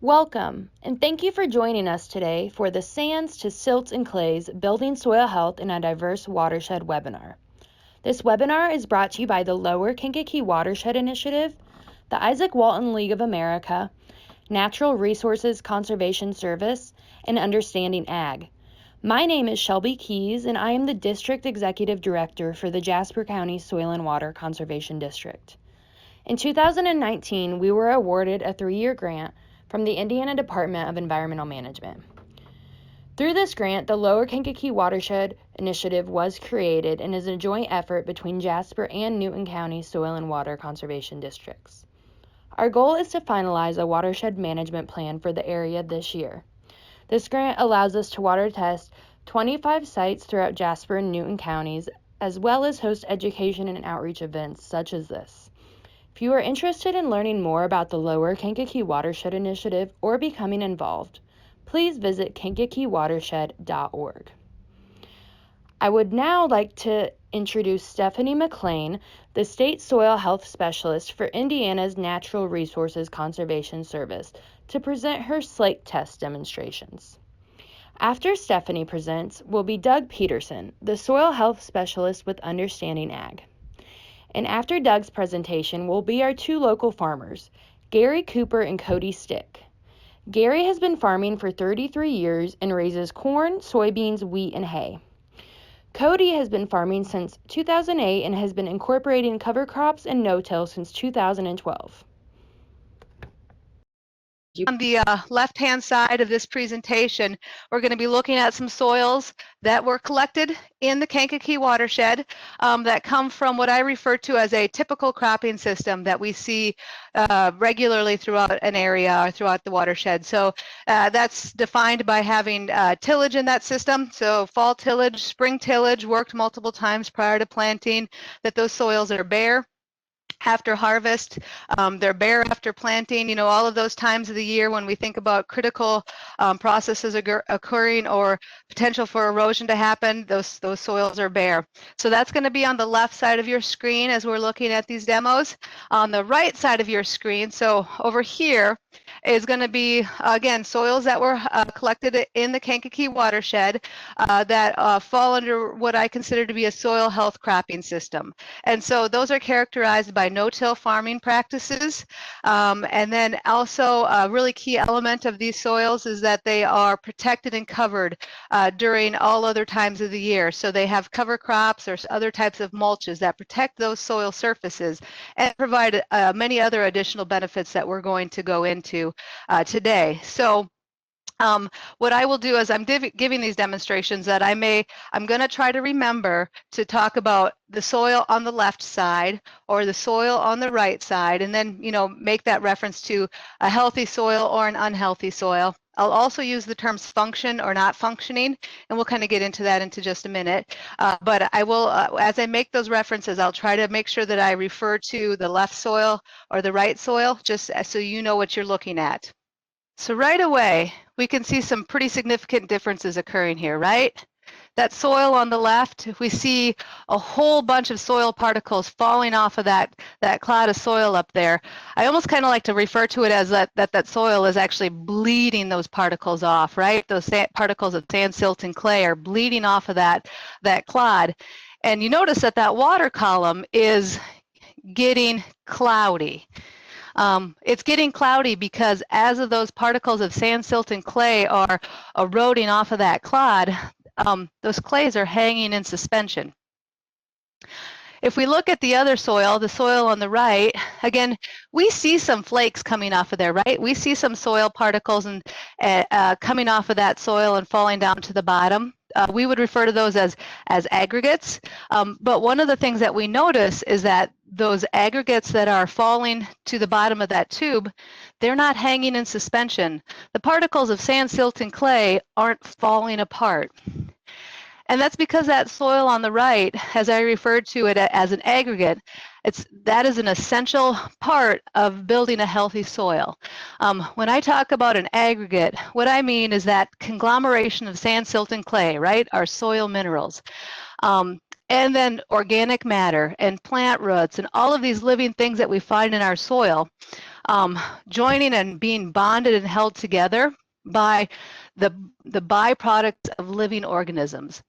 Welcome, and thank you for joining us today for the Sands to Silts and Clays Building Soil Health in a Diverse Watershed webinar. This webinar is brought to you by the Lower Kankakee Watershed Initiative, the Isaak Walton League of America, Natural Resources Conservation Service, and Understanding Ag. My name is Shelby Keys, and I am the District Executive Director for the Jasper County Soil and Water Conservation District. In 2019, we were awarded a 3-year grant from the Indiana Department of Environmental Management. Through this grant, the Lower Kankakee Watershed Initiative was created and is a joint effort between Jasper and Newton County Soil and Water Conservation Districts. Our goal is to finalize a watershed management plan for the area this year. This grant allows us to water test 25 sites throughout Jasper and Newton counties, as well as host education and outreach events such as this. If you are interested in learning more about the Lower Kankakee Watershed Initiative or becoming involved, please visit kankakeewatershed.org. I would now like to introduce Stephanie McClain, the State Soil Health Specialist for Indiana's Natural Resources Conservation Service, to present her slate test demonstrations. After Stephanie presents will be Doug Peterson, the Soil Health Specialist with Understanding Ag. And after Doug's presentation will be our two local farmers, Gary Cooper and Cody Stick. Gary has been farming for 33 years and raises corn, soybeans, wheat, and hay. Cody has been farming since 2008 and has been incorporating cover crops and no-till since 2012. On the left-hand side of this presentation, we're going to be looking at some soils that were collected in the Kankakee watershed that come from what I refer to as a typical cropping system that we see regularly throughout an area or throughout the watershed. So that's defined by having tillage in that system. So fall tillage, spring tillage, worked multiple times prior to planting, that those soils are bare after harvest, they're bare after planting, all of those times of the year when we think about critical processes occurring or potential for erosion to happen, those soils are bare. So that's going to be on the left side of your screen as we're looking at these demos. On the right side of your screen, so over here, is going to be, again, soils that were collected in the Kankakee watershed that fall under what I consider to be a soil health cropping system. And so those are characterized by no-till farming practices. And then also a really key element of these soils is that they are protected and covered during all other times of the year. So they have cover crops or other types of mulches that protect those soil surfaces and provide many other additional benefits that we're going to go into today. So what I will do is I'm giving these demonstrations that I'm going to try to remember to talk about the soil on the left side or the soil on the right side, and then, make that reference to a healthy soil or an unhealthy soil. I'll also use the terms function or not functioning, and we'll kind of get into that into just a minute. But I will, as I make those references, I'll try to make sure that I refer to the left soil or the right soil, just so you know what you're looking at. So right away, we can see some pretty significant differences occurring here, right? That soil on the left, we see a whole bunch of soil particles falling off of that cloud of soil up there. I almost kind of like to refer to it as that soil is actually bleeding those particles off, right? Those particles of sand, silt, and clay are bleeding off of that clod. And you notice that water column is getting cloudy. It's getting cloudy because as of those particles of sand, silt, and clay are eroding off of that clod, those clays are hanging in suspension. If we look at the other soil, the soil on the right, again, we see some flakes coming off of there, right? We see some soil particles and coming off of that soil and falling down to the bottom. We would refer to those as aggregates. But one of the things that we notice is that those aggregates that are falling to the bottom of that tube, they're not hanging in suspension. The particles of sand, silt, and clay aren't falling apart. And that's because that soil on the right, as I referred to it as an aggregate, that is an essential part of building a healthy soil. When I talk about an aggregate, what I mean is that conglomeration of sand, silt, and clay, right, our soil minerals. And then organic matter and plant roots and all of these living things that we find in our soil. joining and being bonded and held together by the byproducts of living organisms.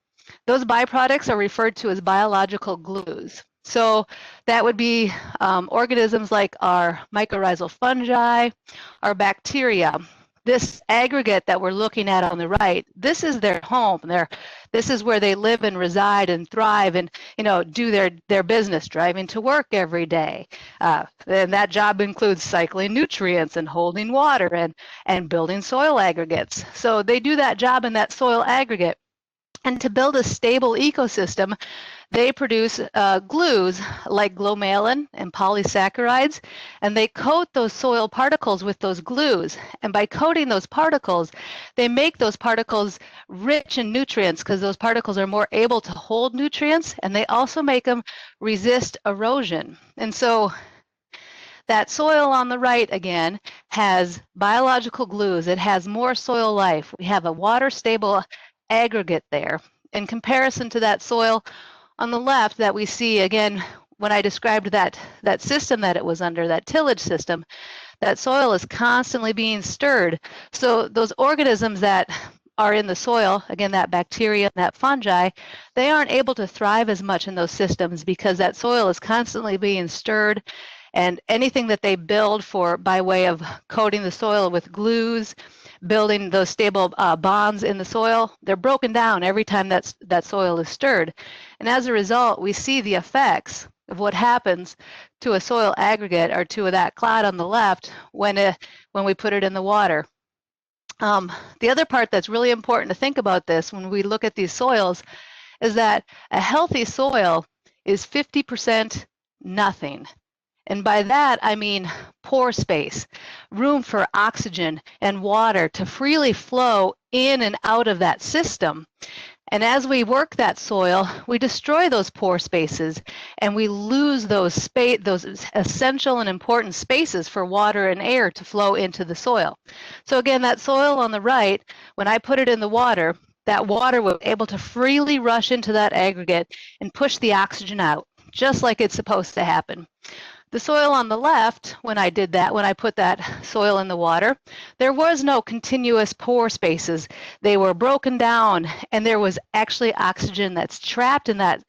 Those byproducts are referred to as biological glues. So that would be organisms like our mycorrhizal fungi, our bacteria. This aggregate that we're looking at on the right, this is their home. This is where they live and reside and thrive and do their business, driving to work every day. And that job includes cycling nutrients and holding water and building soil aggregates. So they do that job in that soil aggregate. And to build a stable ecosystem, they produce glues like glomalin and polysaccharides, and they coat those soil particles with those glues. And by coating those particles, they make those particles rich in nutrients because those particles are more able to hold nutrients, and they also make them resist erosion. And so that soil on the right, again, has biological glues. It has more soil life. We have a water-stable aggregate there. In comparison to that soil on the left that we see, again, when I described that system that it was under, that tillage system, that soil is constantly being stirred. So those organisms that are in the soil, again, that bacteria, that fungi, they aren't able to thrive as much in those systems because that soil is constantly being stirred, and anything that they build for by way of coating the soil with glues, building those stable bonds in the soil, they're broken down every time that soil is stirred. And as a result, we see the effects of what happens to a soil aggregate or to that clod on the left when we put it in the water. The other part that's really important to think about this when we look at these soils is that a healthy soil is 50% nothing. And by that, I mean pore space, room for oxygen and water to freely flow in and out of that system. And as we work that soil, we destroy those pore spaces and we lose those essential and important spaces for water and air to flow into the soil. So again, that soil on the right, when I put it in the water, that water was able to freely rush into that aggregate and push the oxygen out, just like it's supposed to happen. The soil on the left, when I did that, when I put that soil in the water, there was no continuous pore spaces. They were broken down, and there was actually oxygen that's trapped in that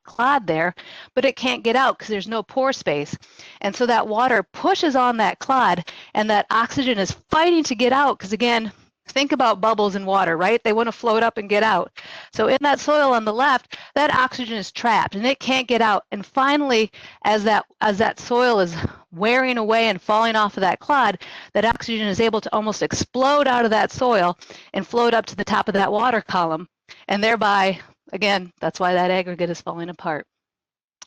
clod there, but it can't get out because there's no pore space. And so that water pushes on that clod, and that oxygen is fighting to get out because, again, think about bubbles in water, right? They want to float up and get out. So in that soil on the left, that oxygen is trapped and it can't get out. And finally, as that soil is wearing away and falling off of that clod, that oxygen is able to almost explode out of that soil and float up to the top of that water column. And thereby, again, that's why that aggregate is falling apart.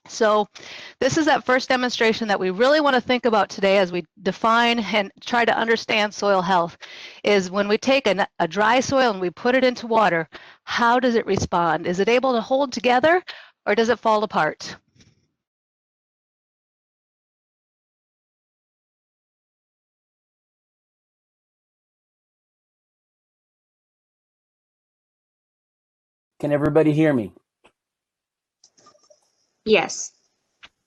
So this is that first demonstration that we really want to think about today as we define and try to understand soil health, is when we take a dry soil and we put it into water, how does it respond? Is it able to hold together or does it fall apart? Can everybody hear me? Yes.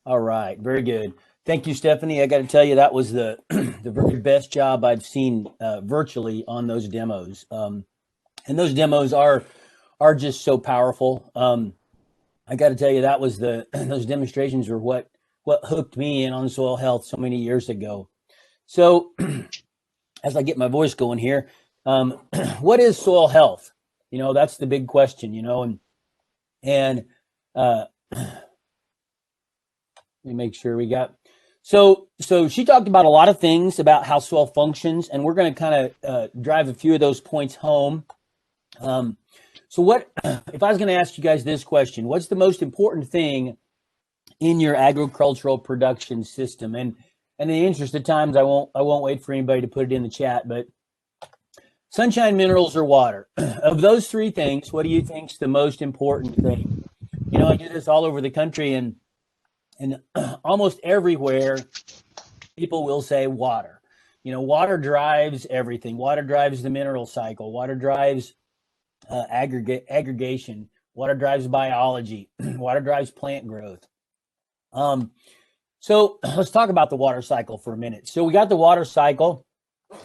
All right, very good. Thank you, Stephanie. I got to tell you, that was the the very best job I've seen virtually on those demos. And those demos are just so powerful. I got to tell you, that was those demonstrations were what hooked me in on soil health so many years ago. So as I get my voice going here, what is soil health? That's the big question, and let me make sure we got. So she talked about a lot of things about how soil functions, and we're going to kind of drive a few of those points home. So what, if I was going to ask you guys this question, what's the most important thing in your agricultural production system? And in the interest of times, I won't wait for anybody to put it in the chat, but sunshine, minerals, or water. Of those three things, what do you think is the most important thing? I do this all over the country, and almost everywhere, people will say water. Water drives everything. Water drives the mineral cycle. Water drives aggregation. Water drives biology. Water drives plant growth. So let's talk about the water cycle for a minute. So we got the water cycle.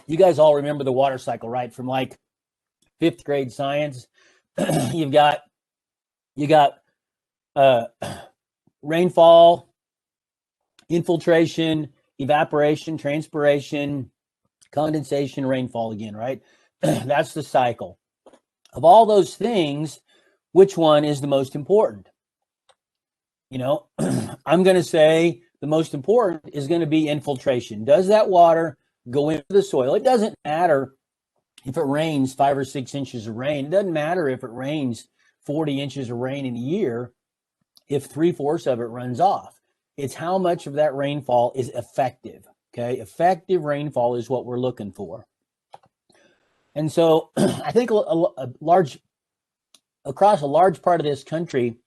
You guys all remember the water cycle, right? From like 5th grade science. you got rainfall, infiltration, evaporation, transpiration, condensation, rainfall again, right? That's the cycle. Of all those things, which one is the most important? You know, I'm going to say the most important is going to be infiltration. Does that water go into the soil? It doesn't matter if it rains 5 or 6 inches of rain. It doesn't matter if it rains 40 inches of rain in a year if 3/4 of it runs off. It's how much of that rainfall is effective. Okay, effective rainfall is what we're looking for. And so I think across a large part of this country,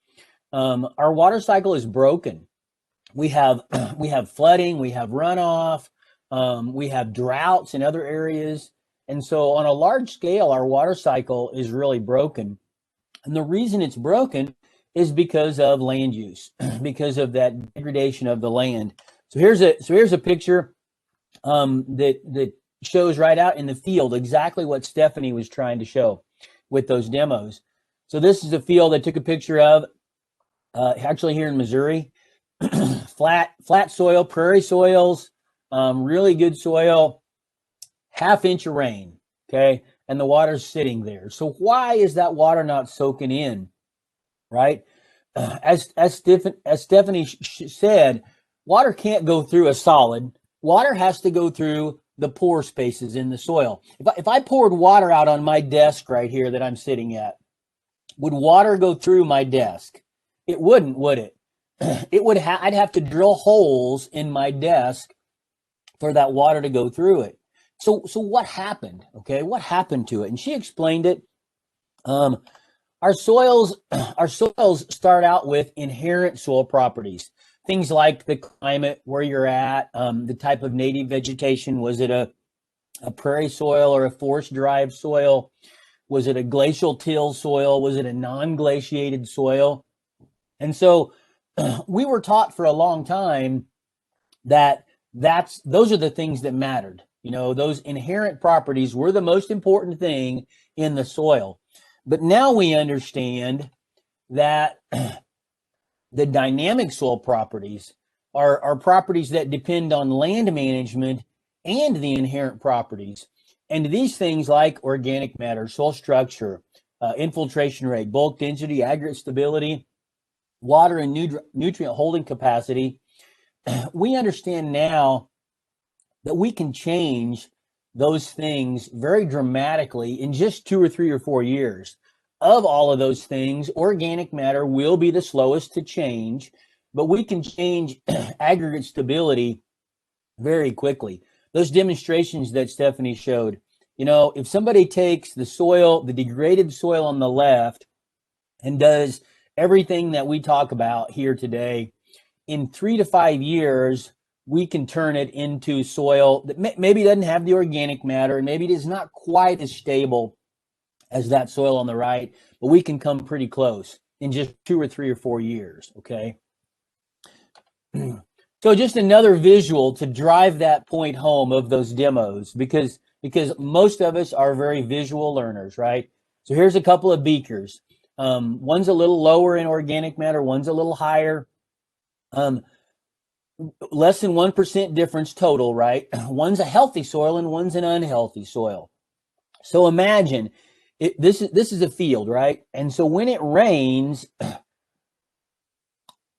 our water cycle is broken. We have flooding, we have runoff, we have droughts in other areas. And so on a large scale, our water cycle is really broken. And the reason it's broken is because of land use, because of that degradation of the land. So here's a picture that shows right out in the field exactly what Stephanie was trying to show with those demos. So this is a field I took a picture of, actually here in Missouri. flat soil, prairie soils, really good soil, 1/2 inch of rain, okay? And the water's sitting there. So why is that water not soaking in, right? As Stephanie said, water can't go through a solid. Water has to go through the pore spaces in the soil. If I poured water out on my desk right here that I'm sitting at, would water go through my desk? It wouldn't, would it? I'd have to drill holes in my desk for that water to go through it. So what happened? Okay, what happened to it? And she explained it. Our soils start out with inherent soil properties. Things like the climate, where you're at, the type of native vegetation. Was it a prairie soil or a forest-derived soil? Was it a glacial till soil? Was it a non-glaciated soil? And so we were taught for a long time that those are the things that mattered. You know, those inherent properties were the most important thing in the soil. But now we understand that the dynamic soil properties are properties that depend on land management and the inherent properties. And these things like organic matter, soil structure, infiltration rate, bulk density, aggregate stability, water and nutrient holding capacity, we understand now that we can change those things very dramatically in just 2 or 3 or 4 years. Of all of those things, organic matter will be the slowest to change, but we can change aggregate stability very quickly. Those demonstrations that Stephanie showed, you know, if somebody takes the soil, the degraded soil on the left, and does everything that we talk about here today, in 3 to 5 years, we can turn it into soil that maybe doesn't have the organic matter, and maybe it is not quite as stable as that soil on the right, but we can come pretty close in just 2 or 3 or 4 years, okay? So just another visual to drive that point home of those demos, because most of us are very visual learners, right? So here's a couple of beakers. One's a little lower in organic matter, one's a little higher. Less than 1% difference total, right? One's a healthy soil and one's an unhealthy soil. So imagine, this is a field, right? And so when it rains,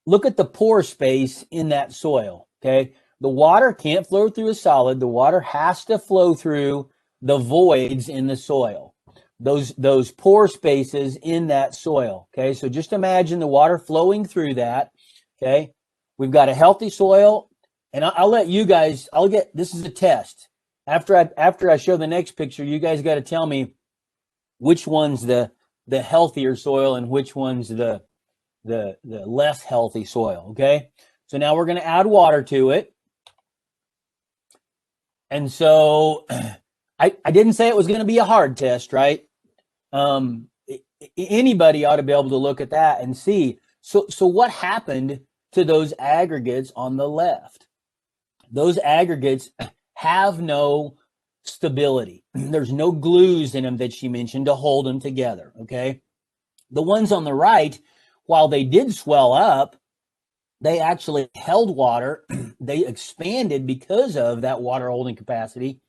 look at the pore space in that soil, okay? The water can't flow through a solid. The water has to flow through the voids in the soil, those pore spaces in that soil, okay? So just imagine the water flowing through that, okay? We've got a healthy soil, and I'll let you guys, this is a test. After I show the next picture, you guys got to tell me which one's the healthier soil and which one's the less healthy soil, okay? So now we're going to add water to it. And so I didn't say it was going to be a hard test, right? Anybody ought to be able to look at that and see. So what happened to those aggregates on the left. Those aggregates have no stability. There's no glues in them that she mentioned to hold them together, okay? The ones on the right, while they did swell up, they actually held water. They expanded because of that water holding capacity.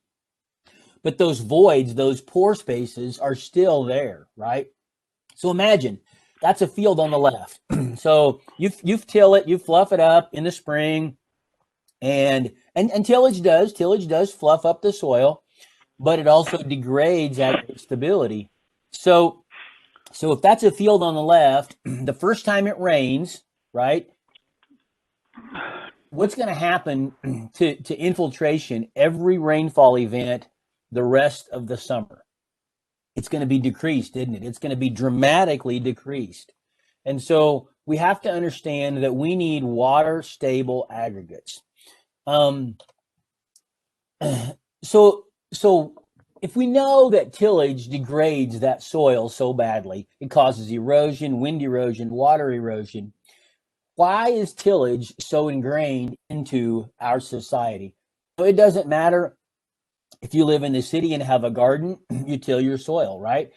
But those voids, those pore spaces are still there, right? So imagine that's a field on the left. So you till it, you fluff it up in the spring, and tillage does fluff up the soil, but it also degrades aggregate stability. So if that's a field on the left, the first time it rains, right? What's going to happen to infiltration every rainfall event the rest of the summer? It's going to be decreased, isn't it? It's going to be dramatically decreased. And so we have to understand that we need water stable aggregates. So if we know that tillage degrades that soil so badly, it causes erosion, wind erosion, water erosion, why is tillage so ingrained into our society? So it doesn't matter if you live in the city and have a garden, you till your soil, right?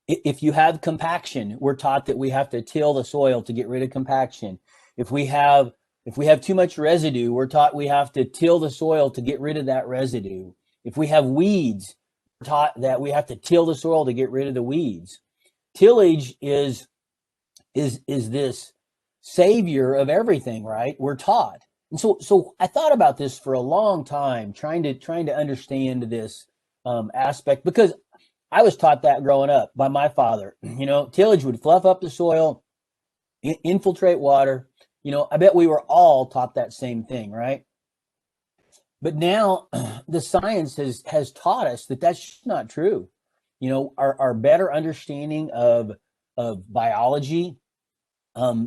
If you have compaction, we're taught that we have to till the soil to get rid of compaction. If we have too much residue, we're taught we have to till the soil to get rid of that residue. If we have weeds, we're taught that we have to till the soil to get rid of the weeds. Tillage is this savior of everything, right? We're taught. And so I thought about this for a long time, trying to understand this aspect, because I was taught that growing up by my father. You know, tillage would fluff up the soil, infiltrate water. You know, I bet we were all taught that same thing, right? But now the science has taught us that that's not true. You know, our better understanding of biology,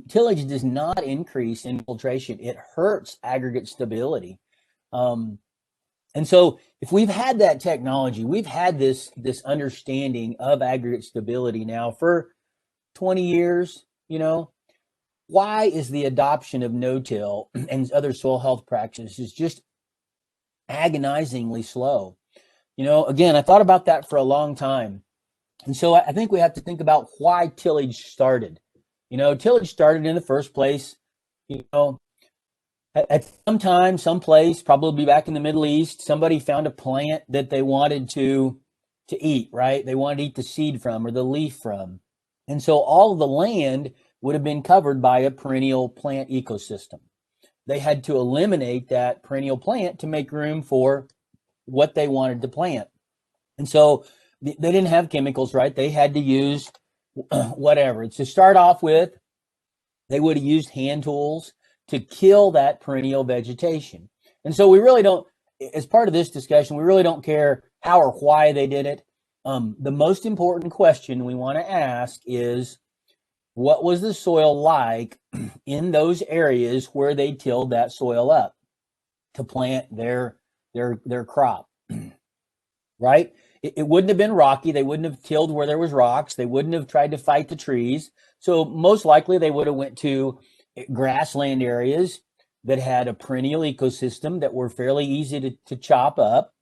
tillage does not increase infiltration. It hurts aggregate stability. And so if we've had that technology, we've had this understanding of aggregate stability now for 20 years, you know, why is the adoption of no-till and other soil health practices just agonizingly slow? You know, again, I thought about that for a long time. And so I think we have to think about why tillage started. You know, tillage started in the first place, you know, at some time, someplace, probably back in the Middle East, somebody found a plant that they wanted to eat, right? They wanted to eat the seed from or the leaf from. And so all of the land would have been covered by a perennial plant ecosystem. They had to eliminate that perennial plant to make room for what they wanted to plant. And so they didn't have chemicals, right? They had to use whatever. To start off with, they would have used hand tools to kill that perennial vegetation. And so we really don't, as part of this discussion, we really don't care how or why they did it. The most important question we want to ask is, what was the soil like in those areas where they tilled that soil up to plant their crop, right? It wouldn't have been rocky. They wouldn't have tilled where there was rocks. They wouldn't have tried to fight the trees. So most likely they would have went to grassland areas that had a perennial ecosystem that were fairly easy to chop up.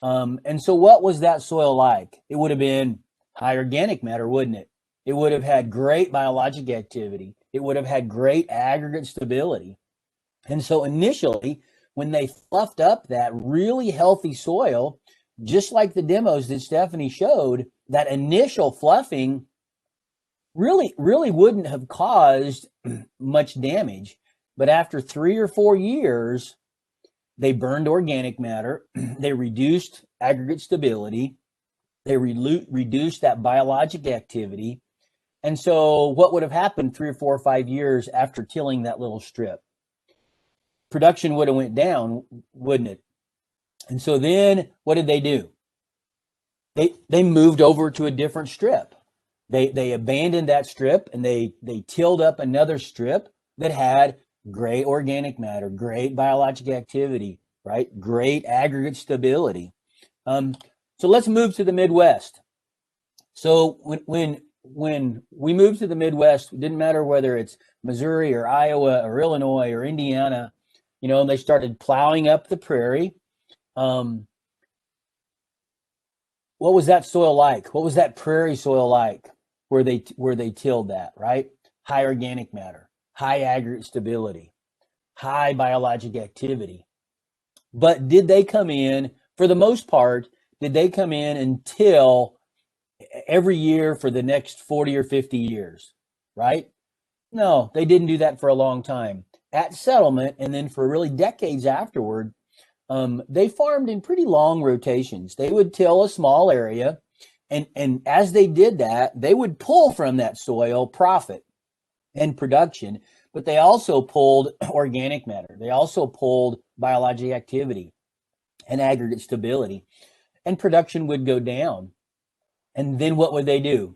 And so what was that soil like? It would have been high organic matter, wouldn't it? It would have had great biologic activity. It would have had great aggregate stability. And so initially, when they fluffed up that really healthy soil, just like the demos that Stephanie showed, that initial fluffing really wouldn't have caused much damage. But after 3 or 4 years, they burned organic matter, they reduced aggregate stability, they reduced that biologic activity. And so what would have happened 3 or 4 or 5 years after tilling that little strip? Production would have went down, wouldn't it? And so then what did they do? They moved over to a different strip. They abandoned that strip and they tilled up another strip that had great organic matter, great biologic activity, right? Great aggregate stability. So let's move to the Midwest. So when we moved to the Midwest, it didn't matter whether it's Missouri or Iowa or Illinois or Indiana, and they started plowing up the prairie. What was that soil like? What was that prairie soil like where they tilled that, right? High organic matter, high aggregate stability, high biologic activity. But did they come in, for the most part, did they come in and till every year for the next 40 or 50 years, right? No, they didn't do that for a long time. At settlement, and then for really decades afterward, they farmed in pretty long rotations. They would till a small area, and as they did that, they would pull from that soil profit and production, but they also pulled organic matter. They also pulled biologic activity and aggregate stability, and production would go down. And then what would they do?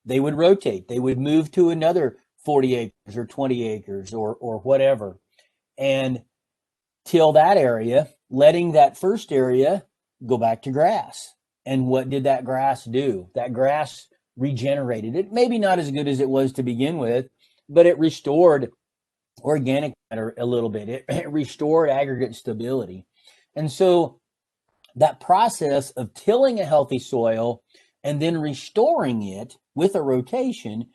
They would rotate. They would move to another 40 acres or 20 acres or whatever, and till that area, letting that first area go back to grass. And what did that grass do? That grass regenerated. It maybe not as good as it was to begin with, but it restored organic matter a little bit. It restored aggregate stability. And so that process of tilling a healthy soil and then restoring it with a rotation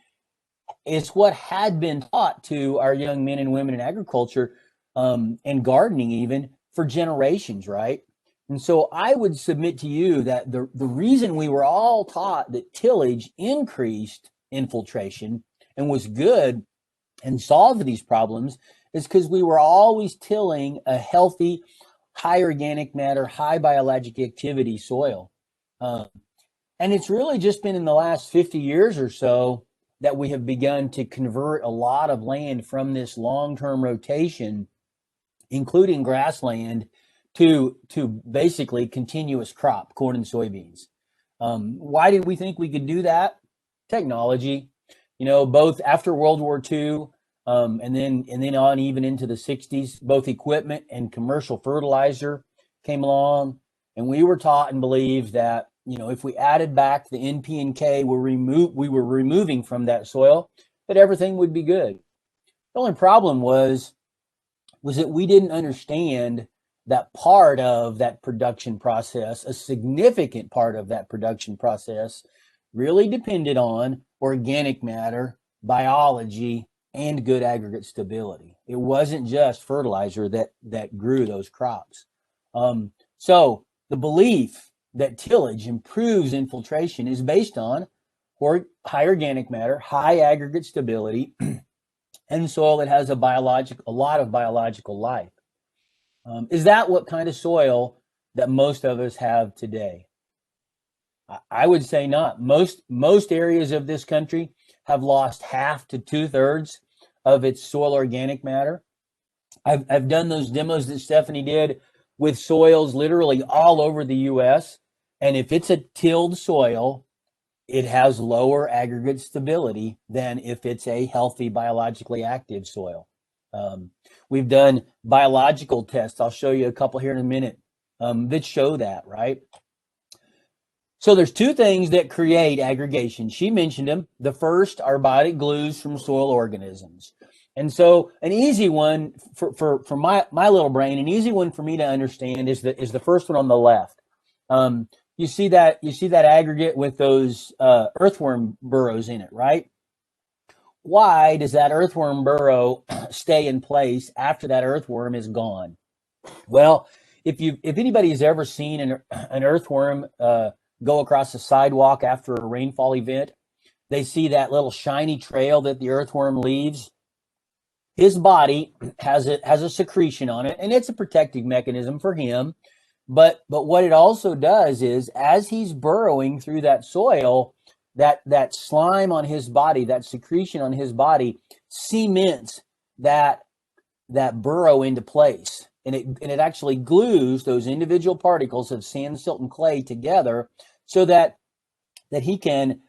is what had been taught to our young men and women in agriculture and gardening even for generations, right? And so I would submit to you that the reason we were all taught that tillage increased infiltration and was good and solved these problems is because we were always tilling a healthy, high organic matter, high biologic activity soil. And it's really just been in the last 50 years or so that we have begun to convert a lot of land from this long-term rotation, including grassland, to basically continuous crop, corn and soybeans. Why did we think we could do that? Technology, both after World War II and then on even into the 60s, both equipment and commercial fertilizer came along, and we were taught and believed that if we added back the NP and K we were removing from that soil, that everything would be good. The only problem was that we didn't understand that part of that production process, a significant part of that production process, really depended on organic matter, biology, and good aggregate stability. It wasn't just fertilizer that grew those crops. So the belief that tillage improves infiltration is based on high organic matter, high aggregate stability, and soil that has a lot of biological life. Is that what kind of soil that most of us have today? I would say not. Most areas of this country have lost half to 2/3 of its soil organic matter. I've done those demos that Stephanie did with soils literally all over the U.S. And if it's a tilled soil, it has lower aggregate stability than if it's a healthy, biologically active soil. We've done biological tests. I'll show you a couple here in a minute that show that, right? So there's two things that create aggregation. She mentioned them. The first are biotic glues from soil organisms. And so an easy one for my little brain, an easy one for me to understand is the first one on the left. You see that aggregate with those earthworm burrows in it, right? Why does that earthworm burrow stay in place after that earthworm is gone? Well, if anybody has ever seen an earthworm go across the sidewalk after a rainfall event, they see that little shiny trail that the earthworm leaves. His body has a secretion on it, and it's a protective mechanism for him. But what it also does is, as he's burrowing through that soil, that slime on his body, that secretion on his body, cements that burrow into place, and it actually glues those individual particles of sand, silt, and clay together, so that he can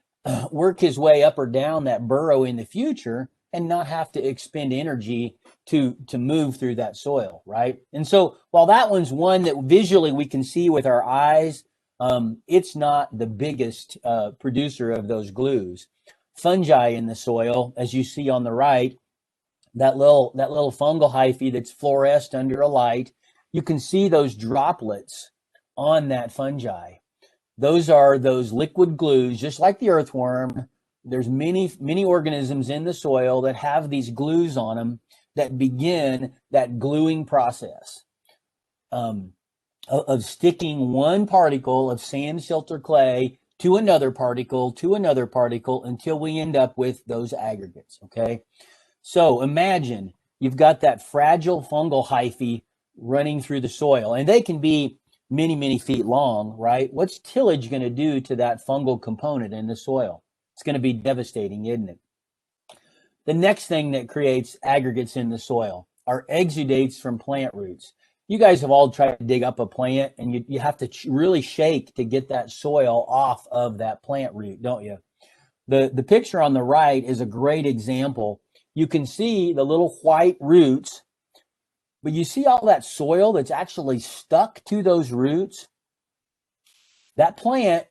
work his way up or down that burrow in the future and not have to expend energy to move through that soil, right? And so while that one's one that visually we can see with our eyes, it's not the biggest producer of those glues. Fungi in the soil, as you see on the right, that little fungal hyphae that's fluoresced under a light, you can see those droplets on that fungi. Those are those liquid glues, just like the earthworm. There's many organisms in the soil that have these glues on them that begin that gluing process of sticking one particle of sand, silt, or clay to another particle, until we end up with those aggregates, okay? So imagine you've got that fragile fungal hyphae running through the soil, and they can be many feet long, right? What's tillage going to do to that fungal component in the soil? It's going to be devastating, isn't it? The next thing that creates aggregates in the soil are exudates from plant roots. You guys have all tried to dig up a plant, and you have to really shake to get that soil off of that plant root, don't you? The picture on the right is a great example. You can see the little white roots, but you see all that soil that's actually stuck to those roots? That plant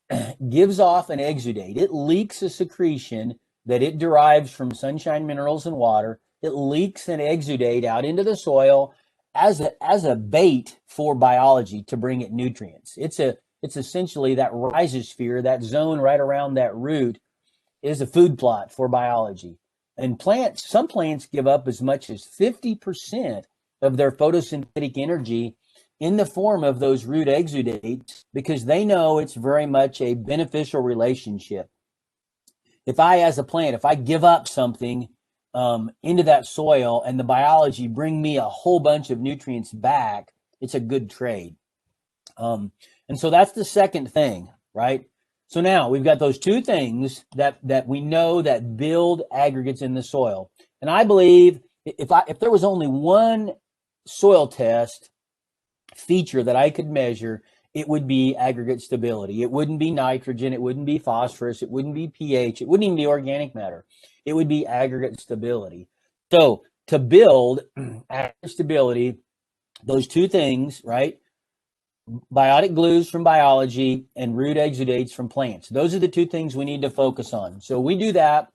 gives off an exudate. It leaks a secretion that it derives from sunshine minerals and water. It leaks an exudate out into the soil as a bait for biology to bring it nutrients. It's essentially that rhizosphere, that zone right around that root, is a food plot for biology. And some plants give up as much as 50% of their photosynthetic energy in the form of those root exudates, because they know it's very much a beneficial relationship. If I, as a plant, if I give up something into that soil and the biology bring me a whole bunch of nutrients back, it's a good trade. And so that's the second thing, right? So now we've got those two things that we know that build aggregates in the soil. And I believe if there was only one soil test feature that I could measure, it would be aggregate stability. It wouldn't be nitrogen, it wouldn't be phosphorus, it wouldn't be pH, it wouldn't even be organic matter. It would be aggregate stability. So to build aggregate stability, those two things, right? Biotic glues from biology and root exudates from plants. Those are the two things we need to focus on. So we do that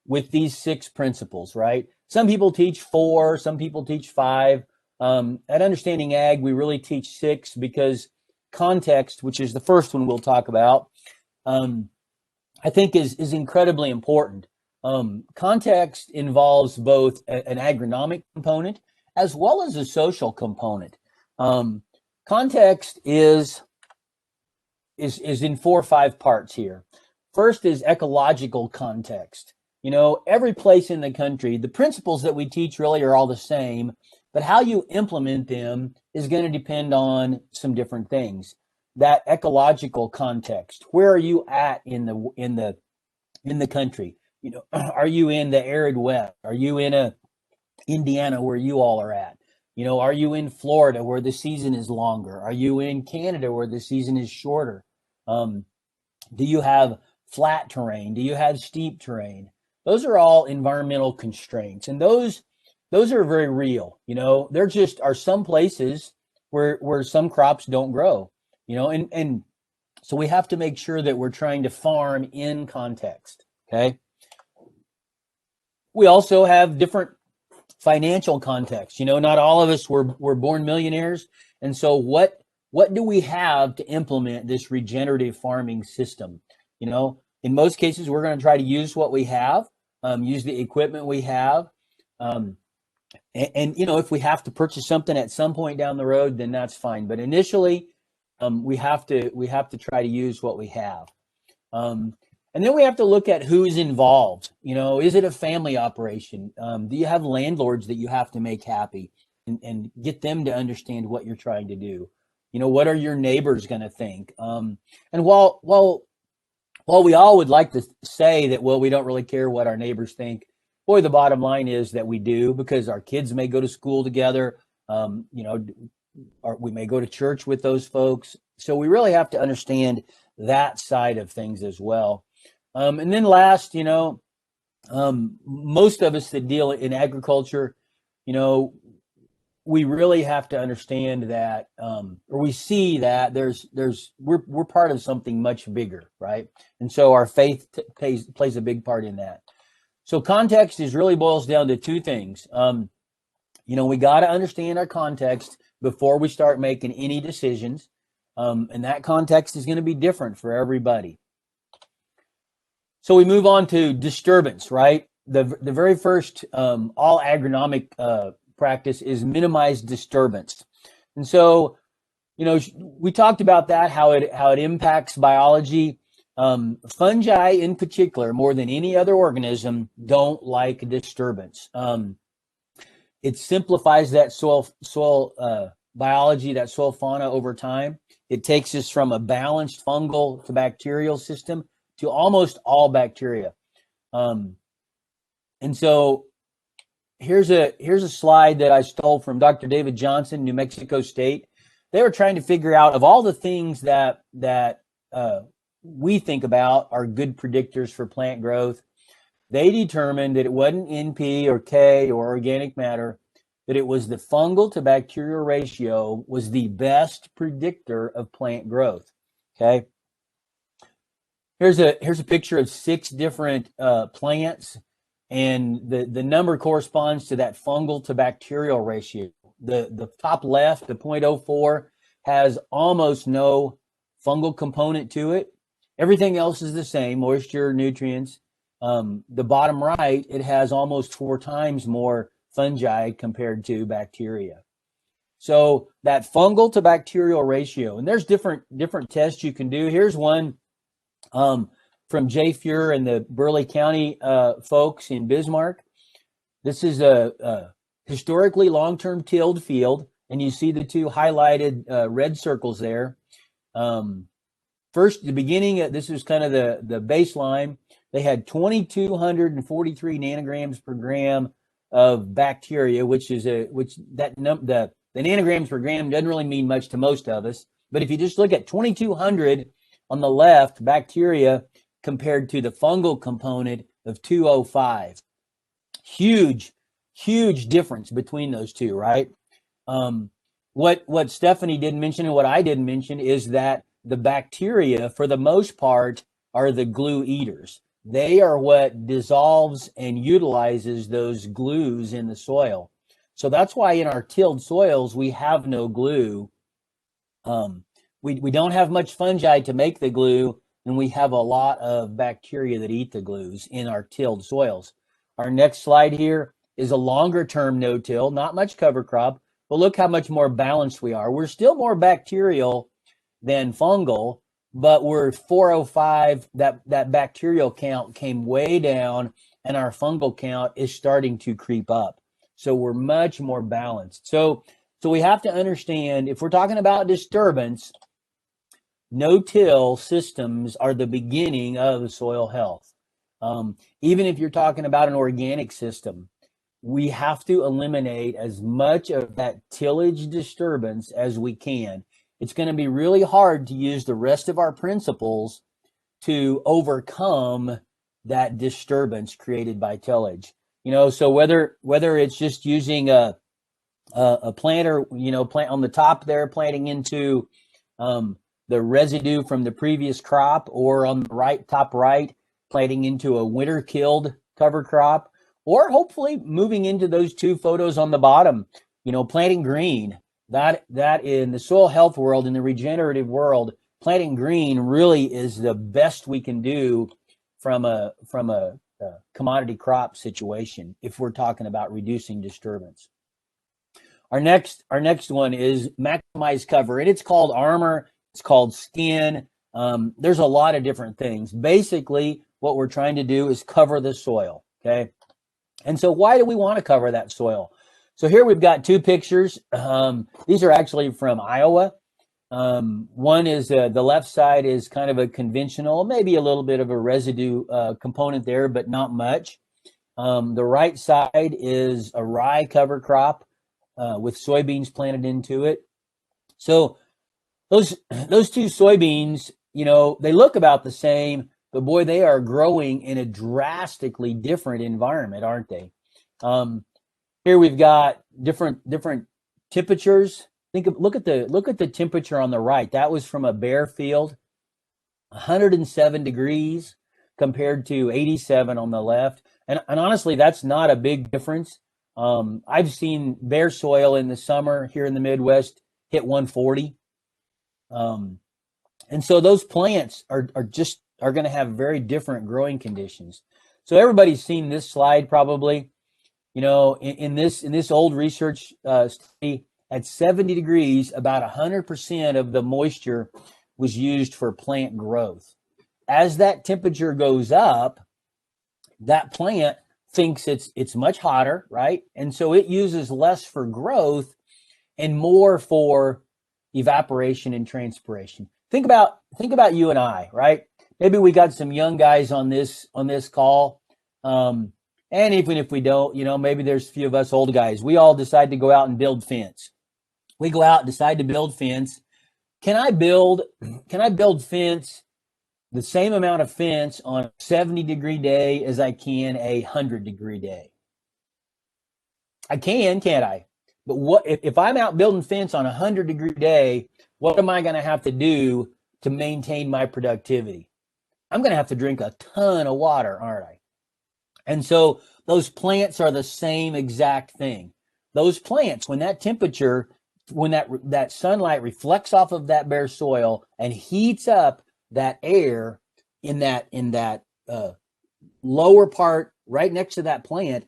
with these 6 principles, right? Some people teach 4, some people teach 5. At Understanding Ag, we really teach 6 because context, which is the first one we'll talk about, I think is incredibly important. Context involves both an agronomic component as well as a social component. Context is in 4 or 5 parts here. First is ecological context. You know, every place in the country, the principles that we teach really are all the same, but how you implement them is going to depend on some different things. That ecological context, where are you at in the country? You know, are you in the arid West? Are you in Indiana where you all are at? You know, are you in Florida where the season is longer? Are you in Canada where the season is shorter? Do you have flat terrain? Do you have steep terrain? Those are all environmental constraints, and those are very real. You know, there just are some places where some crops don't grow, you know, and so we have to make sure that we're trying to farm in context, okay? We also have different financial context. You know, not all of us were born millionaires. And so what do we have to implement this regenerative farming system? You know, in most cases, we're going to try to use what we have, use the equipment we have. And, you know, if we have to purchase something at some point down the road, then that's fine. But initially, we have to try to use what we have. And then we have to look at who's involved. You know, is it a family operation? Do you have landlords that you have to make happy and get them to understand what you're trying to do? You know, what are your neighbors going to think? And while we all would like to say that, well, we don't really care what our neighbors think, boy, the bottom line is that we do, because our kids may go to school together. You know, or we may go to church with those folks. So we really have to understand that side of things as well. And then last, you know, most of us that deal in agriculture, you know, we really have to understand that, or we see that we're part of something much bigger, right? And so our faith plays a big part in that. So context is really boils down to two things. We got to understand our context before we start making any decisions. And that context is going to be different for everybody. So we move on to disturbance, right? The very first all agronomic practice is minimize disturbance. And so, we talked about that, how it impacts biology. Fungi in particular, more than any other organism, don't like disturbance. It simplifies that soil biology, that soil fauna over time. It takes us from a balanced fungal to bacterial system to almost all bacteria. And so here's a slide that I stole from Dr. David Johnson, New Mexico State. They were trying to figure out, of all the things that we think about are good predictors for plant growth, they determined that it wasn't NP or K or organic matter, that it was the fungal to bacterial ratio was the best predictor of plant growth. Okay. Here's a picture of 6 different plants, and the number corresponds to that fungal to bacterial ratio. The top left, the 0.04, has almost no fungal component to it. Everything else is the same, moisture, nutrients. The bottom right, it has almost 4 times more fungi compared to bacteria. So that fungal to bacterial ratio, and there's different tests you can do. Here's one from Jay Fuhr and the Burleigh County folks in Bismarck. This is a historically long-term tilled field, and you see the 2 highlighted red circles there. First, the beginning, this is kind of the baseline. They had 2,243 nanograms per gram of bacteria, the nanograms per gram doesn't really mean much to most of us. But if you just look at 2,200 on the left, bacteria, compared to the fungal component of 205, huge difference between those two, right? What Stephanie didn't mention and what I didn't mention is that the bacteria, for the most part, are the glue eaters. They are what dissolves and utilizes those glues in the soil. So that's why in our tilled soils, we have no glue. We don't have much fungi to make the glue, and we have a lot of bacteria that eat the glues in our tilled soils. Our next slide here is a longer term no-till, not much cover crop, but look how much more balanced we are. We're still more bacterial than fungal, but we're 405. That bacterial count came way down, and our fungal count is starting to creep up. So we're much more balanced. So we have to understand, if we're talking about disturbance, no-till systems are the beginning of soil health. Even if you're talking about an organic system, we have to eliminate as much of that tillage disturbance as we can. It's going to be really hard to use the rest of our principles to overcome that disturbance created by tillage. So whether it's just using a planter, plant on the top there, planting into the residue from the previous crop, or on the top right, planting into a winter killed cover crop, or hopefully moving into those 2 photos on the bottom, planting green. That in the soil health world, in the regenerative world, planting green really is the best we can do from a commodity crop situation if we're talking about reducing disturbance. Our next one is maximize cover, and it's called armor, it's called skin. There's a lot of different things. Basically, what we're trying to do is cover the soil, okay? And so why do we want to cover that soil? So here we've got 2 pictures. These are actually from Iowa. One is the left side is kind of a conventional, maybe a little bit of a residue component there, but not much. The right side is a rye cover crop with soybeans planted into it. So those 2 soybeans, they look about the same, but boy, they are growing in a drastically different environment, aren't they? Here we've got different temperatures. Look at the temperature on the right. That was from a bare field, 107 degrees compared to 87 on the left. And honestly, that's not a big difference. I've seen bare soil in the summer here in the Midwest hit 140. And so those plants are going to have very different growing conditions. So everybody's seen this slide probably. You know, in this old research study, at 70 degrees, about 100% of the moisture was used for plant growth. As that temperature goes up, that plant thinks it's much hotter, right? And so it uses less for growth and more for evaporation and transpiration. Think about you and I, right? Maybe we got some young guys on this call. And even if we don't, you know, maybe there's a few of us old guys. We all decide to go out and build fence. We go out and decide to build fence. Can I build fence, the same amount of fence on a 70-degree day as I can a 100-degree day? I can, can't I? But what if I'm out building fence on a 100-degree day? What am I going to have to do to maintain my productivity? I'm going to have to drink a ton of water, aren't I? And so those plants are the same exact thing. Those plants, when that temperature, when that sunlight reflects off of that bare soil and heats up that air in that lower part right next to that plant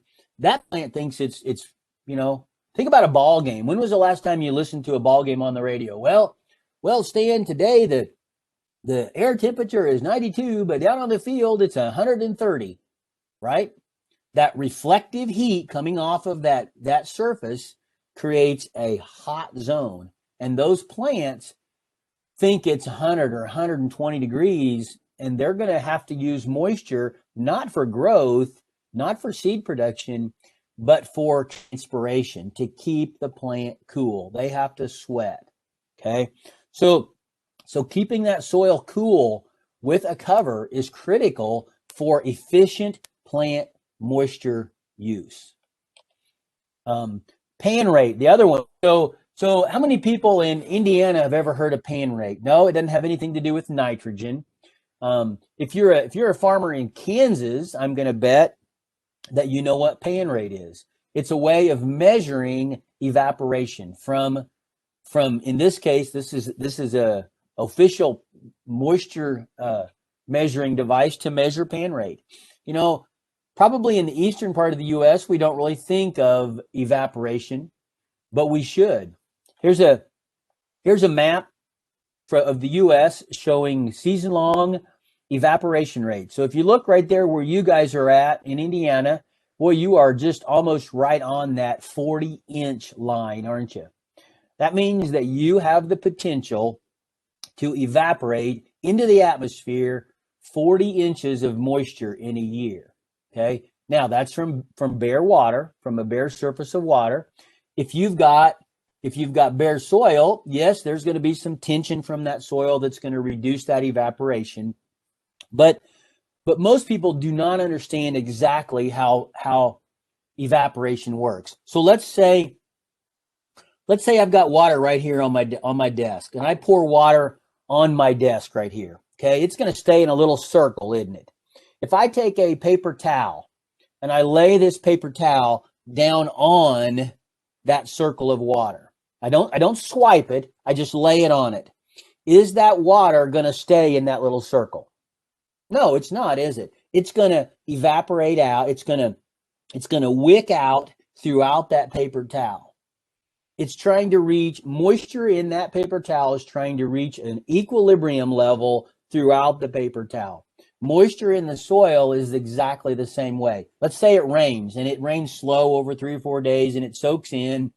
thinks it's you know, think about a ball game. When was the last time you listened to a ball game on the radio? Well, Stan, today the air temperature is 92, but down on the field it's 130. Right? That reflective heat coming off of that surface creates a hot zone. And those plants think it's 100 or 120 degrees, and they're going to have to use moisture, not for growth, not for seed production, but for transpiration to keep the plant cool. They have to sweat. Okay. So keeping that soil cool with a cover is critical for efficient plant moisture use. Pan rate, the other one. So how many people in Indiana have ever heard of pan rate? No, it doesn't have anything to do with nitrogen. If you're a farmer in Kansas, I'm going to bet that you know what pan rate is. It's a way of measuring evaporation from in this case, this is a official moisture measuring device to measure pan rate. You know, probably in the eastern part of the U.S., we don't really think of evaporation, but we should. Here's a map of the U.S. showing season-long evaporation rate. So if you look right there where you guys are at in Indiana, boy, you are just almost right on that 40-inch line, aren't you? That means that you have the potential to evaporate into the atmosphere 40 inches of moisture in a year. Okay. Now that's from bare water, from a bare surface of water. If you've got bare soil, yes, there's going to be some tension from that soil that's going to reduce that evaporation. But most people do not understand exactly how evaporation works. So let's say I've got water right here on my desk, and I pour water on my desk right here. Okay, it's going to stay in a little circle, isn't it? If I take a paper towel and I lay this paper towel down on that circle of water, I don't swipe it, I just lay it on it. Is that water going to stay in that little circle? No, it's not, is it? It's going to evaporate out. It's going to wick out throughout that paper towel. It's trying to reach moisture in that paper towel is trying to reach an equilibrium level throughout the paper towel. Moisture in the soil is exactly the same way. Let's say it rains, and it rains slow over 3 or 4 days, and it soaks in,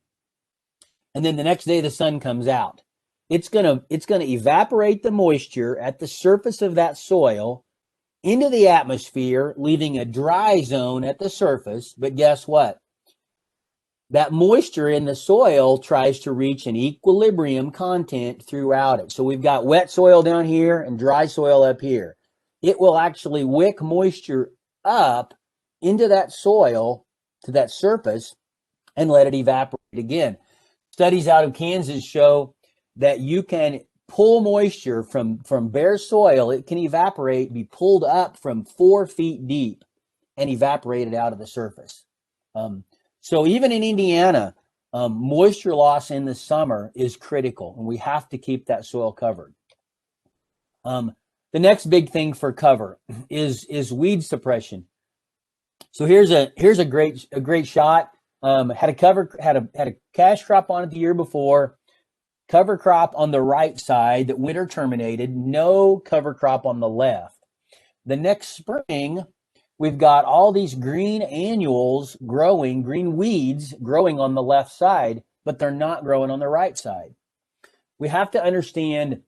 and then the next day the sun comes out. It's gonna evaporate the moisture at the surface of that soil into the atmosphere, leaving a dry zone at the surface. But guess what? That moisture in the soil tries to reach an equilibrium content throughout it. So we've got wet soil down here and dry soil up here. It will actually wick moisture up into that soil, to that surface, and let it evaporate again. Studies out of Kansas show that you can pull moisture from bare soil. It can evaporate, be pulled up from 4 feet deep and evaporate it out of the surface. So even in Indiana, moisture loss in the summer is critical, and we have to keep that soil covered. The next big thing for cover is weed suppression. So here's a great shot. Had a cash crop on it the year before. Cover crop on the right side that winter terminated. No cover crop on the left. The next spring, we've got all these green annuals growing, green weeds growing on the left side, but they're not growing on the right side. We have to understand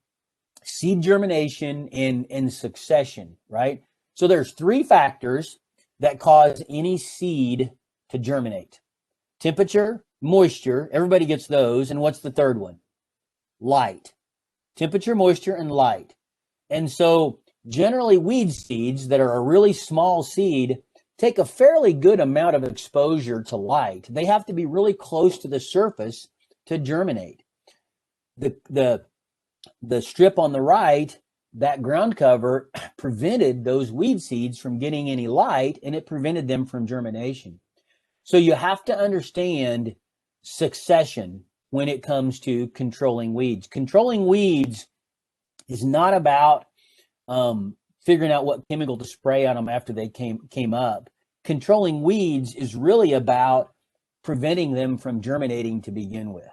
seed germination in succession, right? So there's 3 factors that cause any seed to germinate. Temperature, moisture, everybody gets those. And what's the third one? Light. Temperature, moisture, and light. And so generally weed seeds that are a really small seed take a fairly good amount of exposure to light. They have to be really close to the surface to germinate. The strip on the right, that ground cover prevented those weed seeds from getting any light, and it prevented them from germination. So you have to understand succession when it comes to controlling weeds. Controlling weeds is not about figuring out what chemical to spray on them after they came up. Controlling weeds is really about preventing them from germinating to begin with.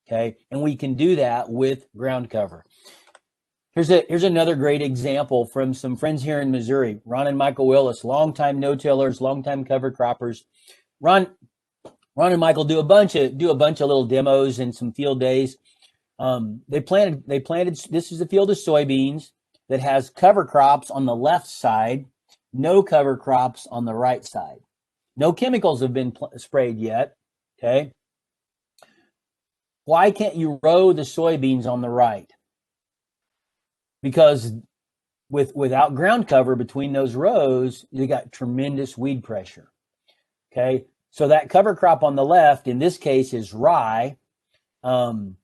Okay, and we can do that with ground cover. Here's another great example from some friends here in Missouri. Ron and Michael Willis, longtime no-tillers, longtime cover croppers. Ron and Michael do a bunch of little demos and some field days. They planted. This is a field of soybeans that has cover crops on the left side, no cover crops on the right side. No chemicals have been sprayed yet. Okay. Why can't you row the soybeans on the right? Because without ground cover between those rows, you got tremendous weed pressure. Okay, so that cover crop on the left, in this case, is rye. And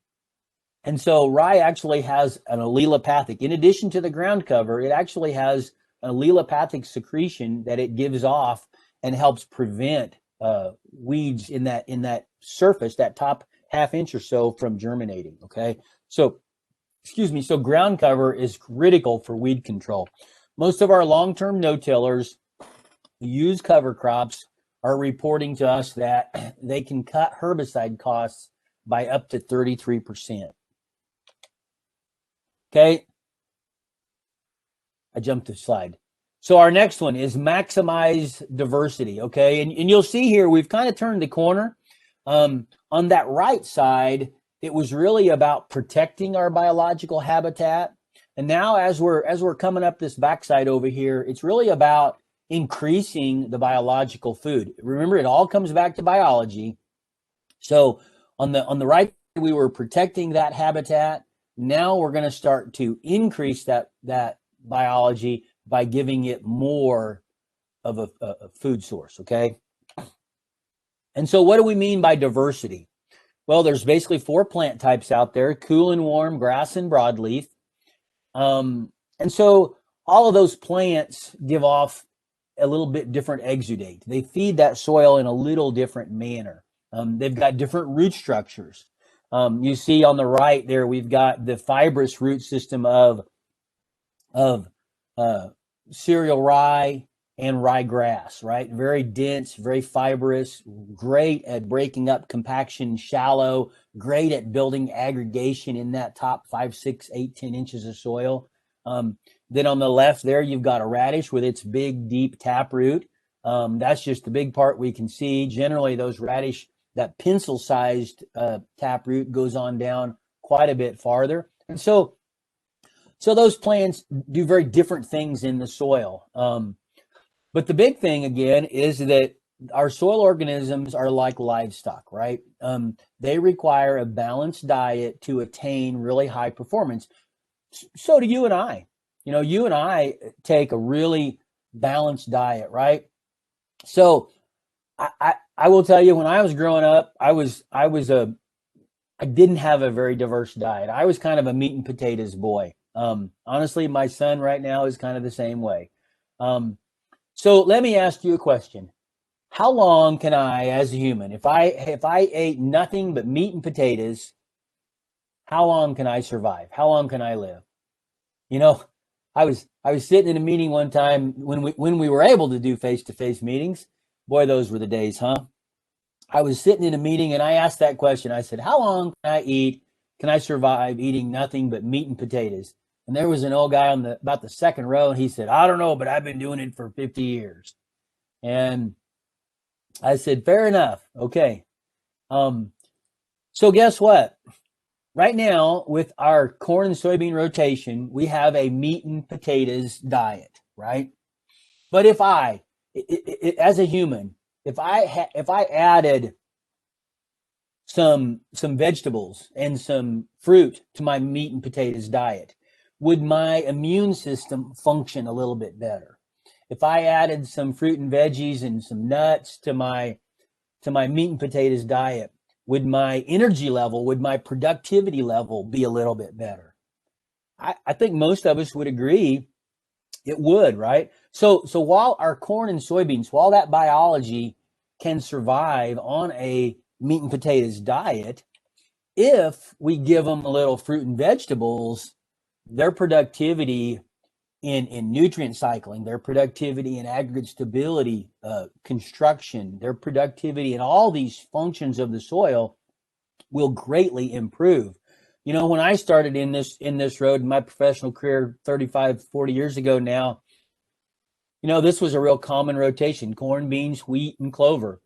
so rye actually has an allelopathic. In addition to the ground cover, it actually has an allelopathic secretion that it gives off and helps prevent weeds in that surface, that top half inch or so, from germinating. Okay, so so ground cover is critical for weed control. Most of our long-term no-tillers who use cover crops are reporting to us that they can cut herbicide costs by up to 33%. Okay, I jumped the slide. So our next one is maximize diversity. Okay, and you'll see here we've kind of turned the corner. On that right side, it was really about protecting our biological habitat. And now as we're coming up this backside over here, it's really about increasing the biological food. Remember, it all comes back to biology. So on the right, we were protecting that habitat. Now we're going to start to increase that biology by giving it more of a food source, okay? And so what do we mean by diversity? Well, there's basically 4 plant types out there: cool and warm, grass, and broadleaf. And so all of those plants give off a little bit different exudate. They feed that soil in a little different manner. They've got different root structures. You see on the right there, we've got the fibrous root system of cereal rye and ryegrass, right? Very dense, very fibrous, great at breaking up compaction shallow, great at building aggregation in that top 5, 6, 8, 10 inches of soil. Then on the left there, you've got a radish with its big, deep taproot. That's just the big part we can see. Generally, those radish, that pencil-sized taproot goes on down quite a bit farther. And so those plants do very different things in the soil. But the big thing, again, is that our soil organisms are like livestock, right? They require a balanced diet to attain really high performance. So do you and I. You know, you and I take a really balanced diet, right? So I will tell you, when I was growing up, I didn't have a very diverse diet. I was kind of a meat and potatoes boy. Honestly, my son right now is kind of the same way. So let me ask you a question. How long can I, as a human, if I ate nothing but meat and potatoes, how long can I survive? How long can I live? You know, I was sitting in a meeting one time when we were able to do face-to-face meetings. Boy, those were the days, huh? I was sitting in a meeting and I asked that question. I said, how long can I survive eating nothing but meat and potatoes? And there was an old guy on about the second row, and he said, I don't know, but I've been doing it for 50 years. And I said, fair enough. Okay. So guess what? Right now, with our corn and soybean rotation, we have a meat and potatoes diet, right? But if as a human, if I added some vegetables and some fruit to my meat and potatoes diet, would my immune system function a little bit better? If I added some fruit and veggies and some nuts to my meat and potatoes diet, would my energy level, would my productivity level be a little bit better? I think most of us would agree it would, right? So while our corn and soybeans, while that biology can survive on a meat and potatoes diet, if we give them a little fruit and vegetables, their productivity in nutrient cycling, their productivity in aggregate stability, construction, their productivity in all these functions of the soil will greatly improve. You know, when I started in this road in my professional career 35, 40 years ago now, you know, this was a real common rotation: corn, beans, wheat, and clover.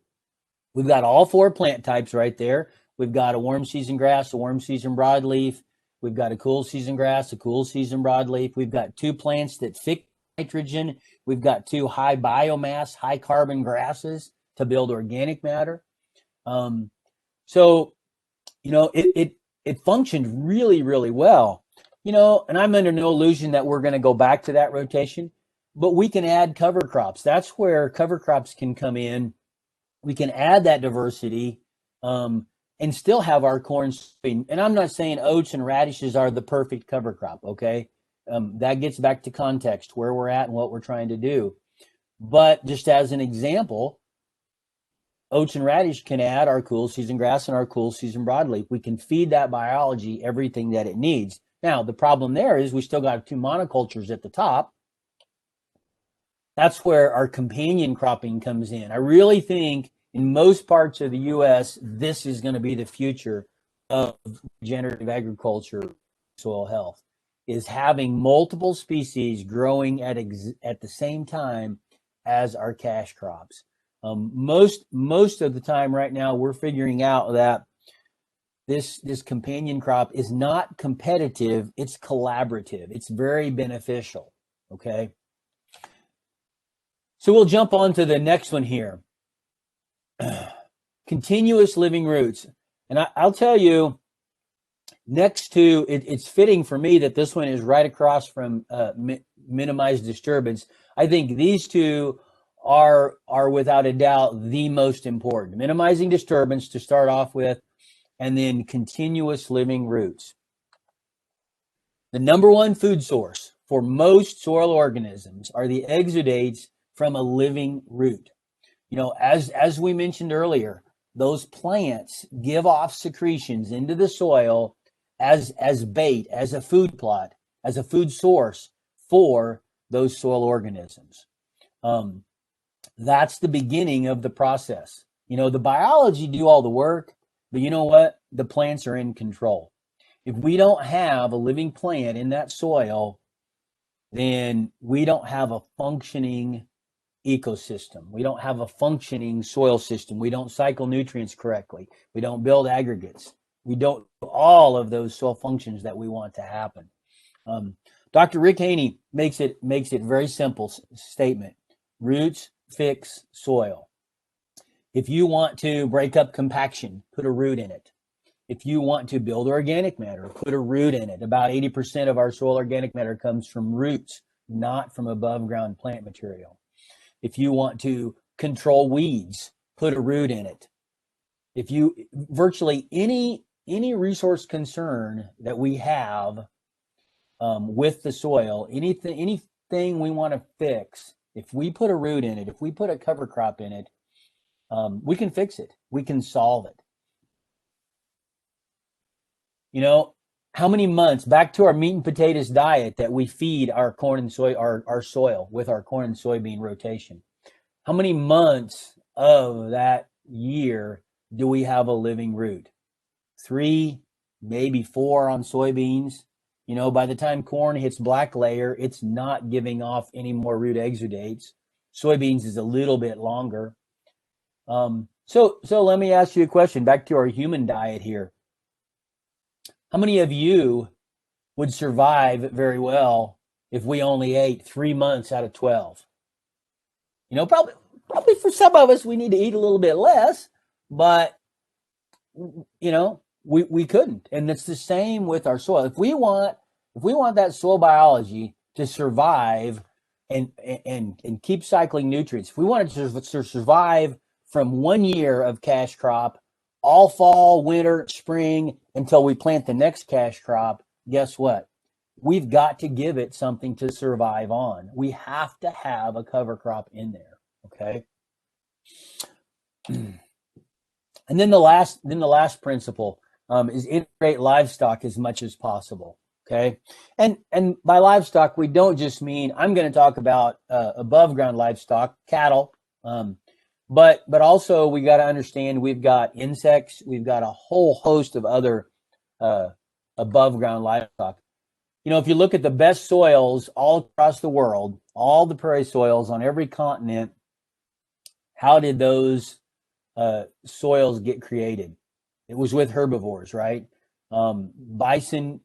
We've got all four plant types right there. We've got a warm season grass, a warm season broadleaf. We've got a cool season grass, a cool season broadleaf. We've got two plants that fix nitrogen. We've got two high biomass, high carbon grasses to build organic matter. So, you know, it functioned really, really well. You know, and I'm under no illusion that we're going to go back to that rotation, but we can add cover crops. That's where cover crops can come in. We can add that diversity and still have our corn. And I'm not saying oats and radishes are the perfect cover crop, okay? That gets back to context, where we're at and what we're trying to do. But just as an example, oats and radish can add our cool season grass and our cool season broadleaf. We can feed that biology everything that it needs. Now, the problem there is we still got two monocultures at the top. That's where our companion cropping comes in. I really think in most parts of the U.S., this is going to be the future of regenerative agriculture, soil health, is having multiple species growing at the same time as our cash crops. Most of the time right now, we're figuring out that this companion crop is not competitive, it's collaborative. It's very beneficial, okay? So we'll jump on to the next one here. Continuous living roots. And I'll tell you, next to, it's fitting for me that this one is right across from minimized disturbance. I think these two are without a doubt the most important. Minimizing disturbance to start off with, and then continuous living roots. The number one food source for most soil organisms are the exudates from a living root. You know, as we mentioned earlier, those plants give off secretions into the soil as bait, as a food plot, as a food source for those soil organisms. That's the beginning of the process. You know, the biology do all the work, but you know what? The plants are in control. If we don't have a living plant in that soil, then we don't have a functioning ecosystem. We don't have a functioning soil system. We don't cycle nutrients correctly. We don't build aggregates. We don't do all of those soil functions that we want to happen. Dr. Rick Haney makes it very simple statement: roots fix soil. If you want to break up compaction, put a root in it. If you want to build organic matter, put a root in it. About 80% of our soil organic matter comes from roots, not from above ground plant material. If you want to control weeds, put a root in it. If you, virtually any resource concern that we have with the soil, anything we want to fix, If we put a root in it, if we put a cover crop in it, we can fix it. We can solve it. You know, how many months, back to our meat and potatoes diet that we feed our corn and soy, our soil with our corn and soybean rotation. How many months of that year do we have a living root? 3, maybe 4 on soybeans. You know, by the time corn hits black layer, it's not giving off any more root exudates. Soybeans is a little bit longer. So let me ask you a question, back to our human diet here. How many of you would survive very well if we only ate 3 months out of 12? You know, probably for some of us, we need to eat a little bit less, but you know, we couldn't. And it's the same with our soil. If we want that soil biology to survive and keep cycling nutrients, if we want it to survive from 1 year of cash crop, all fall, winter, spring, until we plant the next cash crop, guess what? We've got to give it something to survive on. We have to have a cover crop in there, okay? And then the last principle is integrate livestock as much as possible, okay? And by livestock, we don't just mean, I'm going to talk about above ground livestock, cattle, but also we got to understand we've got insects, we've got a whole host of other above ground livestock. You know, if you look at the best soils all across the world, all the prairie soils on every continent, how did those soils get created? It was with herbivores, right? Bison,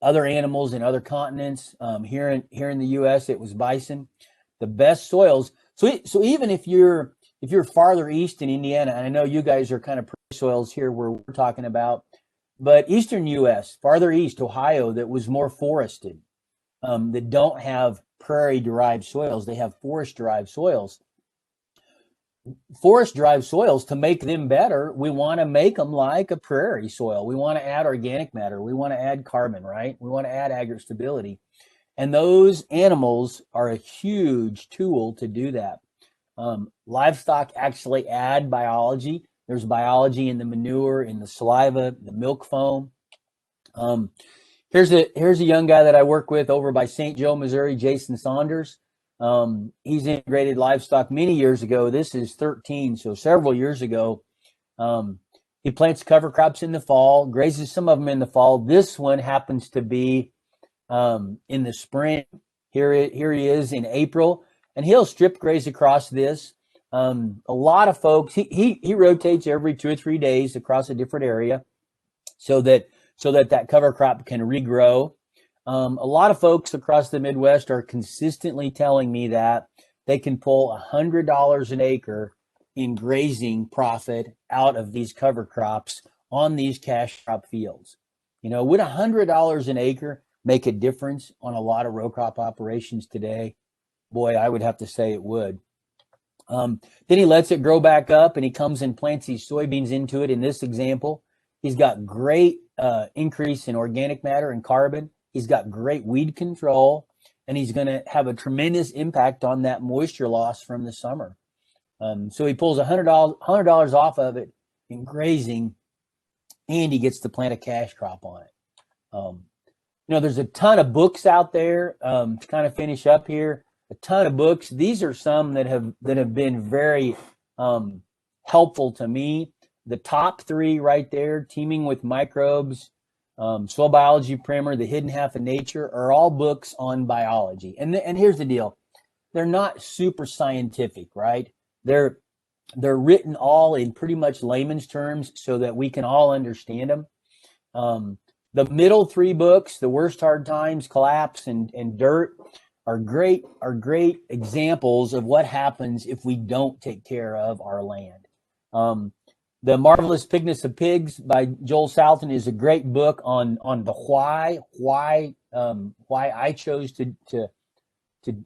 other animals in other continents. Here in the U.S., it was bison. The best soils. So even if you're farther east in Indiana, and I know you guys are kind of prairie soils here where we're talking about, but eastern U.S., farther east, Ohio, that was more forested, that don't have prairie-derived soils, they have forest-derived soils. Forest-derived soils, to make them better, we want to make them like a prairie soil. We want to add organic matter. We want to add carbon, right? We want to add aggregate stability. And those animals are a huge tool to do that. Livestock actually add biology. There's biology in the manure, in the saliva, the milk foam. Here's a young guy that I work with over by St. Joe, Missouri, Jason Saunders. He's integrated livestock many years ago. This is 13, so several years ago. He plants cover crops in the fall, grazes some of them in the fall. This one happens to be in the spring. Here he is in April, and he'll strip graze across this. A lot of folks, he rotates every 2 or 3 days across a different area so that cover crop can regrow. A lot of folks across the Midwest are consistently telling me that they can pull $100 an acre in grazing profit out of these cover crops on these cash crop fields. You know, would $100 an acre make a difference on a lot of row crop operations today? Boy, I would have to say it would. Then he lets it grow back up and he comes and plants these soybeans into it. In this example, he's got great increase in organic matter and carbon. He's got great weed control, and he's going to have a tremendous impact on that moisture loss from the summer. So he pulls $100 off of it in grazing, and he gets to plant a cash crop on it. You know, there's a ton of books out there to kind of finish up here. A ton of books. These are some that have been very helpful to me. The top 3 right there, Teaming with Microbes, Soil Biology Primer, The Hidden Half of Nature, are all books on biology. And here's the deal. They're not super scientific, right? They're written all in pretty much layman's terms so that we can all understand them. The middle 3 books, The Worst Hard Times, Collapse, and Dirt, are great examples of what happens if we don't take care of our land. The Marvelous Pigness of Pigs by Joel Salatin is a great book on the why I chose to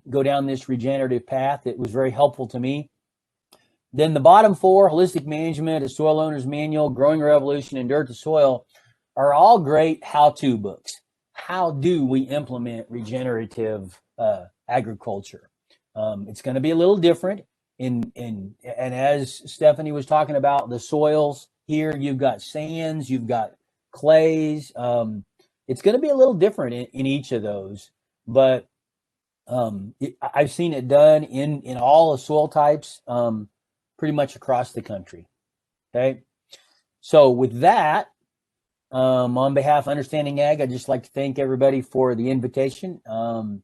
go down this regenerative path. It was very helpful to me. Then the bottom 4, Holistic Management, A Soil Owner's Manual, Growing Revolution, and Dirt to Soil, are all great how-to books. How do we implement regenerative agriculture? It's going to be a little different and as Stephanie was talking about the soils here, you've got sands, you've got clays. It's going to be a little different in each of those, but I've seen it done in all the soil types, pretty much across the country. Okay, so with that, on behalf of Understanding Ag, I'd just like to thank everybody for the invitation, and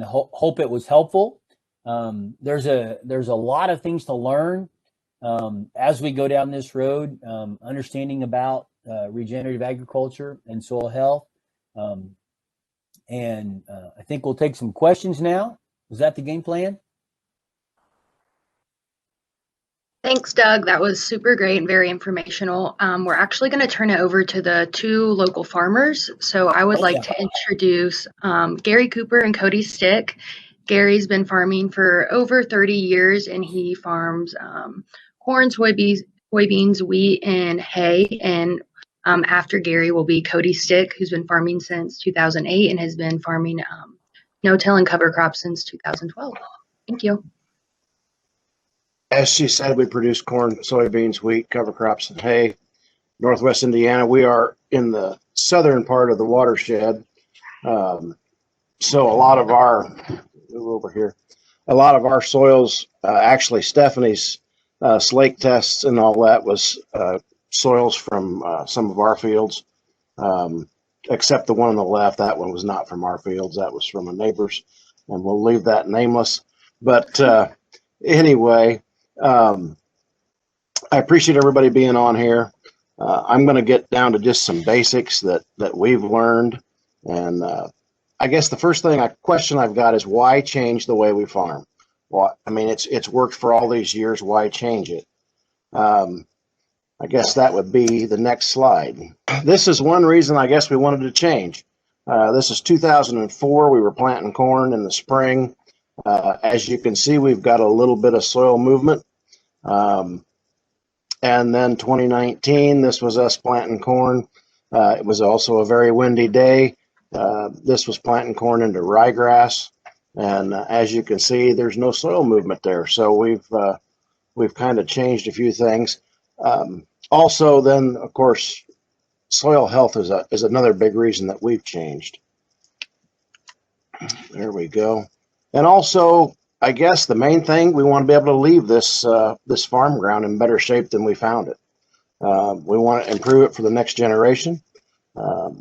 hope it was helpful. There's a lot of things to learn as we go down this road, understanding about regenerative agriculture and soil health. And I think we'll take some questions now. Is that the game plan? Thanks, Doug. That was super great and very informational. We're actually going to turn it over to the two local farmers. So I would like to introduce Gary Cooper and Cody Stick. Gary's been farming for over 30 years, and he farms corn, soybeans, wheat, and hay. And after Gary will be Cody Stick, who's been farming since 2008 and has been farming no-till and cover crops since 2012. Thank you. As she said, we produce corn, soybeans, wheat, cover crops, and hay. Northwest Indiana, we are in the southern part of the watershed. So a lot of our, over here, a lot of our soils, actually Stephanie's slake tests and all that was soils from some of our fields, except the one on the left. That one was not from our fields. That was from a neighbor's, and we'll leave that nameless. But anyway, I appreciate everybody being on here. I'm going to get down to just some basics that we've learned. And I guess the first question I've got is why change the way we farm? Well, I mean, it's worked for all these years. Why change it? I guess that would be the next slide. This is one reason I guess we wanted to change. This is 2004. We were planting corn in the spring. As you can see, we've got a little bit of soil movement. And then 2019, this was us planting corn. It was also a very windy day. This was planting corn into ryegrass. And as you can see, there's no soil movement there. So we've kind of changed a few things. Also, then, of course, soil health is another big reason that we've changed. There we go. And also, I guess the main thing, we want to be able to leave this this farm ground in better shape than we found it. We want to improve it for the next generation.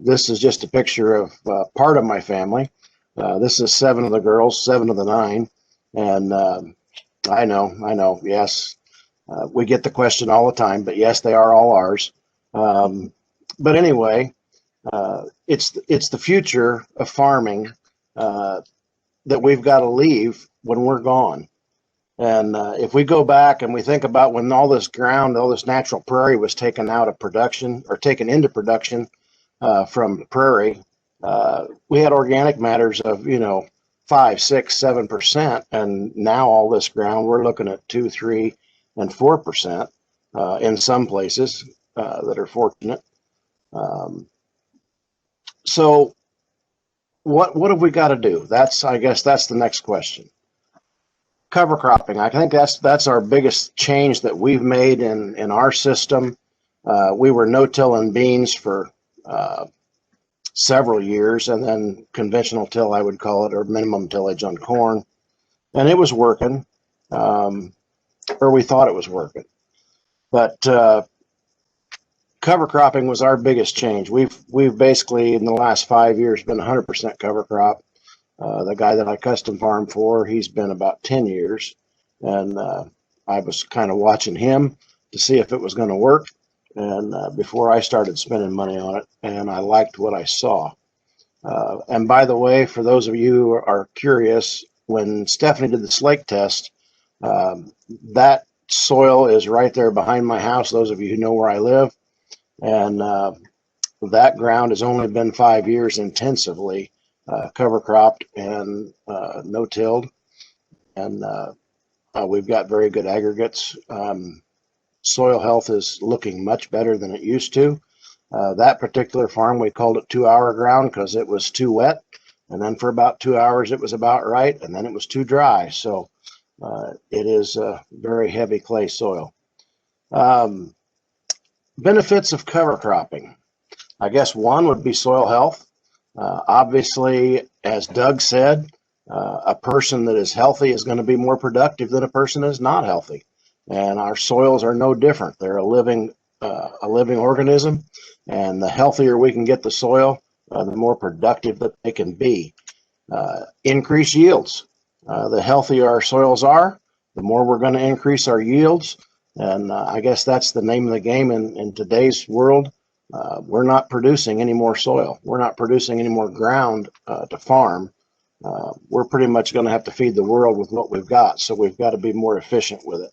This is just a picture of part of my family. This is 7 of the girls, 7 of the 9. And I know, yes, we get the question all the time, but yes, they are all ours. But anyway, it's the future of farming that we've got to leave when we're gone. And if we go back and we think about when all this ground, all this natural prairie was taken out of production or taken into production from prairie, we had organic matters of 5, 6, 7%, and now all this ground we're looking at 2, 3, and 4% in some places that are fortunate. So what have we got to do? I guess that's the next question. Cover cropping. I think that's our biggest change that we've made in our system. We were no-till in beans for several years, and then conventional till, I would call it, or minimum tillage on corn, and it was working, or we thought it was working. But cover cropping was our biggest change. We've basically in the last 5 years been 100% cover crop. The guy that I custom farm for, he's been about 10 years, and I was kind of watching him to see if it was going to work, and before I started spending money on it, and I liked what I saw. And by the way, for those of you who are curious, when Stephanie did the slake test, that soil is right there behind my house, those of you who know where I live, and that ground has only been 5 years intensively cover cropped and no-tilled, and we've got very good aggregates. Soil health is looking much better than it used to. That particular farm, we called it 2-hour ground because it was too wet, And then for about 2 hours, it was about right. And then it was too dry. So it is a very heavy clay soil. Benefits of cover cropping. I guess one would be soil health. Obviously, as Doug said, a person that is healthy is going to be more productive than a person that is not healthy. And our soils are no different. They're a living organism, and the healthier we can get the soil, the more productive that they can be. Increase yields. The healthier our soils are, the more we're going to increase our yields. And I guess that's the name of the game in today's world. We're not producing any more soil. We're not producing any more ground to farm. We're pretty much going to have to feed the world with what we've got. So we've got to be more efficient with it.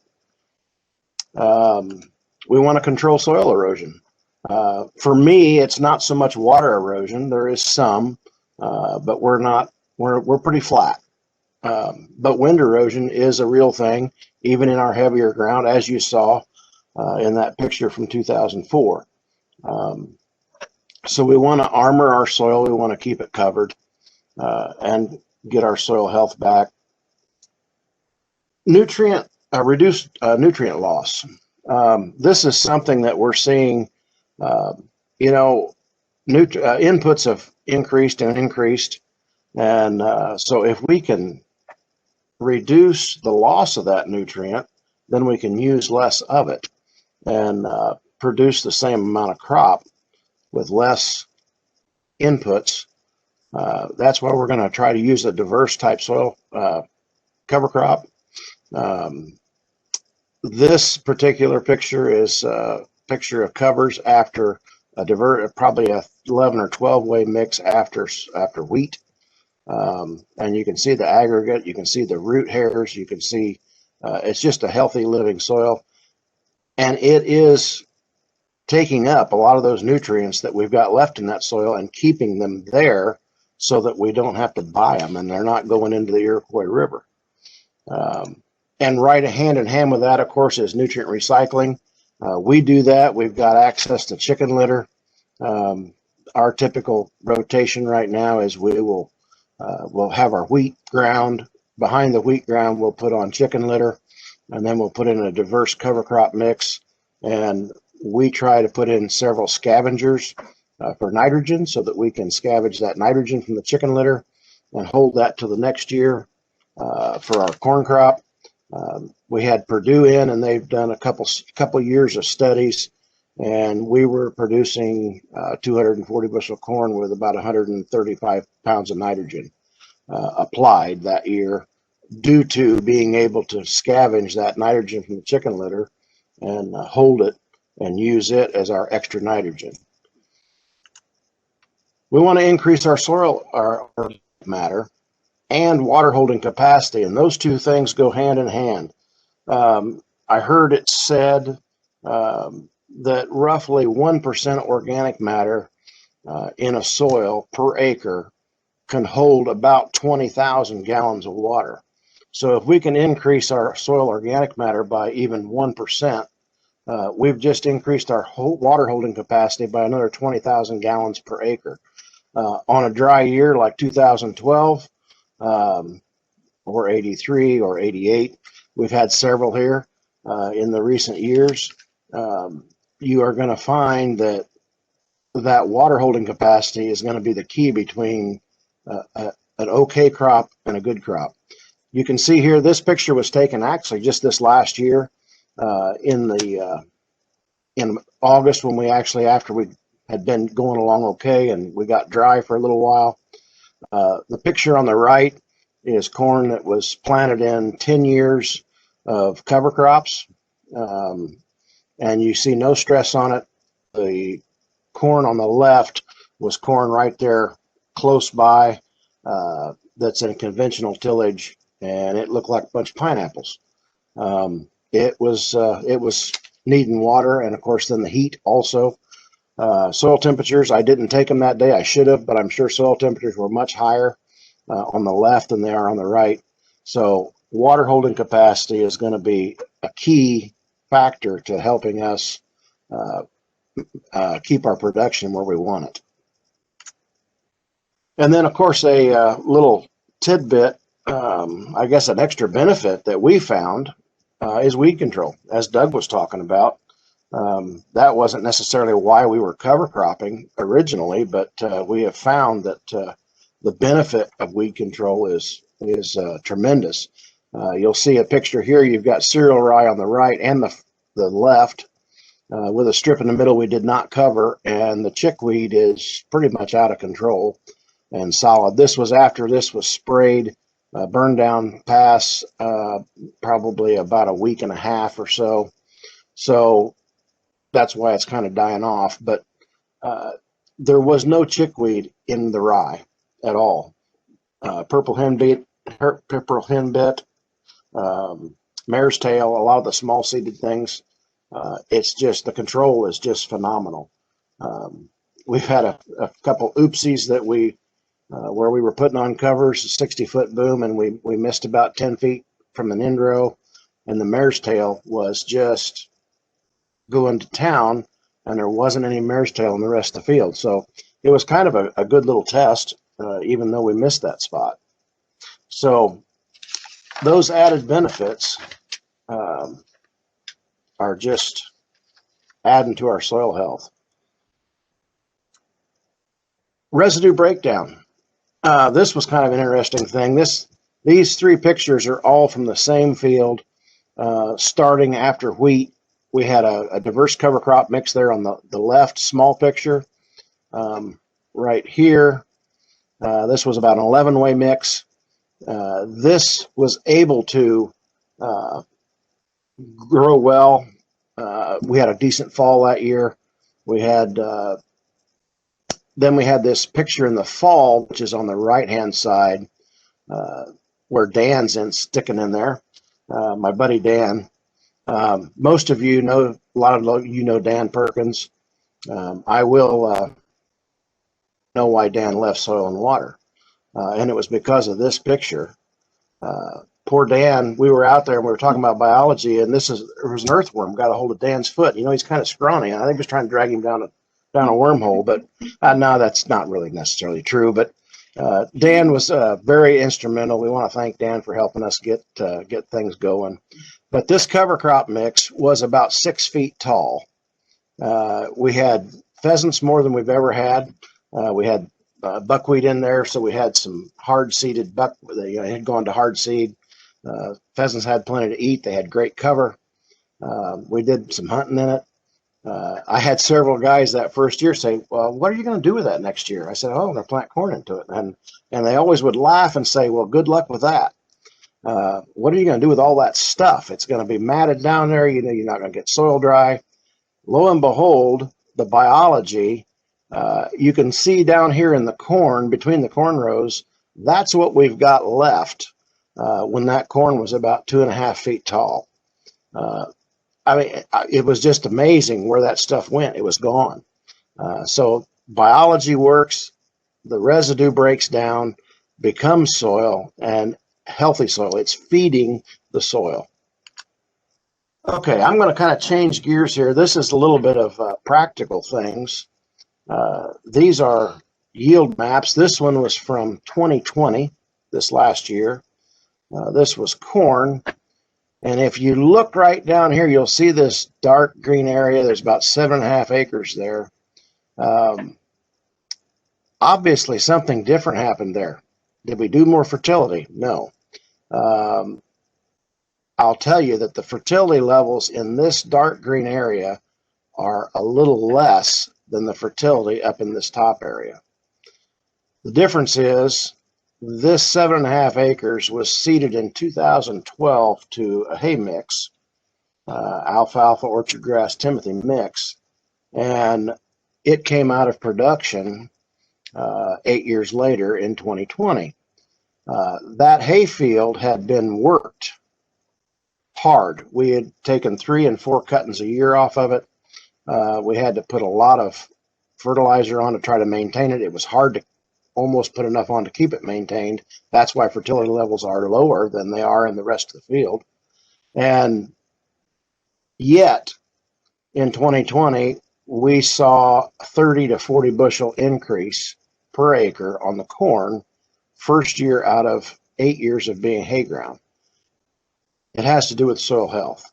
We want to control soil erosion. For me, it's not so much water erosion. There is some, but we're pretty flat. But wind erosion is a real thing, even in our heavier ground, as you saw in that picture from 2004. So we want to armor our soil. We want to keep it covered and get our soil health back. Reduced nutrient loss. This is something that we're seeing. Inputs have increased and increased, and so if we can reduce the loss of that nutrient, then we can use less of it and produce the same amount of crop with less inputs. That's why we're going to try to use a diverse type soil cover crop. This particular picture is a picture of covers after probably a 11 or 12 way mix after wheat. And you can see the aggregate, you can see the root hairs, you can see it's just a healthy living soil. And it is taking up a lot of those nutrients that we've got left in that soil and keeping them there so that we don't have to buy them and they're not going into the Iroquois River. And right hand in hand with that, of course, is nutrient recycling. We do that. We've got access to chicken litter. Our typical rotation right now is we'll have our wheat ground. Behind the wheat ground, we'll put on chicken litter, and then we'll put in a diverse cover crop mix. And we try to put in several scavengers for nitrogen so that we can scavenge that nitrogen from the chicken litter and hold that to the next year for our corn crop. We had Purdue in, and they've done a couple years of studies, and we were producing 240 bushel corn with about 135 pounds of nitrogen applied that year due to being able to scavenge that nitrogen from the chicken litter and hold it and use it as our extra nitrogen. We want to increase our soil, our matter, and water holding capacity, and those two things go hand in hand. I heard it said that roughly 1% organic matter in a soil per acre can hold about 20,000 gallons of water. So if we can increase our soil organic matter by even 1%, we've just increased our water holding capacity by another 20,000 gallons per acre. On a dry year like 2012, or 83 or 88, we've had several here in the recent years. You are going to find that water holding capacity is going to be the key between an okay crop and a good crop. You can see here, this picture was taken actually just this last year in August, when we actually, after we had been going along okay and we got dry for a little while. The picture on the right is corn that was planted in 10 years of cover crops, and you see no stress on it. The corn on the left was corn right there close by that's in conventional tillage, and it looked like a bunch of pineapples. It was needing water, and of course then the heat also. Soil temperatures, I didn't take them that day. I should have, but I'm sure soil temperatures were much higher on the left than they are on the right. So water holding capacity is going to be a key factor to helping us keep our production where we want it. And then, of course, a little tidbit, I guess an extra benefit that we found is weed control, as Doug was talking about. That wasn't necessarily why we were cover cropping originally, but we have found that the benefit of weed control is tremendous. You'll see a picture here. You've got cereal rye on the right and the left with a strip in the middle we did not cover, and the chickweed is pretty much out of control and solid. This was after this was sprayed, burn down pass, probably about a week and a half or so. So that's why it's kind of dying off. But there was no chickweed in the rye at all. Purple henbit, mare's tail, a lot of the small seeded things. It's just, the control is just phenomenal. We've had a couple oopsies that where we were putting on covers, a 60-foot boom, and we missed about 10 feet from an end row, and the mare's tail was just going to town, and there wasn't any mare's tail in the rest of the field. So it was kind of a good little test, even though we missed that spot. So those added benefits are just adding to our soil health. Residue breakdown. This was kind of an interesting thing. These three pictures are all from the same field, starting after wheat. We had a diverse cover crop mix there on the left, small picture. Right here, this was about an 11-way mix. This was able to grow well. We had a decent fall that year. We had then we had this picture in the fall, which is on the right-hand side, where Dan's sticking in there. My buddy Dan. Most of you know, a lot of you know Dan Perkins. I will know why Dan left Soil and Water, and it was because of this picture. Poor Dan, we were out there and we were talking about biology, and there was an earthworm got a hold of Dan's foot. You know, he's kind of scrawny, and I think he was trying to drag him down a wormhole, but no, that's not really necessarily true. But Dan was very instrumental. We want to thank Dan for helping us get things going. But this cover crop mix was about 6 feet tall. We had pheasants more than we've ever had. We had buckwheat in there, so we had some hard seeded buck. They had gone to hard seed. Pheasants had plenty to eat. They had great cover. We did some hunting in it. I had several guys that first year say, "Well, what are you going to do with that next year?" I said, "Oh, I'm going to plant corn into it." And they always would laugh and say, "Well, good luck with that. What are you going to do with all that stuff? It's going to be matted down there. You know, you're not going to get soil dry." Lo and behold, the biology, you can see down here in the corn, between the corn rows, that's what we've got left when that corn was about 2.5 feet tall. I mean, it was just amazing where that stuff went. It was gone. So biology works, the residue breaks down, becomes soil, and healthy soil. It's feeding the soil. Okay, I'm going to kind of change gears here. This is a little bit of practical things. These are yield maps. This one was from 2020, this last year. This was corn. And if you look right down here, you'll see this dark green area. There's about 7.5 acres there. Obviously, something different happened there. Did we do more fertility? No. I'll tell you that the fertility levels in this dark green area are a little less than the fertility up in this top area. The difference is this 7.5 acres was seeded in 2012 to a hay mix, alfalfa, orchard grass, timothy mix, and it came out of production 8 years later in 2020. That hay field had been worked hard. We had taken 3 and 4 cuttings a year off of it. We had to put a lot of fertilizer on to try to maintain it. It was hard to almost put enough on to keep it maintained. That's why fertility levels are lower than they are in the rest of the field. And yet, in 2020, we saw a 30 to 40 bushel increase per acre on the corn, first year out of 8 years of being hay ground. It has to do with soil health.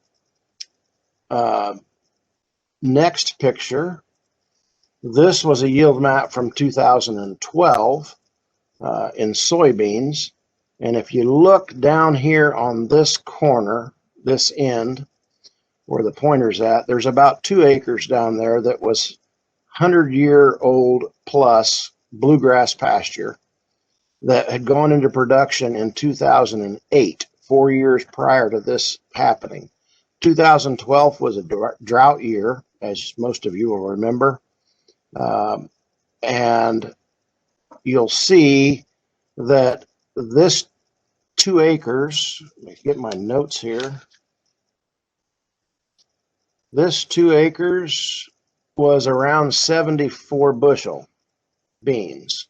Next picture. This was a yield map from 2012 in soybeans. And if you look down here on this corner, this end, where the pointer's at, there's about 2 acres down there that was 100-year-old plus bluegrass pasture that had gone into production in 2008, 4 years prior to this happening. 2012 was a drought year, as most of you will remember. And you'll see that this 2 acres, let me get my notes here. This 2 acres was around 74 bushel beans.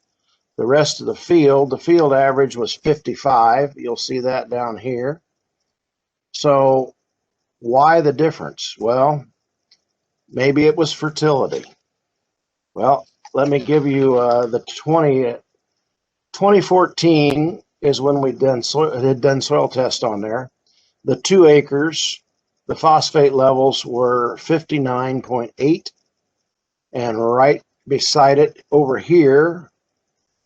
The rest of the field average was 55. You'll see that down here. So why the difference? Well, maybe it was fertility. Well, let me give you the 2014 is when we had done soil test on there. The 2 acres, the phosphate levels were 59.8, and right beside it over here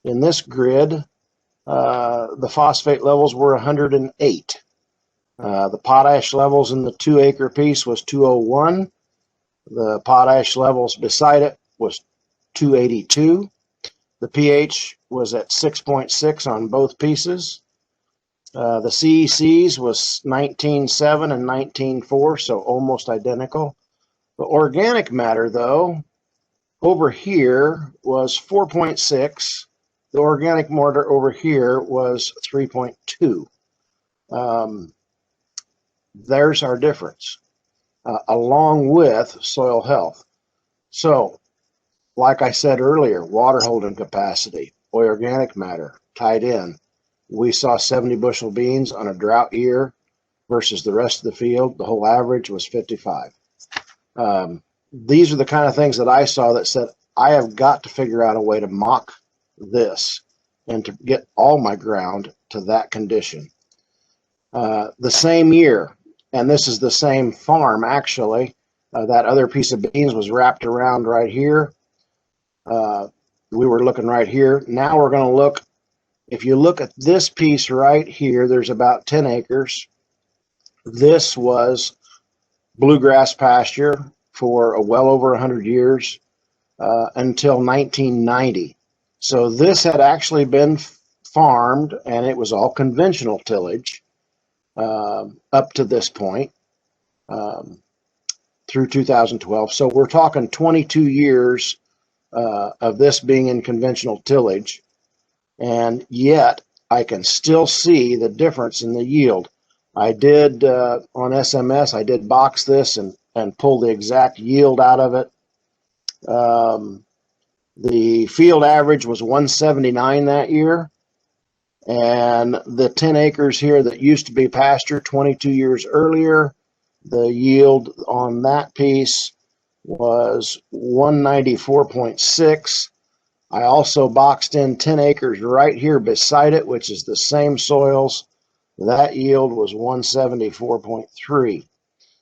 in this grid, the phosphate levels were 108. The potash levels in the 2 acre piece was 201. The potash levels beside it was 282. The pH was at 6.6 on both pieces. The CECs was 19.7 and 19.4, so almost identical. The organic matter, though, over here was 4.6. The organic matter over here was 3.2. There's our difference, along with soil health. So, like I said earlier, water holding capacity, organic matter tied in. We saw 70 bushel beans on a drought year versus the rest of the field. The whole average was 55. These are the kind of things that I saw that said, I have got to figure out a way to mock this and to get all my ground to that condition. The same year, and this is the same farm actually, that other piece of beans was wrapped around right here. We were looking right here. Now we're going to look, if you look at this piece right here, there's about 10 acres. This was bluegrass pasture for well over 100 years until 1990. So this had actually been farmed, and it was all conventional tillage up to this point through 2012. So we're talking 22 years of this being in conventional tillage, and yet I can still see the difference in the yield. I did on SMS, I did box this and pull the exact yield out of it. The field average was 179 that year, and the 10 acres here that used to be pasture 22 years earlier, the yield on that piece was 194.6. I also boxed in 10 acres right here beside it, which is the same soils. That yield was 174.3.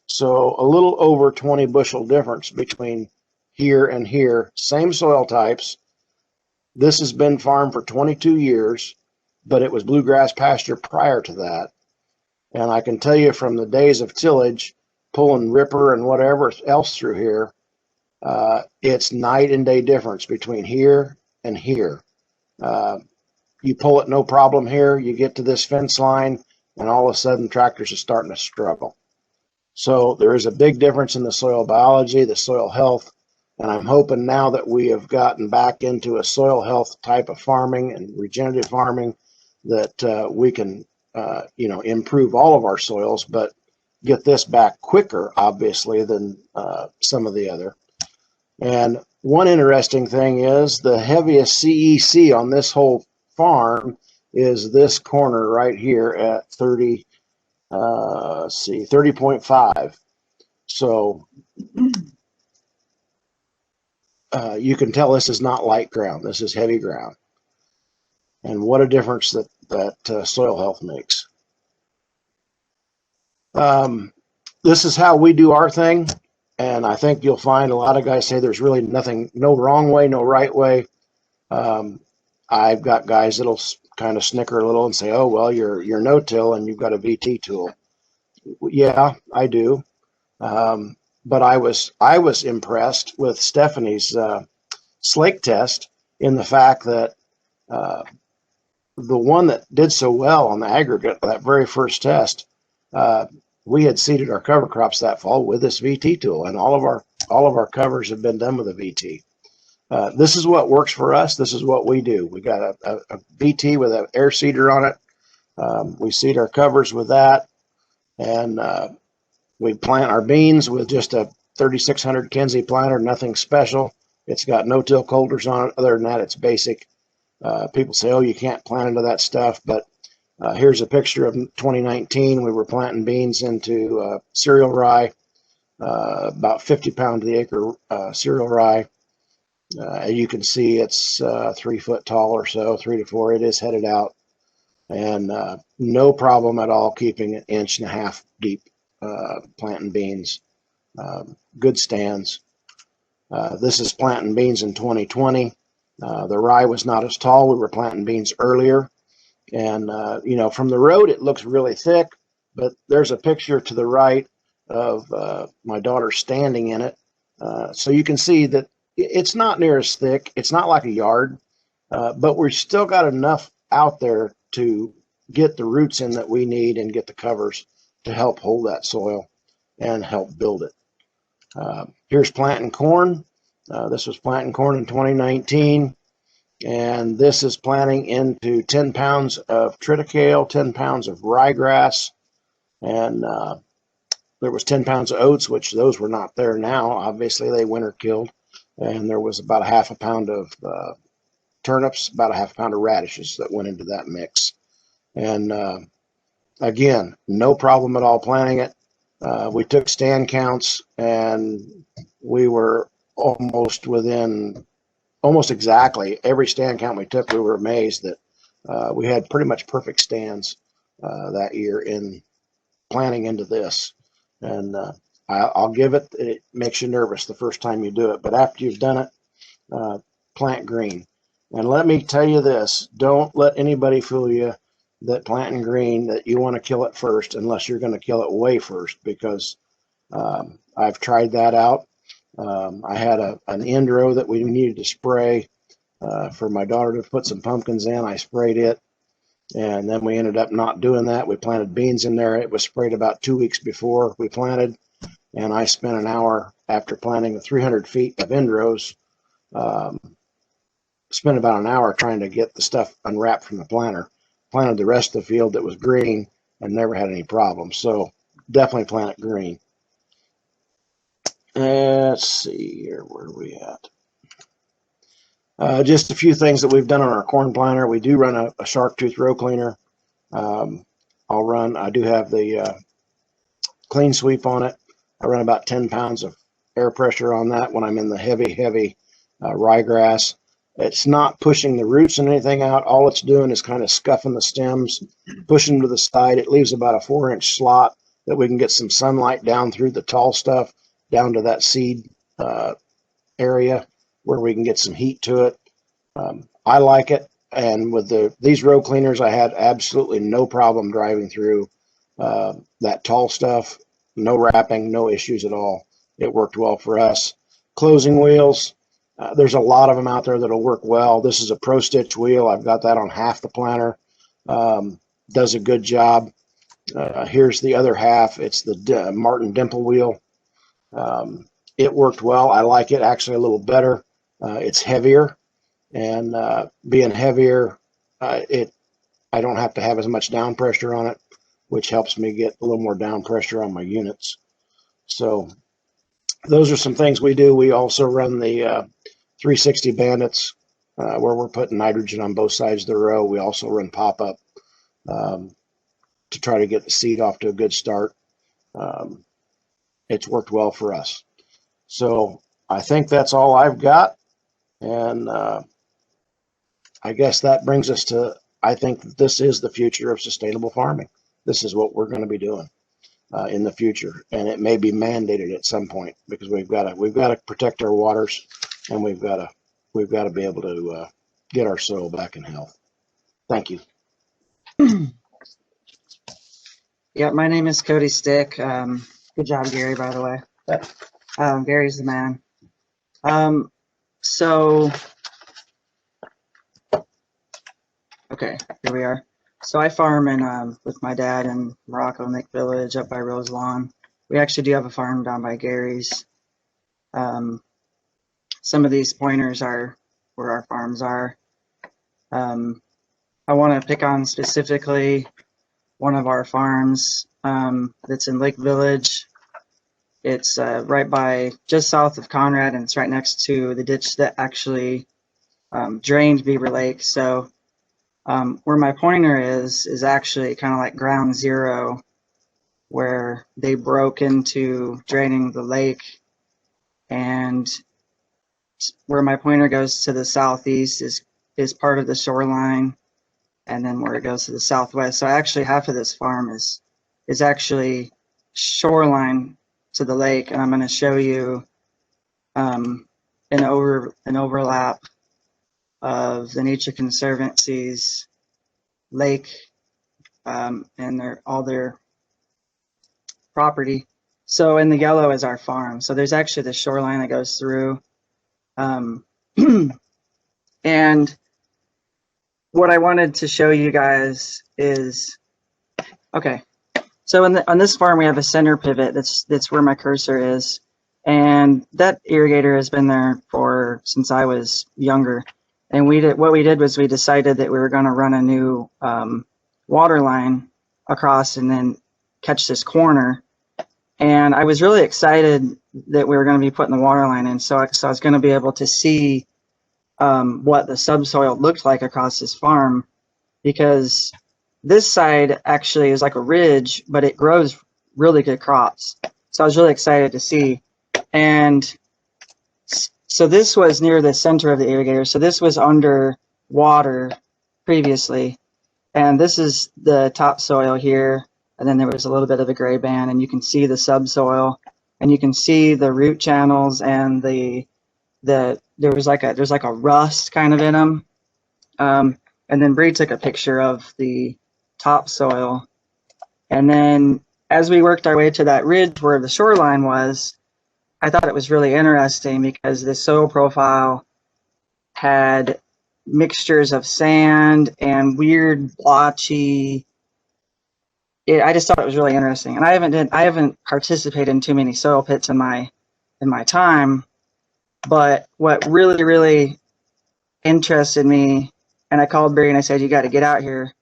So a little over 20 bushel difference between here and here. Same soil types. This has been farmed for 22 years, but it was bluegrass pasture prior to that. And I can tell you from the days of tillage, pulling ripper and whatever else through here, it's night and day difference between here and here. You pull it no problem here, you get to this fence line, and all of a sudden tractors are starting to struggle. So there is a big difference in the soil biology, the soil health, and I'm hoping now that we have gotten back into a soil health type of farming and regenerative farming that we can improve all of our soils, but get this back quicker, obviously, than some of the other. And one interesting thing is the heaviest CEC on this whole farm is this corner right here at 30.5. So you can tell this is not light ground. This is heavy ground. And what a difference that soil health makes. This is how we do our thing. And I think you'll find a lot of guys say there's really nothing, no wrong way, no right way. I've got guys that'll kind of snicker a little and say, oh, well, you're no-till and you've got a VT tool. Yeah, I do. But I was impressed with Stephanie's slake test in the fact that the one that did so well on the aggregate, that very first test, we had seeded our cover crops that fall with this VT tool, and all of our covers have been done with a VT. This is what works for us. This is what we do. We got a VT with an air seeder on it. We seed our covers with that, and we plant our beans with just a 3600 Kinsey planter, nothing special. It's got no-till coulters on it. Other than that, it's basic. People say, oh, you can't plant into that stuff, but here's a picture of 2019. We were planting beans into cereal rye, about 50 pound to the acre cereal rye. You can see it's 3 foot tall or so, 3 to 4. It is headed out, and no problem at all keeping 1.5 inches deep planting beans. Good stands. This is planting beans in 2020. The rye was not as tall. We were planting beans earlier. And, you know, from the road, it looks really thick, but there's a picture to the right of my daughter standing in it. So you can see that it's not near as thick. It's not like a yard, but we've still got enough out there to get the roots in that we need and get the covers to help hold that soil and help build it. Here's planting corn. This was planting corn in 2019. And this is planting into 10 pounds of triticale, 10 pounds of ryegrass, and there was 10 pounds of oats, which those were not there now. Obviously, they winter killed. And there was about 1/2 pound of turnips, about 1/2 pound of radishes that went into that mix. And again, no problem at all planting it. We took stand counts, and we were almost exactly every stand count we took. We were amazed that we had pretty much perfect stands that year in planting into this. And I'll give it, it makes you nervous the first time you do it, but after you've done it, plant green. And let me tell you this, don't let anybody fool you that planting green, that you want to kill it first, unless you're going to kill it way first, because I've tried that out. I had an end row that we needed to spray for my daughter to put some pumpkins in. I sprayed it, and then we ended up not doing that. We planted beans in there. It was sprayed about 2 weeks before we planted, and I spent an hour after planting the 300 feet of end rows, spent about an hour trying to get the stuff unwrapped from the planter. Planted the rest of the field that was green and never had any problems. So definitely plant it green. Let's see here, where are we at? Just a few things that we've done on our corn planter. We do run a shark tooth row cleaner. I do have the clean sweep on it. I run about 10 pounds of air pressure on that when I'm in the heavy ryegrass. It's not pushing the roots and anything out. All it's doing is kind of scuffing the stems, pushing them to the side. It leaves about a 4-inch slot that we can get some sunlight down through the tall stuff, down to that seed area where we can get some heat to it. I like it. And with these row cleaners, I had absolutely no problem driving through that tall stuff. No wrapping, no issues at all. It worked well for us. Closing wheels. There's a lot of them out there that'll work well. This is a Pro Stitch wheel. I've got that on half the planter. Does a good job. Here's the other half. It's the Martin Dimple wheel. It worked well. I like it actually a little better. It's heavier, and being heavier, I don't have to have as much down pressure on it, which helps me get a little more down pressure on my units. So those are some things we do. We also run the 360 Bandits, where we're putting nitrogen on both sides of the row. We also run pop-up to try to get the seed off to a good start. It's worked well for us. So I think that's all I've got. And I guess that brings us to, I think this is the future of sustainable farming. This is what we're going to be doing in the future, and it may be mandated at some point because we've got to protect our waters, and we've got to be able to get our soil back in health. Thank you. Yeah, my name is Cody Stick. Good job, Gary, by the way. But Gary's the man. So, okay, here we are. So I farm in with my dad in Morocco Nick Village up by Rose Lawn. We actually do have a farm down by Gary's. Some of these pointers are where our farms are. I want to pick on specifically one of our farms that's in Lake Village. It's right by, just south of Conrad, and it's right next to the ditch that actually drained Beaver Lake. So where my pointer is actually kind of like ground zero, where they broke into draining the lake, and where my pointer goes to the southeast is part of the shoreline, and then where it goes to the southwest. So actually half of this farm is actually shoreline to the lake, and I'm going to show you an overlap of the Nature Conservancy's lake and all their property. So in the yellow is our farm. So there's actually the shoreline that goes through. And what I wanted to show you guys is, okay, so on this farm we have a center pivot. That's where my cursor is, and that irrigator has been there since I was younger. And what we did was we decided that we were going to run a new water line across and then catch this corner. And I was really excited that we were going to be putting the water line in, so I was going to be able to see what the subsoil looked like across this farm, because this side actually is like a ridge, but it grows really good crops. So I was really excited to see. And so this was near the center of the irrigator. So this was under water previously. And this is the topsoil here. And then there was a little bit of a gray band, and you can see the subsoil, and you can see the root channels, and there's like a rust kind of in them. And then Bree took a picture of the topsoil. And then as we worked our way to that ridge where the shoreline was, I thought it was really interesting because the soil profile had mixtures of sand and weird blotchy. I just thought it was really interesting. And I haven't participated in too many soil pits in my time, but what really interested me, and I called Barry and I said, you got to get out here.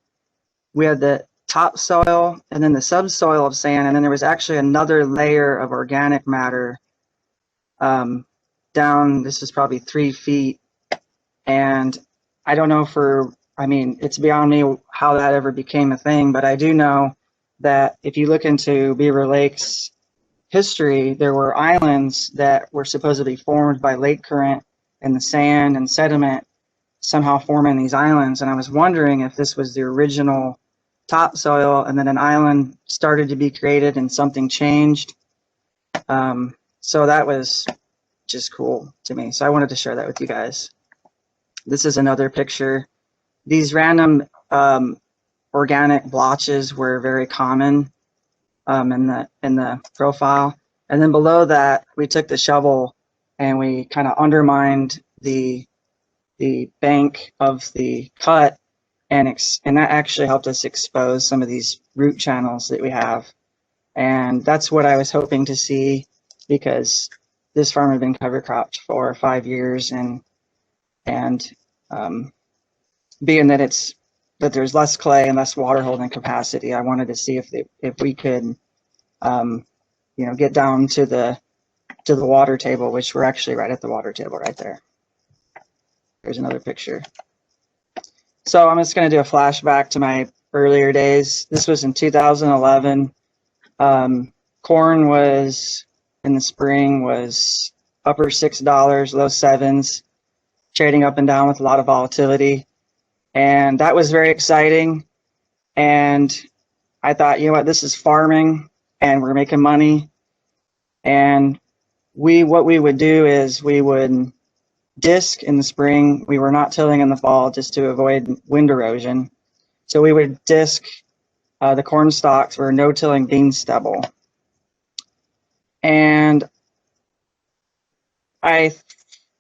We had the topsoil and then the subsoil of sand, and then there was actually another layer of organic matter down. This is probably 3 feet, and I don't know it's beyond me how that ever became a thing, but I do know that if you look into Beaver Lake's history, there were islands that were supposedly formed by lake current and the sand and sediment somehow forming these islands. And I was wondering if this was the original topsoil and then an island started to be created and something changed. So that was just cool to me. So I wanted to share that with you guys. This is another picture. These random organic blotches were very common in the profile. And then below that, we took the shovel and we kind of undermined the bank of the cut, and that actually helped us expose some of these root channels that we have. And that's what I was hoping to see, because this farm had been cover cropped for 5 years, and being that there's less clay and less water holding capacity, I wanted to see if we could get down to the water table, which we're actually right at the water table right there. There's another picture. So I'm just going to do a flashback to my earlier days. This was in 2011. Corn was in the spring was upper $6, low sevens, trading up and down with a lot of volatility. And that was very exciting. And I thought, you know what, this is farming and we're making money. And what we would do is we would disc in the spring. We were not tilling in the fall just to avoid wind erosion. So we would disc the corn stalks for no-tilling bean stubble. And I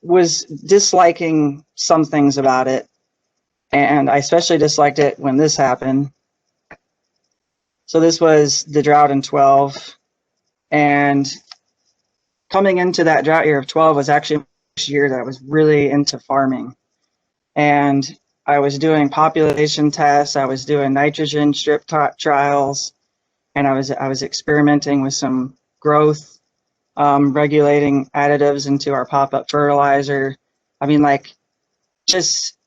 was disliking some things about it. And I especially disliked it when this happened. So this was the drought in 12. And coming into that drought year of 12 was actually the first year that I was really into farming. And I was doing population tests, I was doing nitrogen strip trials, and I was experimenting with some growth regulating additives into our pop-up fertilizer. I mean, like, just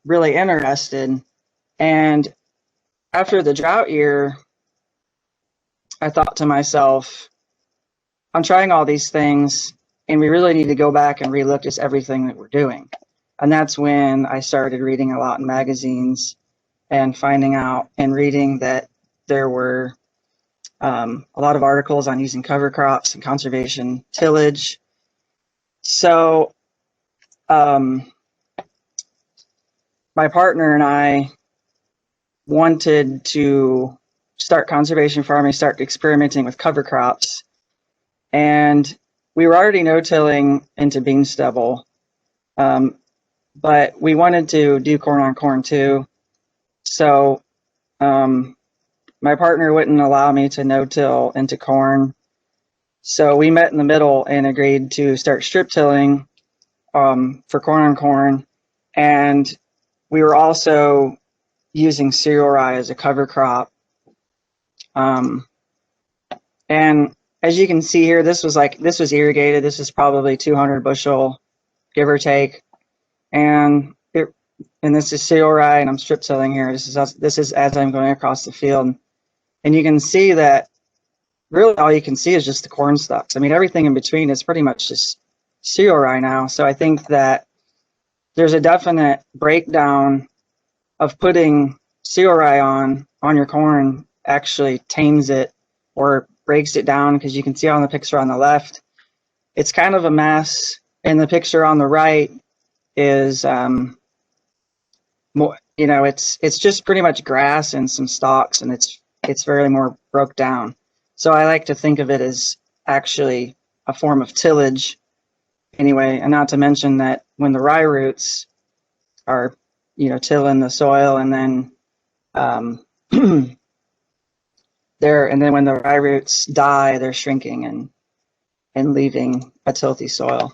really interested. And after the drought year, I thought to myself, I'm trying all these things, and we really need to go back and relook at everything that we're doing. And that's when I started reading a lot in magazines and finding out and reading that there were a lot of articles on using cover crops and conservation tillage. So my partner and I wanted to start conservation farming, start experimenting with cover crops. And we were already no-tilling into bean stubble. But we wanted to do corn on corn too. So my partner wouldn't allow me to no-till into corn. So we met in the middle and agreed to start strip tilling for corn on corn. And we were also using cereal rye as a cover crop. And as you can see here, this was irrigated. This is probably 200 bushel, give or take. And this is cereal rye, and I'm strip tilling here. This is as I'm going across the field, and you can see that really all you can see is just the corn stalks. I mean, everything in between is pretty much just cereal rye now. So I think that there's a definite breakdown of putting cereal rye on your corn actually tames it or breaks it down, because you can see on the picture on the left, it's kind of a mess, and the picture on the right is more, you know, it's just pretty much grass and some stalks, and it's very more broke down. So I like to think of it as actually a form of tillage anyway, and not to mention that when the rye roots are, you know, tilling the soil, and then and then when the rye roots die, they're shrinking and leaving a tilthy soil.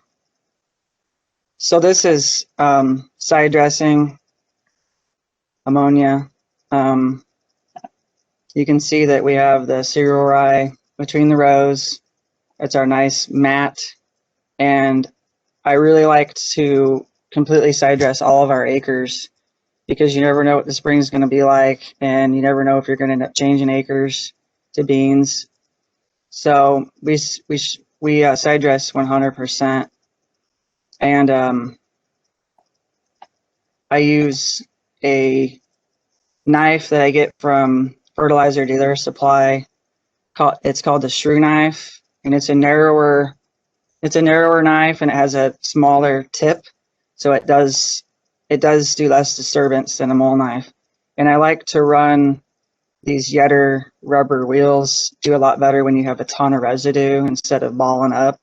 So this is side dressing, ammonia. You can see that we have the cereal rye between the rows. It's our nice mat. And I really like to completely side dress all of our acres, because you never know what the spring is going to be like, and you never know if you're going to end up changing acres to beans. So we side dress 100%. And I use a knife that I get from fertilizer dealer supply. It's called the shrew knife, and it's a narrower knife, and it has a smaller tip, so it does do less disturbance than a mole knife. And I like to run these Yetter rubber wheels, do a lot better when you have a ton of residue instead of balling up.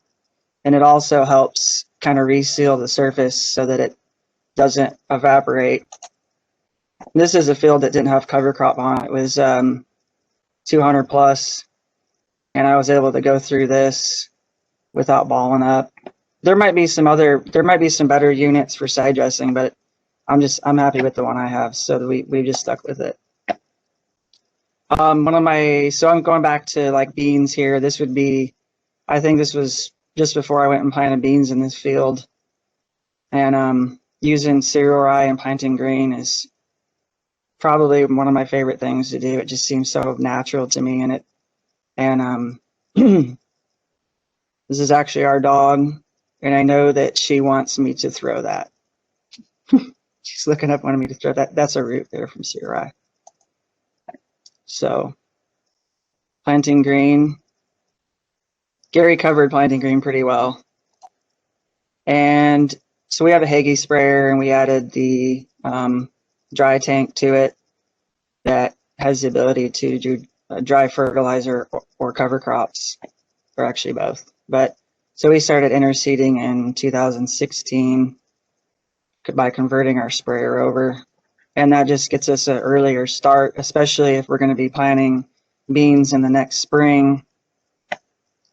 And it also helps kind of reseal the surface so that it doesn't evaporate. This is a field that didn't have cover crop on it. It was 200 plus, and I was able to go through this without balling up. There might be some better units for side dressing, but I'm happy with the one I have, so we just stuck with it. So I'm going back to like beans here. This would be, I think this was just before I went and planted beans in this field. And using cereal rye and planting green is probably one of my favorite things to do. It just seems so natural to me. And this is actually our dog. And I know that she wants me to throw that. She's looking up wanting me to throw that. That's a root there from CRI. So planting green. Gary covered planting green pretty well. And so we have a Hagee sprayer, and we added the dry tank to it that has the ability to do dry fertilizer or cover crops, or actually both. But so we started interseeding in 2016 by converting our sprayer over. And that just gets us an earlier start, especially if we're going to be planting beans in the next spring.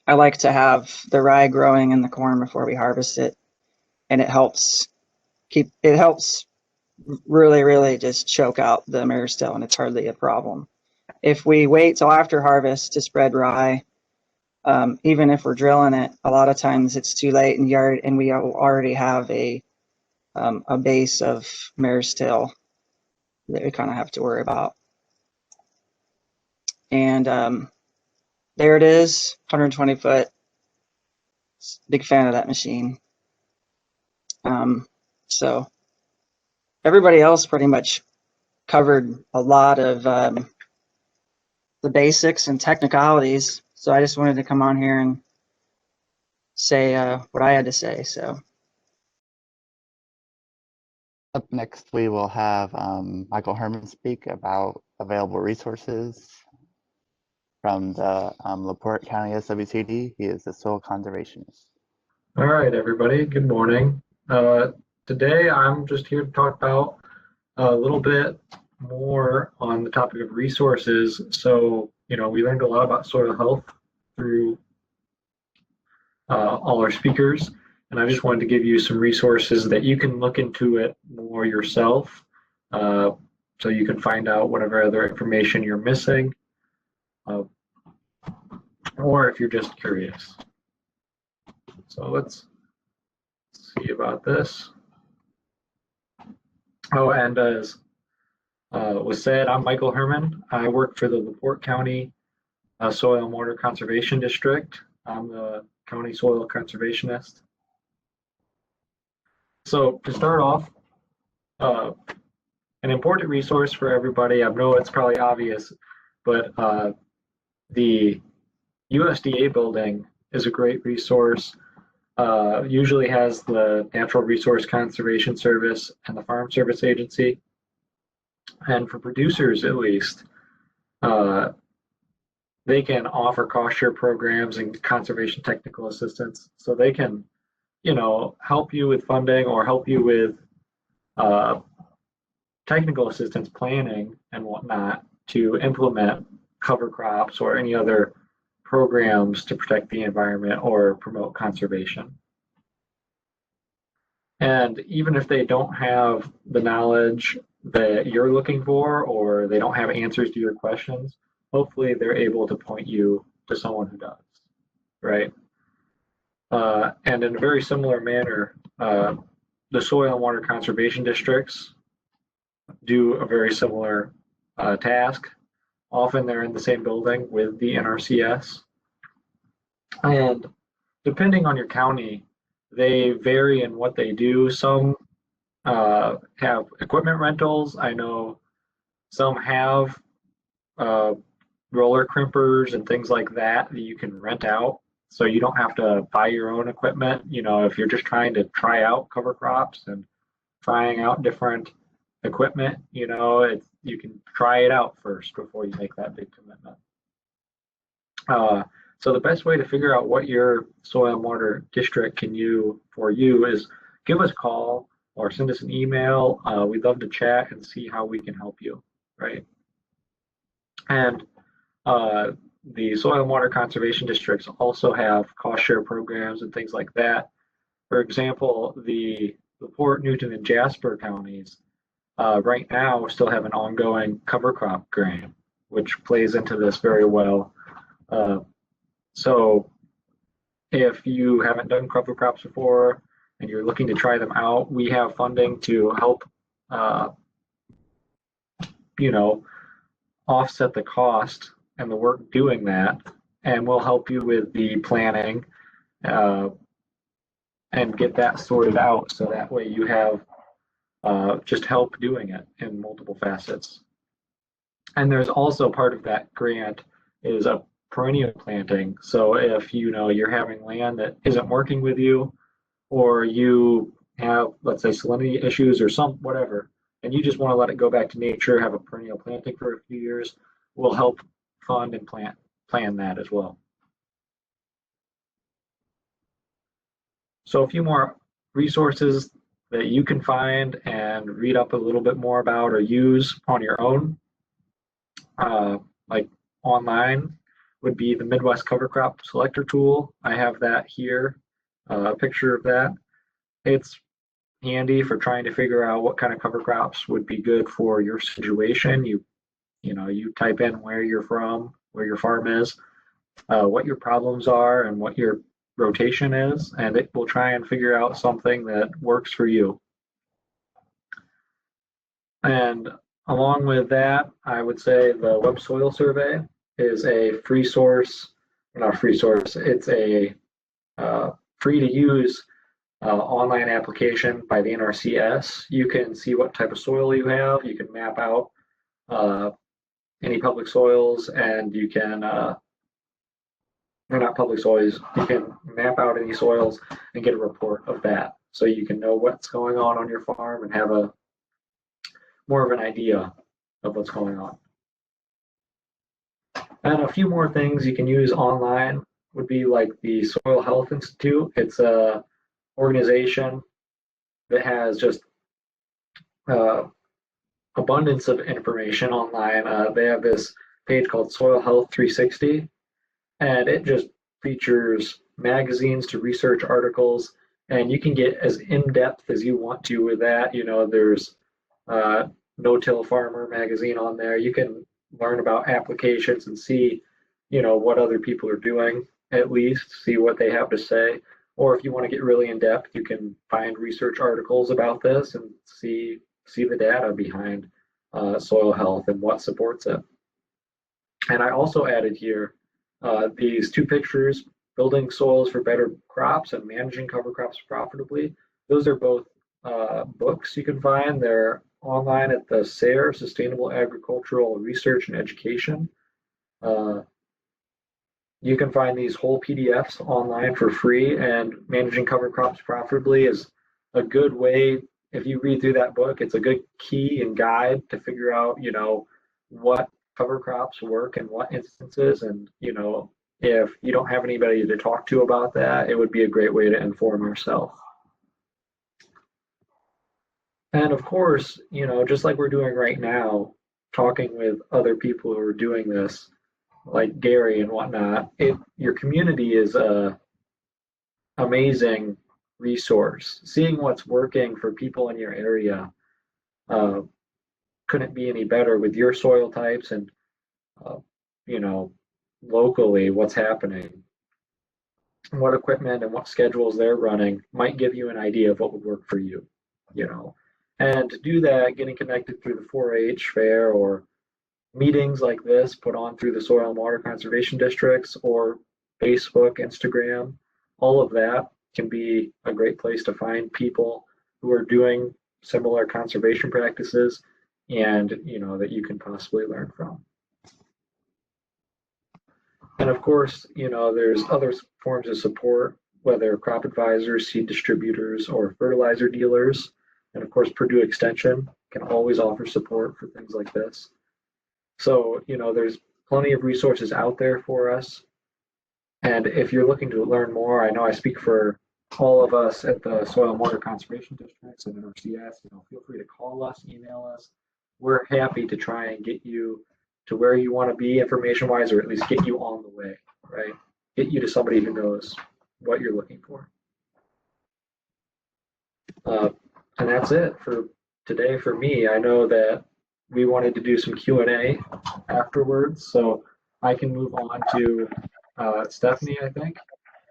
I like to have the rye growing in the corn before we harvest it. And it helps really just choke out the mare's tail, and it's hardly a problem. If we wait till after harvest to spread rye, even if we're drilling it, a lot of times it's too late, and we already have a base of mare's tail that we kind of have to worry about. And there it is, 120 foot. Big fan of that machine. So everybody else pretty much covered a lot of the basics and technicalities. So I just wanted to come on here and say what I had to say. So up next, we will have Michael Herman speak about available resources from the Lower County SWCD. He is the soil conservationist. All right, everybody. Good morning. Today, I'm just here to talk about a little bit more on the topic of resources. So, we learned a lot about soil health through all our speakers, and I just wanted to give you some resources that you can look into it more yourself, so you can find out whatever other information you're missing, or if you're just curious. So let's see about this. Oh, and as was said, I'm Michael Herman. I work for the Lower County Soil and Water Conservation District. I'm the county soil conservationist. So to start off, an important resource for everybody, I know it's probably obvious, but the USDA building is a great resource. Usually has the Natural Resource Conservation Service and the Farm Service Agency. And for producers, at least, they can offer cost share programs and conservation technical assistance. So they can, help you with funding or help you with technical assistance planning and whatnot to implement cover crops or any other programs to protect the environment or promote conservation. And even if they don't have the knowledge that you're looking for, or they don't have answers to your questions, hopefully they're able to point you to someone who does, right? And in a very similar manner, the soil and water conservation districts do a very similar task. Often they're in the same building with the NRCS. And depending on your county, they vary in what they do. Some have equipment rentals. I know some have roller crimpers and things like that that you can rent out. So you don't have to buy your own equipment. If you're just trying to try out cover crops and trying out different equipment, you can try it out first before you make that big commitment. So the best way to figure out what your soil and water district can do for you is give us a call or send us an email. We'd love to chat and see how we can help you, right? And the soil and water conservation districts also have cost share programs and things like that. For example, the Port, Newton, and Jasper counties right now still have an ongoing cover crop grant, which plays into this very well. So if you haven't done cover crops before and you're looking to try them out, we have funding to help, offset the cost and the work doing that. And we'll help you with the planning and get that sorted out so that way you have just help doing it in multiple facets. And there's also part of that grant is a perennial planting. So if you're having land that isn't working with you, or you have, let's say, salinity issues or whatever, and you just want to let it go back to nature, have a perennial planting for a few years, we'll help fund and plan that as well. So a few more resources that you can find and read up a little bit more about or use on your own, like online, would be the Midwest Cover Crop Selector tool. I have that here, a picture of that. It's handy for trying to figure out what kind of cover crops would be good for your situation. You type in where you're from, where your farm is, what your problems are, and what your rotation is, and it will try and figure out something that works for you. And along with that, I would say the Web Soil Survey is a free source, not free source, it's a free to use online application by the NRCS. You can see what type of soil you have, you can map out any public soils, and you can or not public soils, you can map out any soils and get a report of that. So you can know what's going on your farm and have a more of an idea of what's going on. And a few more things you can use online would be like the Soil Health Institute. It's a organization that has just abundance of information online. They have this page called Soil Health 360, and it just features magazines to research articles, and you can get as in-depth as you want to with that. There's No-Till Farmer magazine on there. You can learn about applications and see, what other people are doing, at least see what they have to say. Or if you want to get really in-depth, you can find research articles about this and see the data behind soil health and what supports it. And I also added here these two pictures, building soils for better crops and managing cover crops profitably. Those are both books you can find. They're online at the SARE, Sustainable Agricultural Research and Education. You can find these whole PDFs online for free, and managing cover crops profitably is a good way. If you read through that book, it's a good key and guide to figure out, what cover crops work in what instances. And, if you don't have anybody to talk to about that, it would be a great way to inform yourself. And of course, just like we're doing right now, talking with other people who are doing this, like Gary and whatnot, your community is a amazing resource. Seeing what's working for people in your area couldn't be any better with your soil types and, locally what's happening. What equipment and what schedules they're running might give you an idea of what would work for you, And to do that, getting connected through the 4-H fair or meetings like this put on through the Soil and Water Conservation Districts or Facebook, Instagram, all of that can be a great place to find people who are doing similar conservation practices and, that you can possibly learn from. And of course, there's other forms of support, whether crop advisors, seed distributors, or fertilizer dealers. And of course, Purdue Extension can always offer support for things like this. So, there's plenty of resources out there for us. And if you're looking to learn more, I know I speak for all of us at the Soil and Water Conservation Districts and NRCS, feel free to call us, email us. We're happy to try and get you to where you want to be information-wise, or at least get you on the way, right? Get you to somebody who knows what you're looking for. And that's it for today for me. I know that we wanted to do some Q&A afterwards, so I can move on to Stephanie, I think,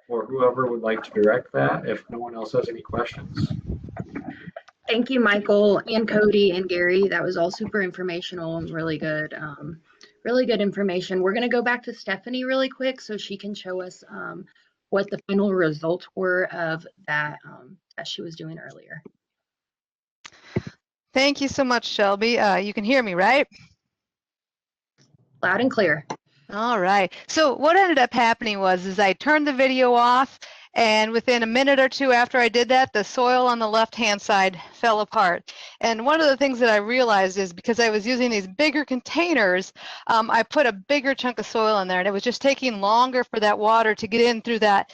or whoever would like to direct that if no one else has any questions. Thank you, Michael and Cody and Gary. That was all super informational and really good information. We're going to go back to Stephanie really quick so she can show us what the final results were of that test she was doing earlier. Thank you so much, Shelby. You can hear me, right? Loud and clear. All right. So what ended up happening was I turned the video off, and within a minute or two after I did that, the soil on the left-hand side fell apart. And one of the things that I realized is because I was using these bigger containers, I put a bigger chunk of soil in there, and it was just taking longer for that water to get in through that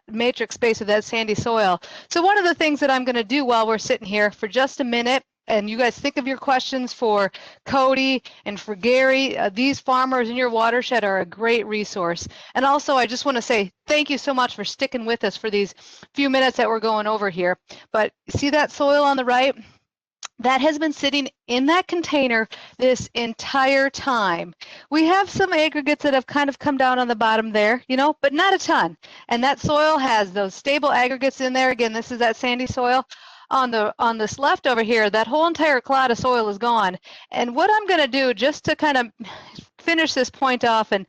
matrix space of that sandy soil. So one of the things that I'm going to do while we're sitting here for just a minute, and you guys think of your questions for Cody and for Gary. These farmers in your watershed are a great resource. And also, I just want to say thank you so much for sticking with us for these few minutes that we're going over here. But see that soil on the right? That has been sitting in that container this entire time. We have some aggregates that have kind of come down on the bottom there, you know, but not a ton. And that soil has those stable aggregates in there. Again, this is that sandy soil. On this left over here, that whole entire clod of soil is gone. And what I'm going to do, just to kind of finish this point off and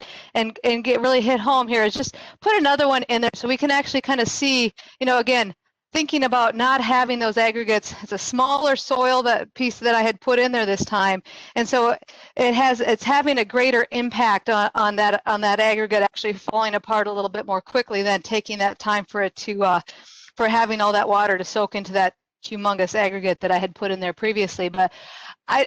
get really hit home here, is just put another one in there so we can actually kind of see, you know, again, thinking about not having those aggregates. It's a smaller soil, that piece that I had put in there this time, and so it's having a greater impact on that aggregate actually falling apart a little bit more quickly than taking that time for it to for having all that water to soak into that humongous aggregate that I had put in there previously. But I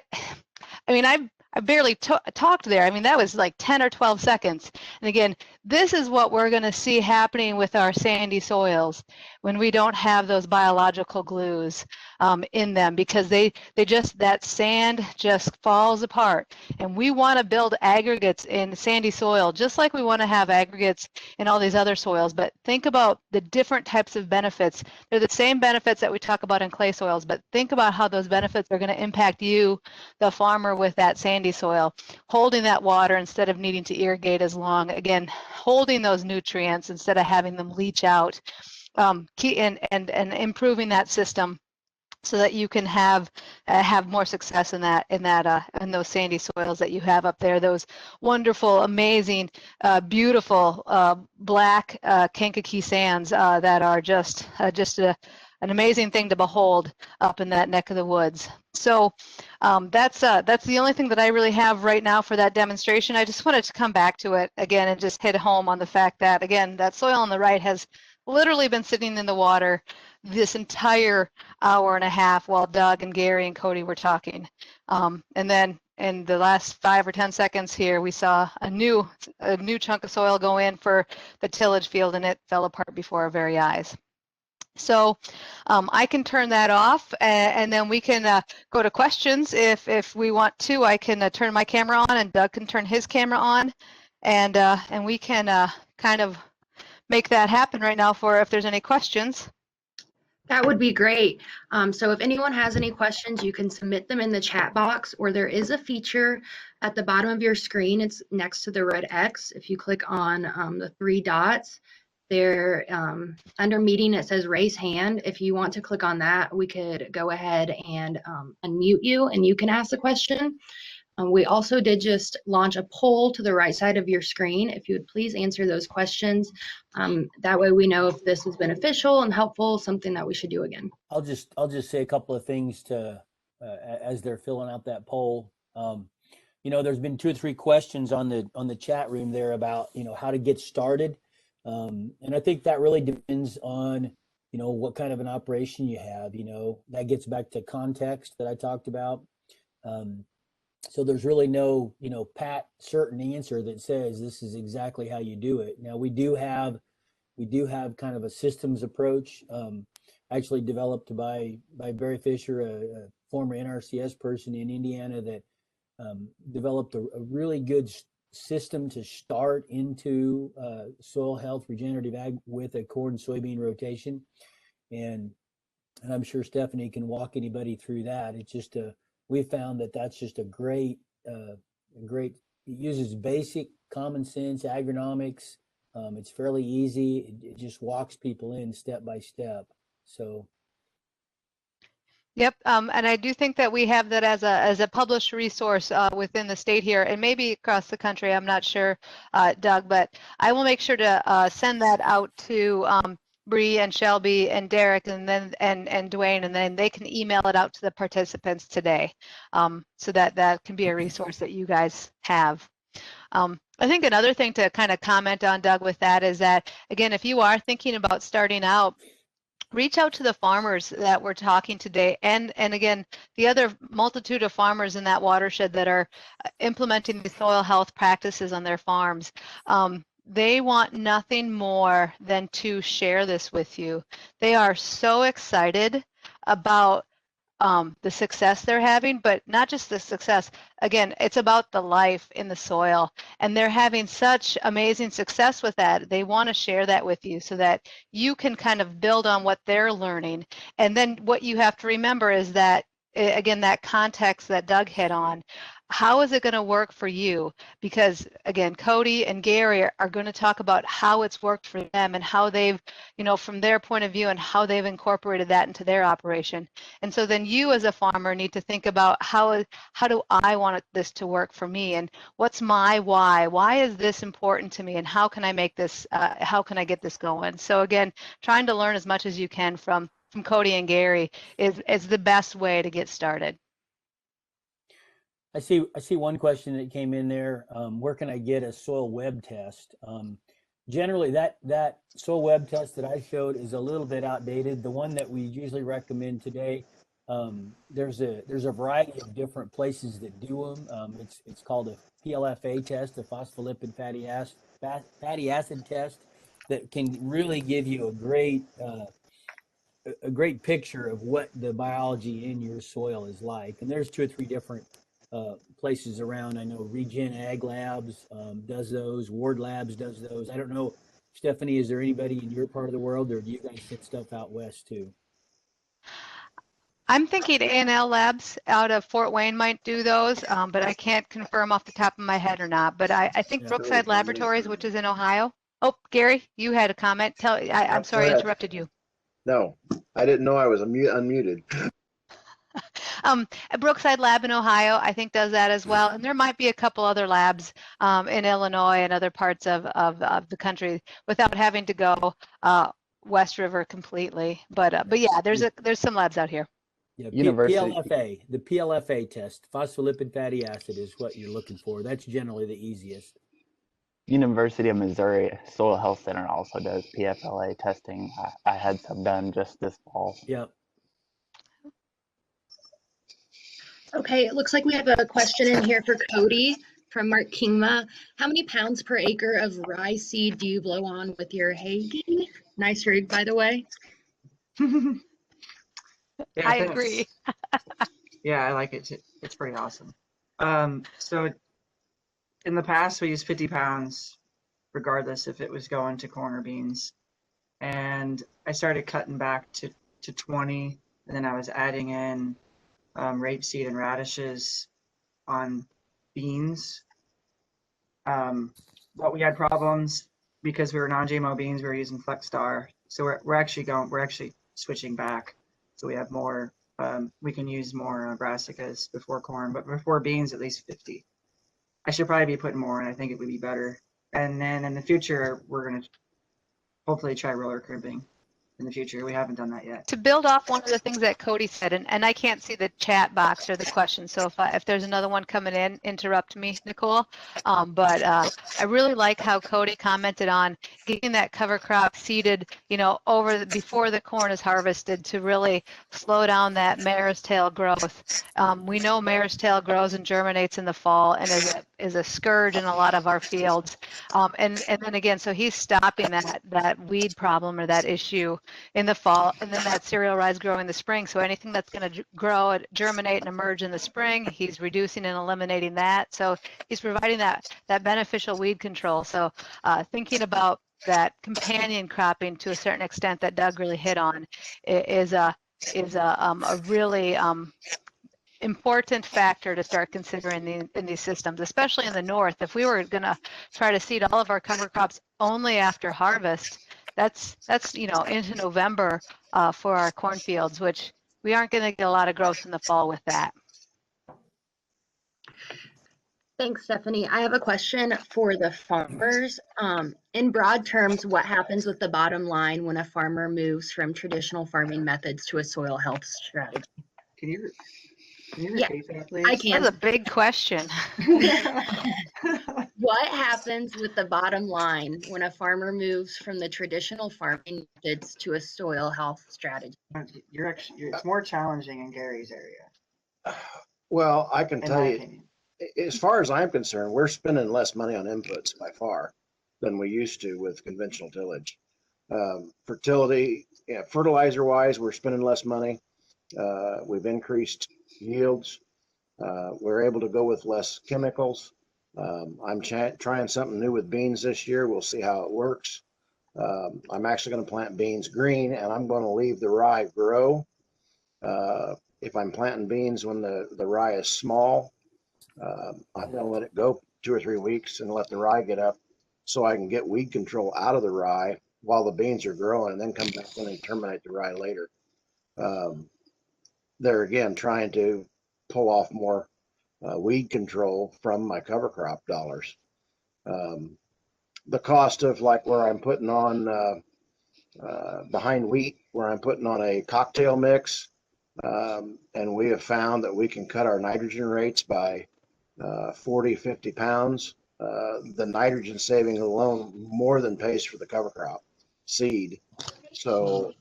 mean, I barely talked there. I mean, that was like 10 or 12 seconds. And again, this is what we're going to see happening with our sandy soils when we don't have those biological glues in them, because that sand just falls apart. And we want to build aggregates in sandy soil, just like we want to have aggregates in all these other soils. But think about the different types of benefits. They're the same benefits that we talk about in clay soils, but think about how those benefits are going to impact you, the farmer, with that sandy soil, holding that water instead of needing to irrigate as long. Again, holding those nutrients instead of having them leach out, and improving that system so that you can have more success in those sandy soils that you have up there. Those wonderful, amazing, beautiful black Kankakee sands that are just an amazing thing to behold up in that neck of the woods. So that's the only thing that I really have right now for that demonstration. I just wanted to come back to it again and just hit home on the fact that, again, that soil on the right has literally been sitting in the water this entire hour and a half while Doug and Gary and Cody were talking. And then in the last 5 or 10 seconds here, we saw a new chunk of soil go in for the tillage field, and it fell apart before our very eyes. So I can turn that off, and then we can go to questions if we want to. I can turn my camera on, and Doug can turn his camera on, and we can kind of make that happen right now for if there's any questions. That would be great. So if anyone has any questions, you can submit them in the chat box, or there is a feature at the bottom of your screen. It's next to the red X. If you click on the 3 dots, there under meeting, it says raise hand. If you want to click on that, we could go ahead and unmute you, and you can ask the question. We also did just launch a poll to the right side of your screen. If you would please answer those questions. That way we know if this was beneficial and helpful, something that we should do again. I'll just say a couple of things to as they're filling out that poll. You know, there's been 2 or 3 questions on the chat room there about, you know, how to get started. And I think that really depends on, you know, what kind of an operation you have. You know, that gets back to context that I talked about. So there's really no, you know, pat certain answer that says this is exactly how you do it. Now we do have kind of a systems approach, actually developed by Barry Fisher, a former NRCS person in Indiana, that developed a really good system to start into soil health regenerative ag with a corn soybean rotation, and I'm sure Stephanie can walk anybody through that. It's just we found that that's just a great it uses basic common sense agronomics. It's fairly easy. It just walks people in step by step. So Yep, and I do think that we have that as a published resource within the state here, and maybe across the country. I'm not sure, Doug, but I will make sure to send that out to Bree and Shelby and Derek, and then and Dwayne, and then they can email it out to the participants today, so that can be a resource that you guys have. I think another thing to kind of comment on, Doug, with that is that, again, if you are thinking about starting out, reach out to the farmers that we're talking today, and again, the other multitude of farmers in that watershed that are implementing the soil health practices on their farms. They want nothing more than to share this with you. They are so excited about the success they're having, but not just the success. Again, it's about the life in the soil, and they're having such amazing success with that. They want to share that with you so that you can kind of build on what they're learning. And then what you have to remember is that, again, that context that Doug hit on. How is it going to work for you? Because again, Cody and Gary are going to talk about how it's worked for them and how they've, from their point of view and how they've incorporated that into their operation. And so then you as a farmer need to think about how do I want this to work for me, and what's my why? Why is this important to me, and how can I make this, how can I get this going? So again, trying to learn as much as you can from Cody and Gary is the best way to get started. I see one question that came in there. Where can I get a soil web test? Generally, that soil web test that I showed is a little bit outdated. The one that we usually recommend today, there's a variety of different places that do them. It's called a PLFA test, a phospholipid fatty acid test, that can really give you a great picture of what the biology in your soil is like. And there's 2 or 3 different places around. I know Regen Ag Labs does those. Ward Labs does those. I don't know, Stephanie, is there anybody in your part of the world, or do you guys get stuff out west too? I'm thinking A&L Labs out of Fort Wayne might do those, but I can't confirm off the top of my head or not. But I think Yeah. Brookside Laboratories, which is in Ohio. Oh, Gary, you had a comment. I'm sorry, I interrupted you. No, I didn't know I was unmuted. Brookside Lab in Ohio, I think, does that as well. And there might be a couple other labs in Illinois and other parts of the country without having to go West River completely. But yeah, there's some labs out here. Yeah, University. PLFA, the PLFA test, phospholipid fatty acid, is what you're looking for. That's generally the easiest. University of Missouri Soil Health Center also does PFLA testing. I had some done just this fall. Yep. Okay, it looks like we have a question in here for Cody from Mark Kingma. How many pounds per acre of rye seed do you blow on with your Hagie? Nice rig, by the way. Yeah, I thanks. agree. Yeah, I like it too. It's pretty awesome. So in the past, we used 50 pounds, regardless if it was going to corn or beans. And I started cutting back to 20, and then I was adding in rapeseed and radishes on beans. But we had problems because we were non-GMO beans. We were using FlexStar, so we're actually switching back. So we have more. We can use more brassicas before corn, but before beans, at least 50. I should probably be putting more, and I think it would be better. And then in the future, we're going to hopefully try roller crimping in the future. We haven't done that yet. To build off one of the things that Cody said, and I can't see the chat box or the question, so if there's another one coming in, interrupt me, Nicole. But I really like how Cody commented on getting that cover crop seeded, before the corn is harvested, to really slow down that mare's tail growth. We know mare's tail grows and germinates in the fall and is a scourge in a lot of our fields. And then again, so he's stopping that weed problem or that issue in the fall, and then that cereal rye grow in the spring. So anything that's going to grow, germinate, and emerge in the spring, he's reducing and eliminating that. So he's providing that beneficial weed control. So thinking about that companion cropping to a certain extent that Doug really hit on is a really important factor to start considering in these systems, especially in the north. If we were going to try to seed all of our cover crops only after harvest, that's into November for our cornfields, which we aren't going to get a lot of growth in the fall with that. Thanks, Stephanie. I have a question for the farmers. In broad terms, what happens with the bottom line when a farmer moves from traditional farming methods to a soil health strategy? Can you repeat that, please? I can. That's a big question. What happens with the bottom line when a farmer moves from the traditional farming methods to a soil health strategy? It's more challenging in Gary's area, Well, I can in tell my you, opinion. as far as I'm concerned, we're spending less money on inputs by far than we used to with conventional tillage. Fertility, fertilizer wise, we're spending less money. We've increased yields. We're able to go with less chemicals. I'm trying something new with beans this year. We'll see how it works. I'm actually going to plant beans green, and I'm going to leave the rye grow. If I'm planting beans when the rye is small, I'm going to let it go 2 or 3 weeks and let the rye get up so I can get weed control out of the rye while the beans are growing, and then come back in and terminate the rye later. They're again trying to pull off more weed control from my cover crop dollars. The cost of like where I'm putting on behind wheat, where I'm putting on a cocktail mix, and we have found that we can cut our nitrogen rates by 40, 50 pounds. The nitrogen saving alone more than pays for the cover crop seed. So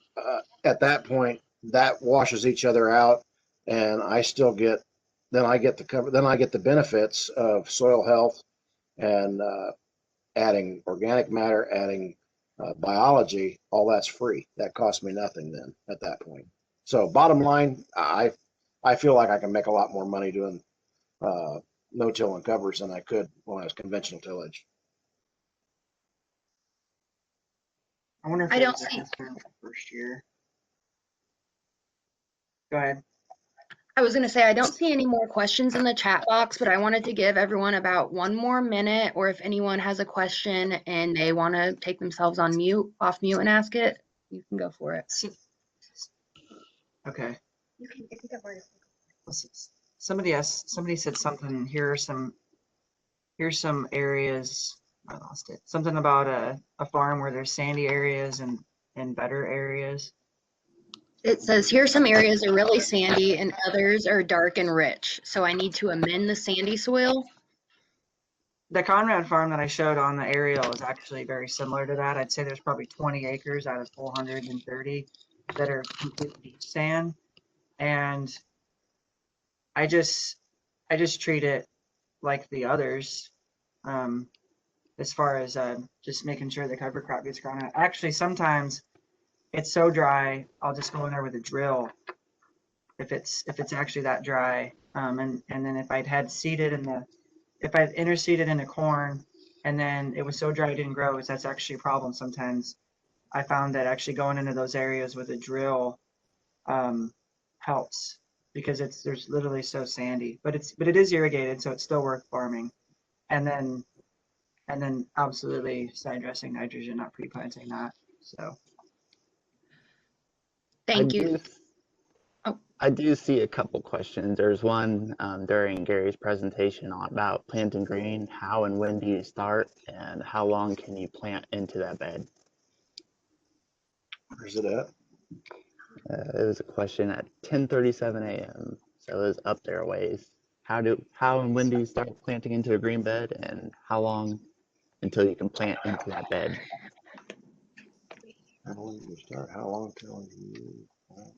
at that point, that washes each other out, and I still get, then I get the benefits of soil health and adding organic matter, adding biology. All that's free. That costs me nothing then at that point. So bottom line, I feel like I can make a lot more money doing no-till and covers than I could when I was conventional tillage. I wonder if I don't there's a see- concern for first year. Go ahead. I was going to say, I don't see any more questions in the chat box, but I wanted to give everyone about 1 more minute, or if anyone has a question and they want to take themselves off mute and ask it, you can go for it. Okay. You can go for it. Somebody said something. Here's some areas. I lost it. Something about a farm where there's sandy areas and better areas. It says, here some areas are really sandy and others are dark and rich. So I need to amend the sandy soil. The Conrad farm that I showed on the aerial is actually very similar to that. I'd say there's probably 20 acres out of 430 that are complete beach sand. And I just treat it like the others, as far as just making sure the cover crop gets grown out. Actually, sometimes it's so dry, I'll just go in there with a drill if it's actually that dry. And then if I'd had seeded if I'd interseeded in the corn and then it was so dry it didn't grow, that's actually a problem sometimes. I found that actually going into those areas with a drill helps, because there's literally so sandy, but it is irrigated, so it's still worth farming. And then absolutely side dressing nitrogen, not pre-planting that. So Thank you. I do see a couple questions. There's one during Gary's presentation about planting green. How and when do you start, and how long can you plant into that bed? Where's it at? It was a question at 10:37 a.m. So it was up there a ways. How and when do you start planting into a green bed, and how long until you can plant into that bed? How long do you start? How long till you plant?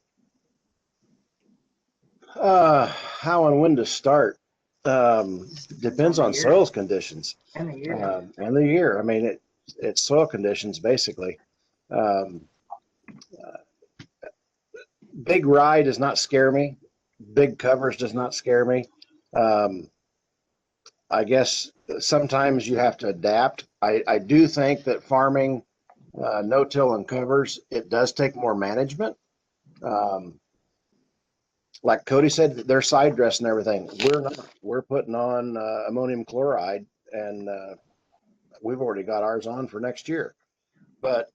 How and when to start depends on soils conditions and the year. and the year. I mean, it's soil conditions basically. Big rye does not scare me. Big covers does not scare me. I guess sometimes you have to adapt. I do think that farming no-till and covers, it does take more management. Like Cody said, they're side dressing everything. We're not. We're putting on ammonium chloride, and we've already got ours on for next year. But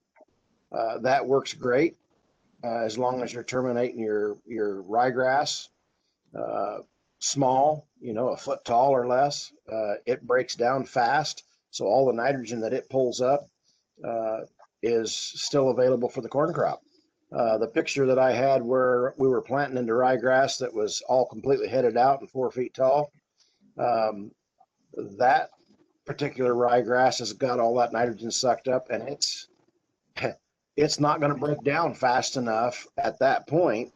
that works great. as long as you're terminating your ryegrass small, a foot tall or less. It breaks down fast, so all the nitrogen that it pulls up is still available for the corn crop. The picture that I had where we were planting into ryegrass that was all completely headed out and 4 feet tall, that particular ryegrass has got all that nitrogen sucked up, and it's not going to break down fast enough at that point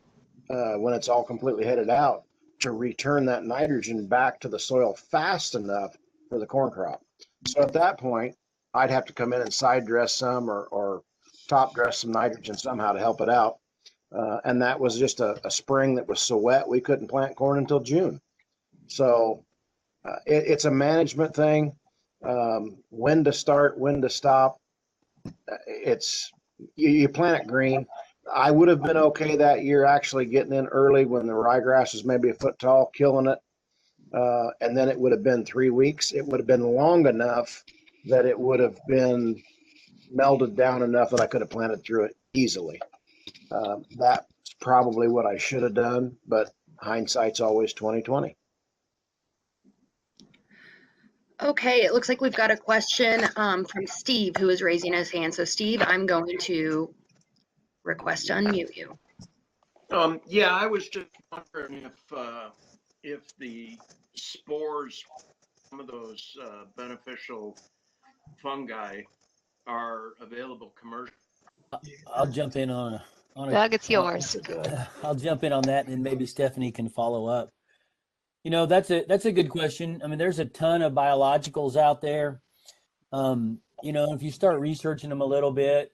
when it's all completely headed out to return that nitrogen back to the soil fast enough for the corn crop. So at that point, I'd have to come in and side dress some or top dress some nitrogen somehow to help it out. And that was just a spring that was so wet we couldn't plant corn until June. So it's a management thing. When to start, when to stop. You plant it green. I would have been okay that year actually getting in early when the ryegrass was maybe a foot tall, killing it. And then it would have been 3 weeks. It would have been long enough that it would have been melded down enough that I could have planted through it easily. That's probably what I should have done, but hindsight's always 20/20. Okay, it looks like we've got a question from Steve, who is raising his hand. So Steve, I'm going to request to unmute you. Yeah, I was just wondering if the spores, some of those beneficial fungi, are available commercially. I'll jump in on a Doug, it's yours. I'll jump in on that, and maybe Stephanie can follow up. That's a good question. I mean, there's a ton of biologicals out there. If you start researching them a little bit,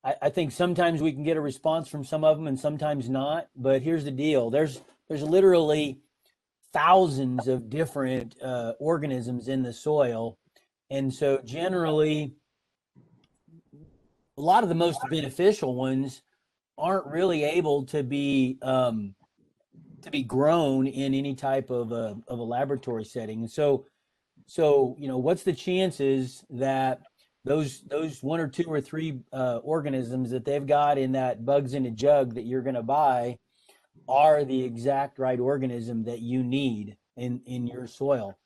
I think sometimes we can get a response from some of them and sometimes not. But here's the deal: there's literally thousands of different organisms in the soil, and so generally, a lot of the most beneficial ones aren't really able to be grown in any type of a laboratory setting. So what's the chances that those 1 or 2 or 3 organisms that they've got in that bugs in a jug that you're going to buy are the exact right organism that you need in your soil?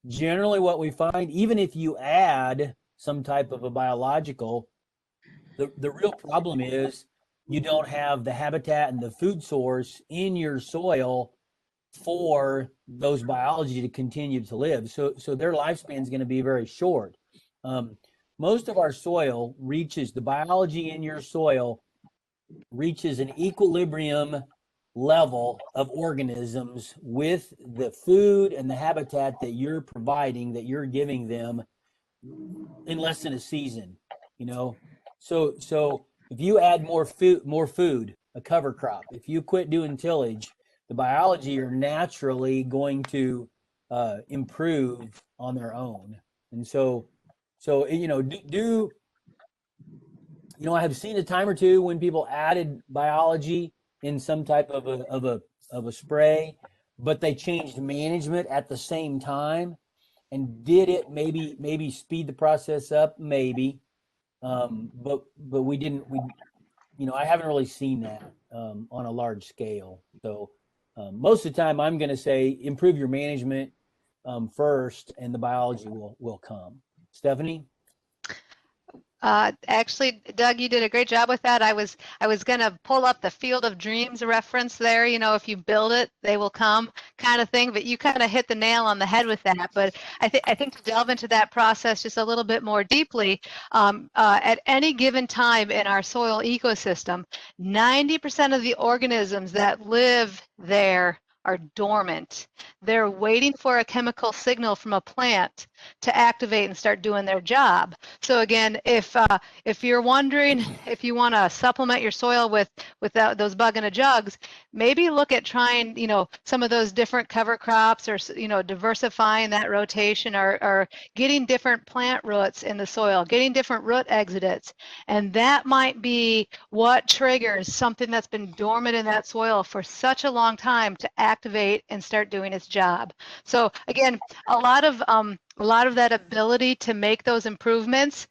Generally what we find, even if you add some type of a biological, the real problem is you don't have the habitat and the food source in your soil for those biology to continue to live. So their lifespan is going to be very short. Most of our soil the biology in your soil reaches an equilibrium level of organisms with the food and the habitat that you're providing, that you're giving them in less than a season, So if you add more food, a cover crop, if you quit doing tillage, the biology are naturally going to improve on their own. And so I have seen a time or two when people added biology in some type of a spray, but they changed management at the same time. And did it maybe speed the process up? Maybe. But we didn't. I haven't really seen that on a large scale. So most of the time, I'm going to say improve your management first, and the biology will come. Stephanie? Actually, Doug, you did a great job with that. I was going to pull up the Field of Dreams reference there. If you build it, they will come kind of thing. But you kind of hit the nail on the head with that. But I think to delve into that process just a little bit more deeply, at any given time in our soil ecosystem, 90% of the organisms that live there are dormant. They're waiting for a chemical signal from a plant to activate and start doing their job. So again, if you're wondering if you want to supplement your soil with those bug in a jugs, maybe look at trying some of those different cover crops, or diversifying that rotation, or getting different plant roots in the soil, getting different root exudates, and that might be what triggers something that's been dormant in that soil for such a long time to activate and start doing its job. So again, a lot of a lot of that ability to make those improvements,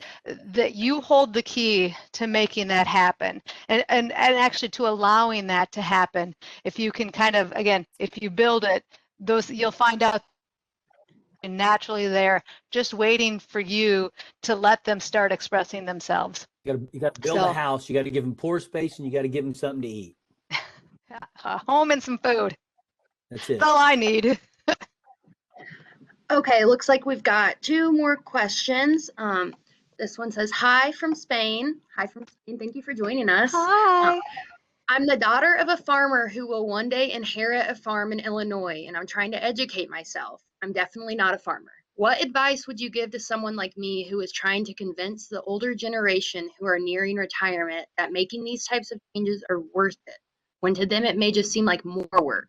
that you hold the key to making that happen, and actually to allowing that to happen. If you can kind of, again, if you build it, those, you'll find out naturally there, just waiting for you to let them start expressing themselves. You got to build a house. You got to give them pore space, and you got to give them something to eat. A home and some food. That's it. That's all I need. Okay, looks like we've got 2 more questions. This one says, hi from Spain. Hi from Spain. Thank you for joining us. Hi. I'm the daughter of a farmer who will one day inherit a farm in Illinois, and I'm trying to educate myself. I'm definitely not a farmer. What advice would you give to someone like me who is trying to convince the older generation who are nearing retirement that making these types of changes are worth it, when to them it may just seem like more work?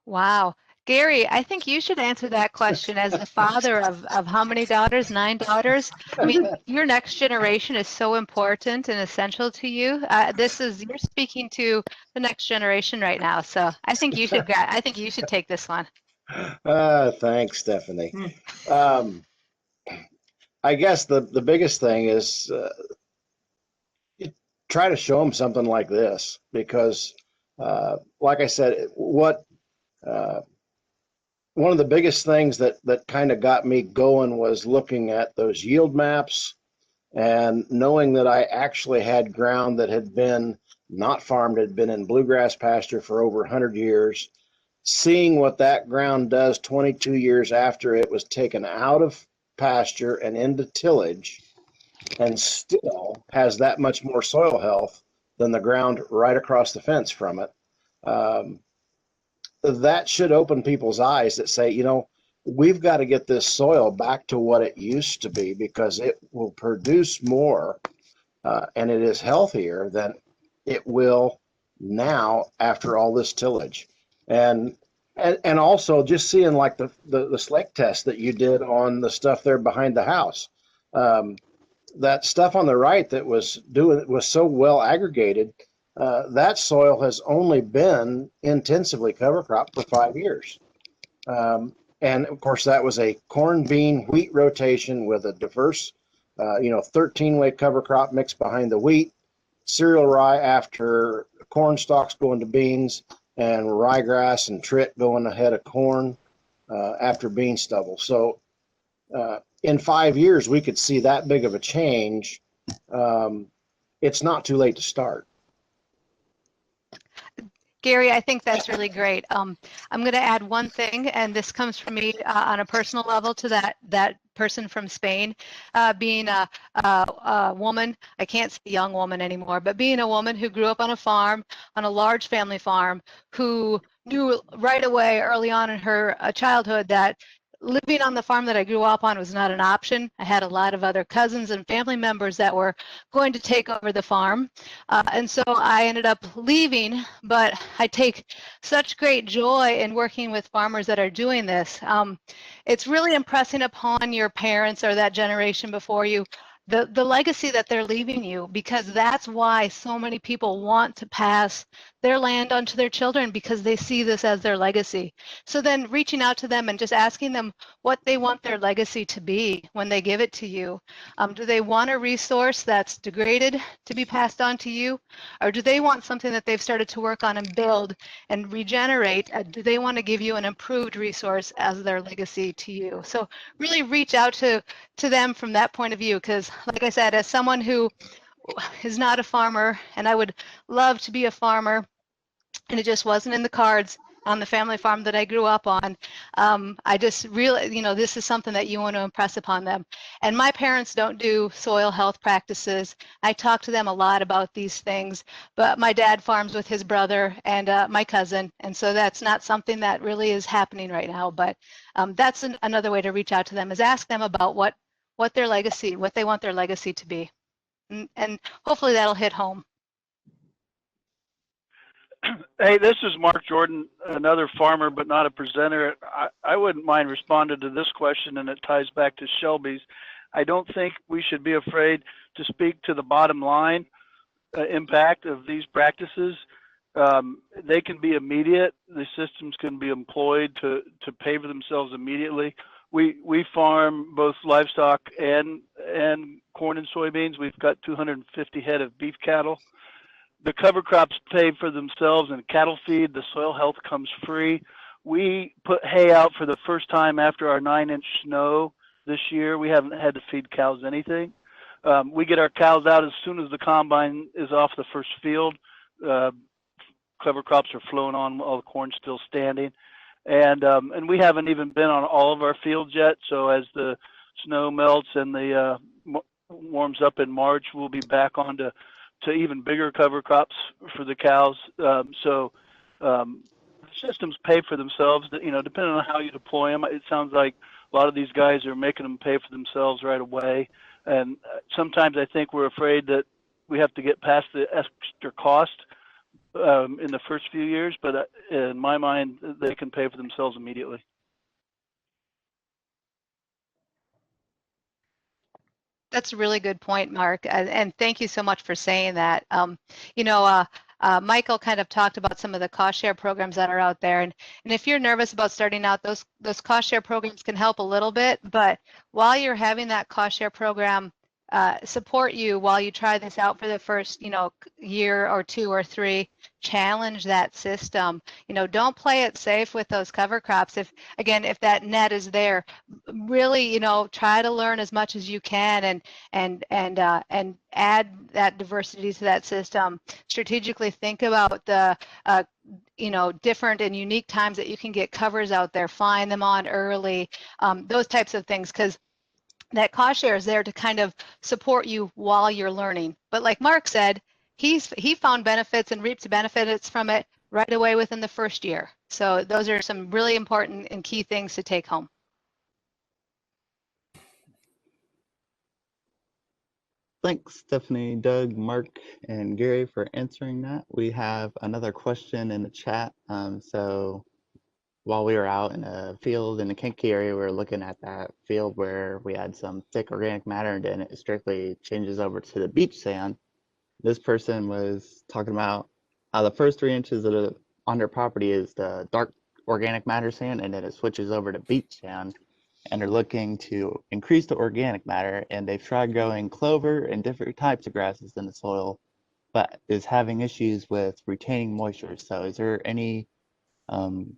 Wow. Gary, I think you should answer that question as the father of how many daughters? 9 daughters. I mean, your next generation is so important and essential to you. You're speaking to the next generation right now. So I think you should take this one. Thanks, Stephanie. I guess the biggest thing is try to show them something like this, because like I said, one of the biggest things that kind of got me going was looking at those yield maps and knowing that I actually had ground that had been not farmed, had been in bluegrass pasture for over 100 years, seeing what that ground does 22 years after it was taken out of pasture and into tillage, and still has that much more soil health than the ground right across the fence from it. That should open people's eyes that say, you know, we've got to get this soil back to what it used to be, because it will produce more and it is healthier than it will now after all this tillage. And also just seeing like the slake test that you did on the stuff there behind the house. That stuff on the right that was so well aggregated, that soil has only been intensively cover crop for 5 years. And of course that was a corn, bean, wheat rotation with a diverse, 13-way cover crop mix behind the wheat, cereal rye after corn stalks going to beans, and ryegrass and trit going ahead of corn after bean stubble. So in 5 years, we could see that big of a change. It's not too late to start. Gary, I think that's really great. I'm going to add one thing, and this comes from me on a personal level to that person from Spain, being a woman. I can't say young woman anymore, but being a woman who grew up on a farm, on a large family farm, who knew right away early on in her childhood that living on the farm that I grew up on was not an option. I had a lot of other cousins and family members that were going to take over the farm. And so I ended up leaving, but I take such great joy in working with farmers that are doing this. It's really impressing upon your parents or that generation before you the legacy that they're leaving you, because that's why so many people want to pass their land onto their children, because they see this as their legacy. So then reaching out to them and just asking them what they want their legacy to be when they give it to you. Do they want a resource that's degraded to be passed on to you? Or do they want something that they've started to work on and build and regenerate? Do they want to give you an improved resource as their legacy to you? So really reach out to them from that point of view, because like I said, as someone who is not a farmer, and I would love to be a farmer, and it just wasn't in the cards on the family farm that I grew up on. I just really, this is something that you want to impress upon them. And my parents don't do soil health practices. I talk to them a lot about these things, but my dad farms with his brother and my cousin, and so that's not something that really is happening right now. But that's another way to reach out to them, is ask them about what their legacy, what they want their legacy to be. And hopefully that'll hit home. Hey, this is Mark Jordan, another farmer, but not a presenter. I wouldn't mind responding to this question, and it ties back to Shelby's. I don't think we should be afraid to speak to the bottom line impact of these practices. They can be immediate. The systems can be employed to pay for themselves immediately. We farm both livestock and corn and soybeans. We've got 250 head of beef cattle. The cover crops pay for themselves, and cattle feed, the soil health comes free. We put hay out for the first time after our 9-inch snow this year. We haven't had to feed cows anything. We get our cows out as soon as the combine is off the first field. Cover crops are flowing on, all the corn's still standing. And we haven't even been on all of our fields yet. So as the snow melts and the warms up in March, we'll be back on to even bigger cover crops for the cows. So systems pay for themselves, depending on how you deploy them. It sounds like a lot of these guys are making them pay for themselves right away. And sometimes I think we're afraid that we have to get past the extra cost in the first few years, but in my mind, they can pay for themselves immediately. That's a really good point, Mark, and thank you so much for saying that. Michael kind of talked about some of the cost share programs that are out there, and if you're nervous about starting out, those cost share programs can help a little bit, but while you're having that cost share program support you while you try this out for the first, year or 2 or 3, challenge that system. Don't play it safe with those cover crops. If that net is there, really, try to learn as much as you can and add that diversity to that system. Strategically think about the different and unique times that you can get covers out there, find them on early, those types of things, because that cost share is there to kind of support you while you're learning. But like Mark said, he found benefits and reaped benefits from it right away within the first year. So those are some really important and key things to take home. Thanks, Stephanie, Doug, Mark, and Gary for answering that. We have another question in the chat. So while we were out in a field in the Kankakee area, we were looking at that field where we had some thick organic matter, and then it strictly changes over to the beach sand. This person was talking about how the first 3 inches on their property is the dark organic matter sand, and then it switches over to beach sand, and they're looking to increase the organic matter, and they've tried growing clover and different types of grasses in the soil, but is having issues with retaining moisture. So is there any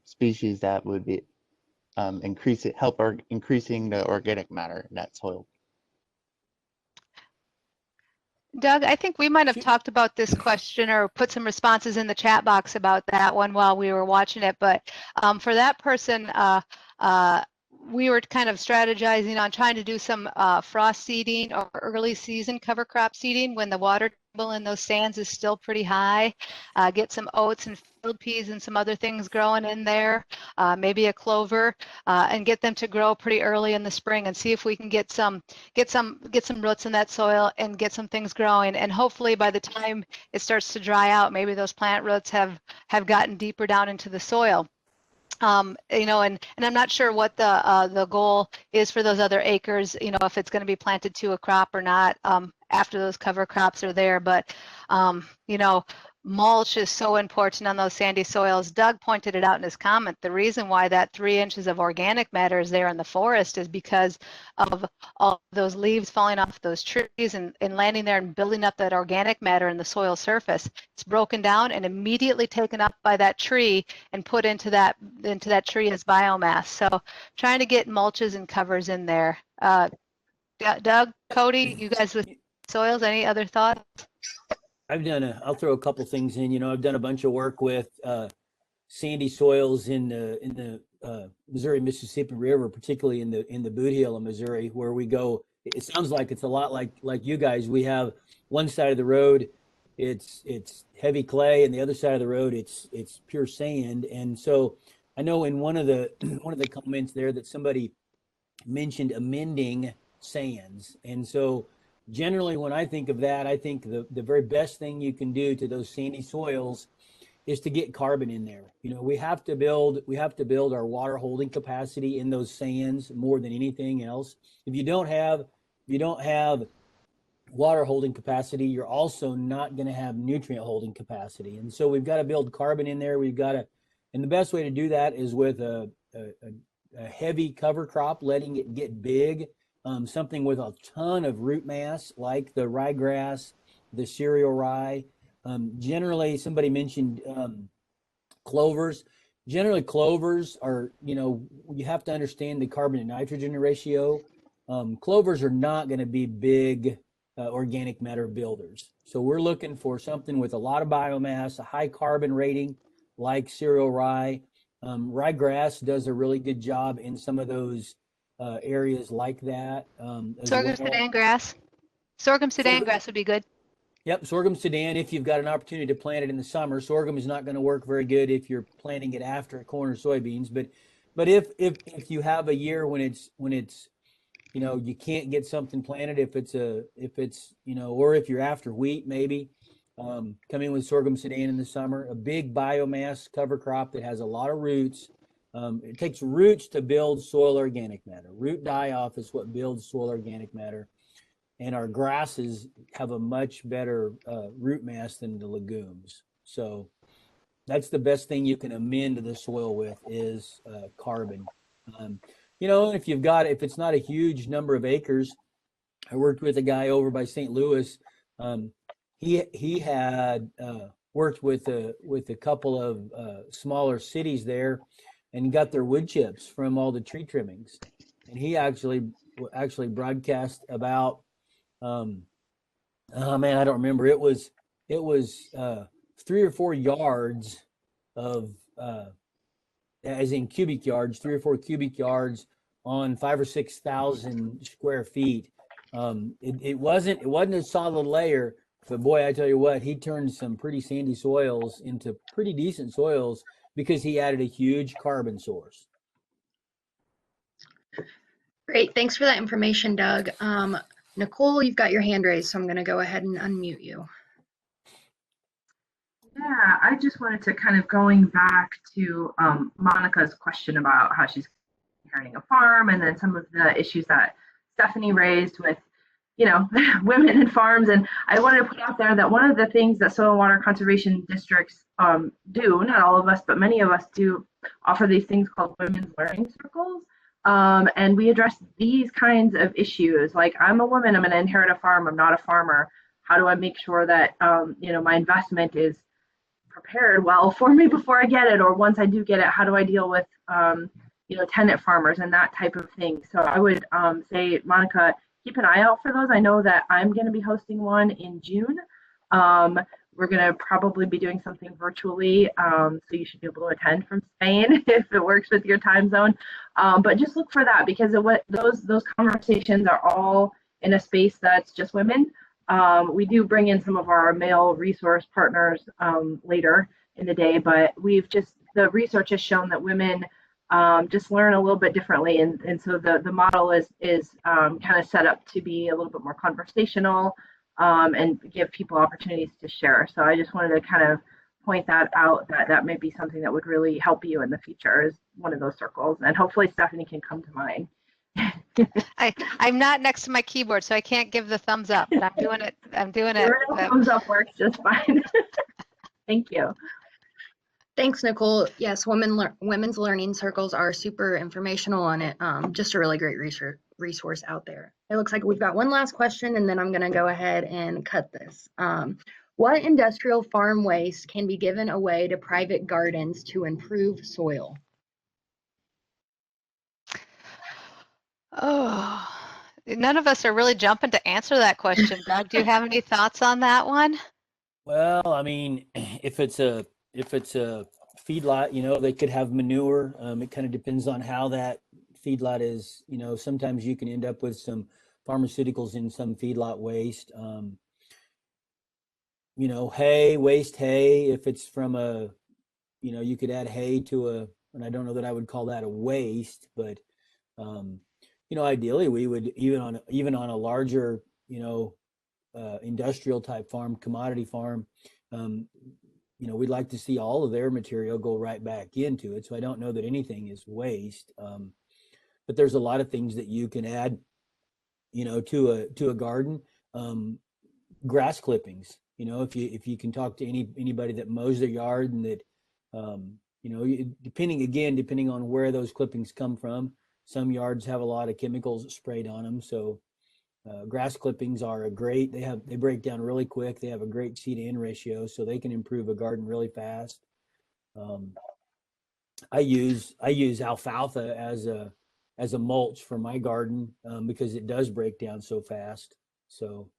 species that would be increasing the organic matter in that soil? Doug, I think we might have talked about this question or put some responses in the chat box about that one while we were watching it. But for that person, we were kind of strategizing on trying to do some frost seeding or early season cover crop seeding when the water table in those sands is still pretty high. Get some oats and field peas and some other things growing in there, maybe a clover, and get them to grow pretty early in the spring and see if we can get some roots in that soil and get some things growing. And hopefully by the time it starts to dry out, maybe those plant roots have gotten deeper down into the soil. And I'm not sure what the goal is for those other acres, if it's going to be planted to a crop or not after those cover crops are there. But, mulch is so important on those sandy soils. Doug pointed it out in his comment. The reason why that 3 inches of organic matter is there in the forest is because of all those leaves falling off those trees and landing there and building up that organic matter in the soil surface. It's broken down and immediately taken up by that tree and put into that tree as biomass. So trying to get mulches and covers in there. Doug, Cody, you guys with soils, any other thoughts? I'll throw a couple things in. I've done a bunch of work with sandy soils in the Missouri Mississippi River, particularly in the Boot Heel of Missouri, where we go. It sounds like it's a lot like you guys. We have one side of the road, it's heavy clay, and the other side of the road, it's pure sand. And so I know in one of the comments there that somebody mentioned amending sands, and so generally, when I think of that, I think the very best thing you can do to those sandy soils is to get carbon in there. We have to build our water holding capacity in those sands more than anything else. If you don't have water holding capacity, you're also not going to have nutrient holding capacity. And so we've got to build carbon in there. We've got to, and the best way to do that is with a heavy cover crop, letting it get big, something with a ton of root mass, like the ryegrass, the cereal rye. Generally, somebody mentioned clovers. Generally, clovers are, you have to understand the carbon and nitrogen ratio. Clovers are not going to be big organic matter builders. So we're looking for something with a lot of biomass, a high carbon rating, like cereal rye. Ryegrass does a really good job in some of those areas like that. Sorghum Sudan grass. Sorghum Sudan grass would be good. Yep, sorghum Sudan, if you've got an opportunity to plant it in the summer. Sorghum is not going to work very good if you're planting it after corn or soybeans. But if you have a year when it's you can't get something planted, if it's or if you're after wheat, maybe come in with sorghum Sudan in the summer. A big biomass cover crop that has a lot of roots. It takes roots to build soil organic matter. Root die-off is what builds soil organic matter. And our grasses have a much better root mass than the legumes. So that's the best thing you can amend the soil with is carbon. If it's not a huge number of acres, I worked with a guy over by St. Louis. He had worked with a couple of smaller cities there, and got their wood chips from all the tree trimmings. And he actually broadcast about. Oh man, I don't remember. It was 3 or 4 yards of, as in cubic yards, 3 or 4 cubic yards on 5,000 or 6,000 square feet. It wasn't a solid layer, but boy, I tell you what, he turned some pretty sandy soils into pretty decent soils because he added a huge carbon source. Great, thanks for that information, Doug. Nicole, you've got your hand raised, so I'm going to go ahead and unmute you. Yeah, I just wanted to kind of going back to Monica's question about how she's inheriting a farm, and then some of the issues that Stephanie raised with, women in farms. And I wanted to put out there that one of the things that soil and water conservation districts do, not all of us, but many of us do, offer these things called women's learning circles. And we address these kinds of issues. Like, I'm a woman, I'm going to inherit a farm, I'm not a farmer. How do I make sure that, my investment is prepared well for me before I get it? Or once I do get it, how do I deal with, tenant farmers and that type of thing? So I would say, Monica, keep an eye out for those. I know that I'm going to be hosting one in June. We're going to probably be doing something virtually, so you should be able to attend from Spain if it works with your time zone. But just look for that, because those conversations are all in a space that's just women. We do bring in some of our male resource partners later in the day, but the research has shown that women just learn a little bit differently, and so the model is kind of set up to be a little bit more conversational. And give people opportunities to share. So I just wanted to kind of point that out, that may be something that would really help you in the future, is one of those circles. And hopefully Stephanie can come to mine. I'm not next to my keyboard, so I can't give the thumbs up, but I'm doing it. Thumbs up works just fine. Thank you. Thanks, Nicole. Yes, women's learning circles are super informational on it. Just a really great resource out there. It looks like we've got one last question, and then I'm going to go ahead and cut this. What industrial farm waste can be given away to private gardens to improve soil? Oh, none of us are really jumping to answer that question. Doug, do you have any thoughts on that one? Well, I mean, if it's a feedlot, they could have manure. It kind of depends on how that feedlot is. Sometimes you can end up with some pharmaceuticals in some feedlot waste. Waste hay, if it's from you could add hay to and I don't know that I would call that a waste, but ideally we would, even on a larger, industrial type farm, commodity farm, we'd like to see all of their material go right back into it. So I don't know that anything is waste, but there's a lot of things that you can add, to a garden. grass clippings. You know, if you can talk to anybody that mows their yard, and that you know, depending on where those clippings come from, some yards have a lot of chemicals sprayed on them. So grass clippings are they break down really quick. They have a great C to N ratio, so they can improve a garden really fast. I use alfalfa as a mulch for my garden because it does break down so fast. So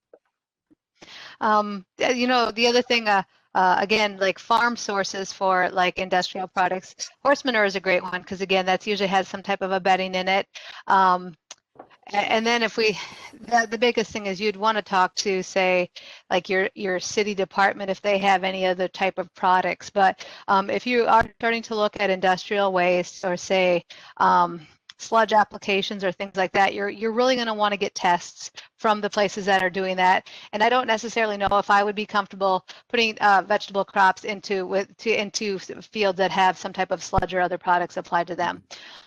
you know, the other thing, again, like farm sources for like industrial products, horse manure is a great one, because again, that's usually has some type of a bedding in it. And then if the biggest thing is you'd want to talk to, say, like your city department if they have any other type of products. But if you are starting to look at industrial waste, or say sludge applications or things like that, you're really going to want to get tests from the places that are doing that. And I don't necessarily know if I would be comfortable putting vegetable crops into fields that have some type of sludge or other products applied to them.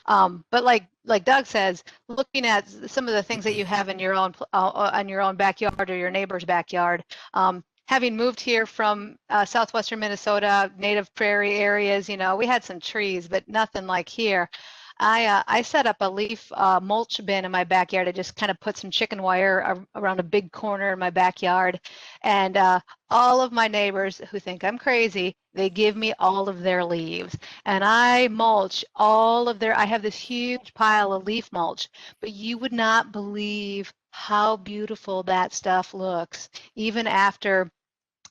But like Doug says, looking at some of the things that you have in your own backyard or your neighbor's backyard. Having moved here from southwestern Minnesota, native prairie areas, you know, we had some trees, but nothing like here. I set up a leaf mulch bin in my backyard. I just kind of put some chicken wire around a big corner in my backyard, and all of my neighbors who think I'm crazy, they give me all of their leaves, and I mulch all of I have this huge pile of leaf mulch, but you would not believe how beautiful that stuff looks, even after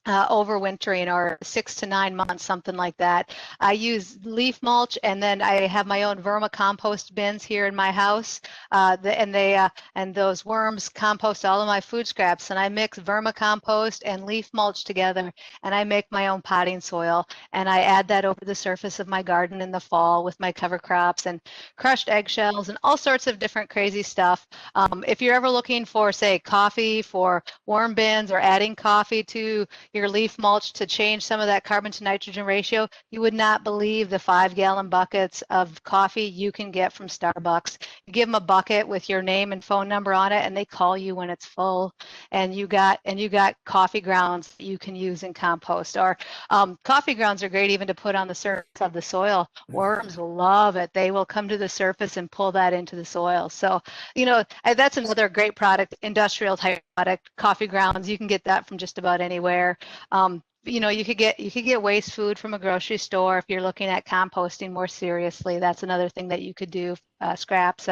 overwintering, or 6 to 9 months, something like that. I use leaf mulch, and then I have my own vermicompost bins here in my house, and those worms compost all of my food scraps, and I mix vermicompost and leaf mulch together, and I make my own potting soil, and I add that over the surface of my garden in the fall with my cover crops and crushed eggshells and all sorts of different crazy stuff. If you're ever looking for, say, coffee for worm bins, or adding coffee to your leaf mulch to change some of that carbon to nitrogen ratio, you would not believe the 5-gallon buckets of coffee you can get from Starbucks. You give them a bucket with your name and phone number on it, and they call you when it's full, and you got coffee grounds that you can use in compost. Or coffee grounds are great even to put on the surface of the soil. Worms will love it. They will come to the surface and pull that into the soil. So, you know, that's another great product, industrial type product, coffee grounds. You can get that from just about anywhere. You know, you could get waste food from a grocery store if you're looking at composting more seriously. That's another thing that you could do. Scraps,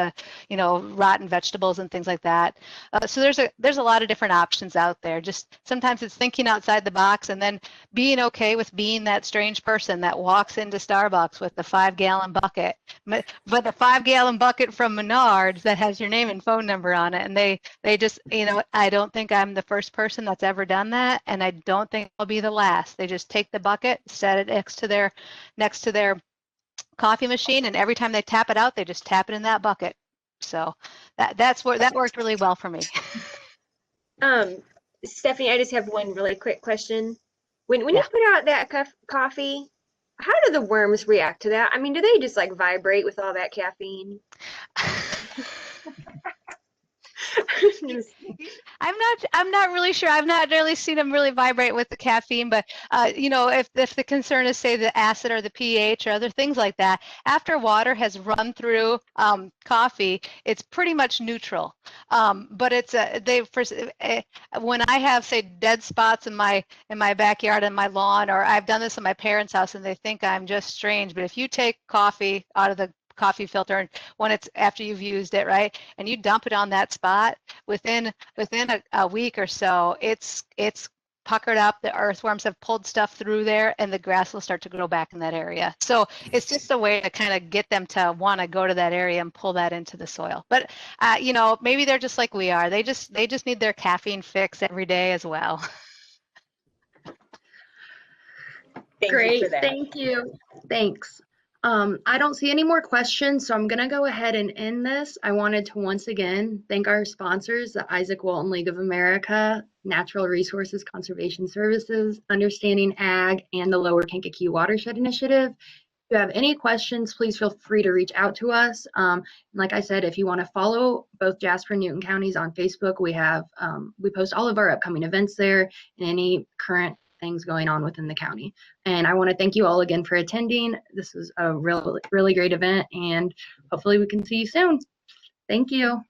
you know, rotten vegetables and things like that. So there's a lot of different options out there. Just sometimes it's thinking outside the box, and then being okay with being that strange person that walks into Starbucks with the 5-gallon bucket, but the 5-gallon bucket from Menards that has your name and phone number on it. And they just, you know, I don't think I'm the first person that's ever done that, and I don't think I'll be the last. They just take the bucket, set it next to their coffee machine, and every time they tap it out, they just tap it in that bucket. So that worked really well for me. Stephanie, I just have one really quick question. When you put out that coffee, how do the worms react to that? I mean, do they just like vibrate with all that caffeine? I'm not really sure. I've not really seen them really vibrate with the caffeine, but you know, if the concern is, say, the acid or the pH or other things like that, after water has run through coffee, it's pretty much neutral. But it's when I have, say, dead spots in my backyard and my lawn, or I've done this in my parents' house and they think I'm just strange, but if you take coffee out of the coffee filter, and when it's after you've used it, right, and you dump it on that spot, within a week or so, it's puckered up, the earthworms have pulled stuff through there, and the grass will start to grow back in that area. So it's just a way to kind of get them to want to go to that area and pull that into the soil. But you know, maybe they're just like we are. They just need their caffeine fix every day as well. Great, thank you. Thanks. I don't see any more questions, so I'm going to go ahead and end this. I wanted to once again thank our sponsors, the Isaak Walton League of America, Natural Resources Conservation Services, Understanding Ag, and the Lower Kankakee Watershed Initiative. you have any questions, please feel free to reach out to us. Like I said, if you want to follow both Jasper and Newton counties on Facebook, we have we post all of our upcoming events there and any current things going on within the county. And I want to thank you all again for attending. This was a really great event, and hopefully we can see you soon. Thank you.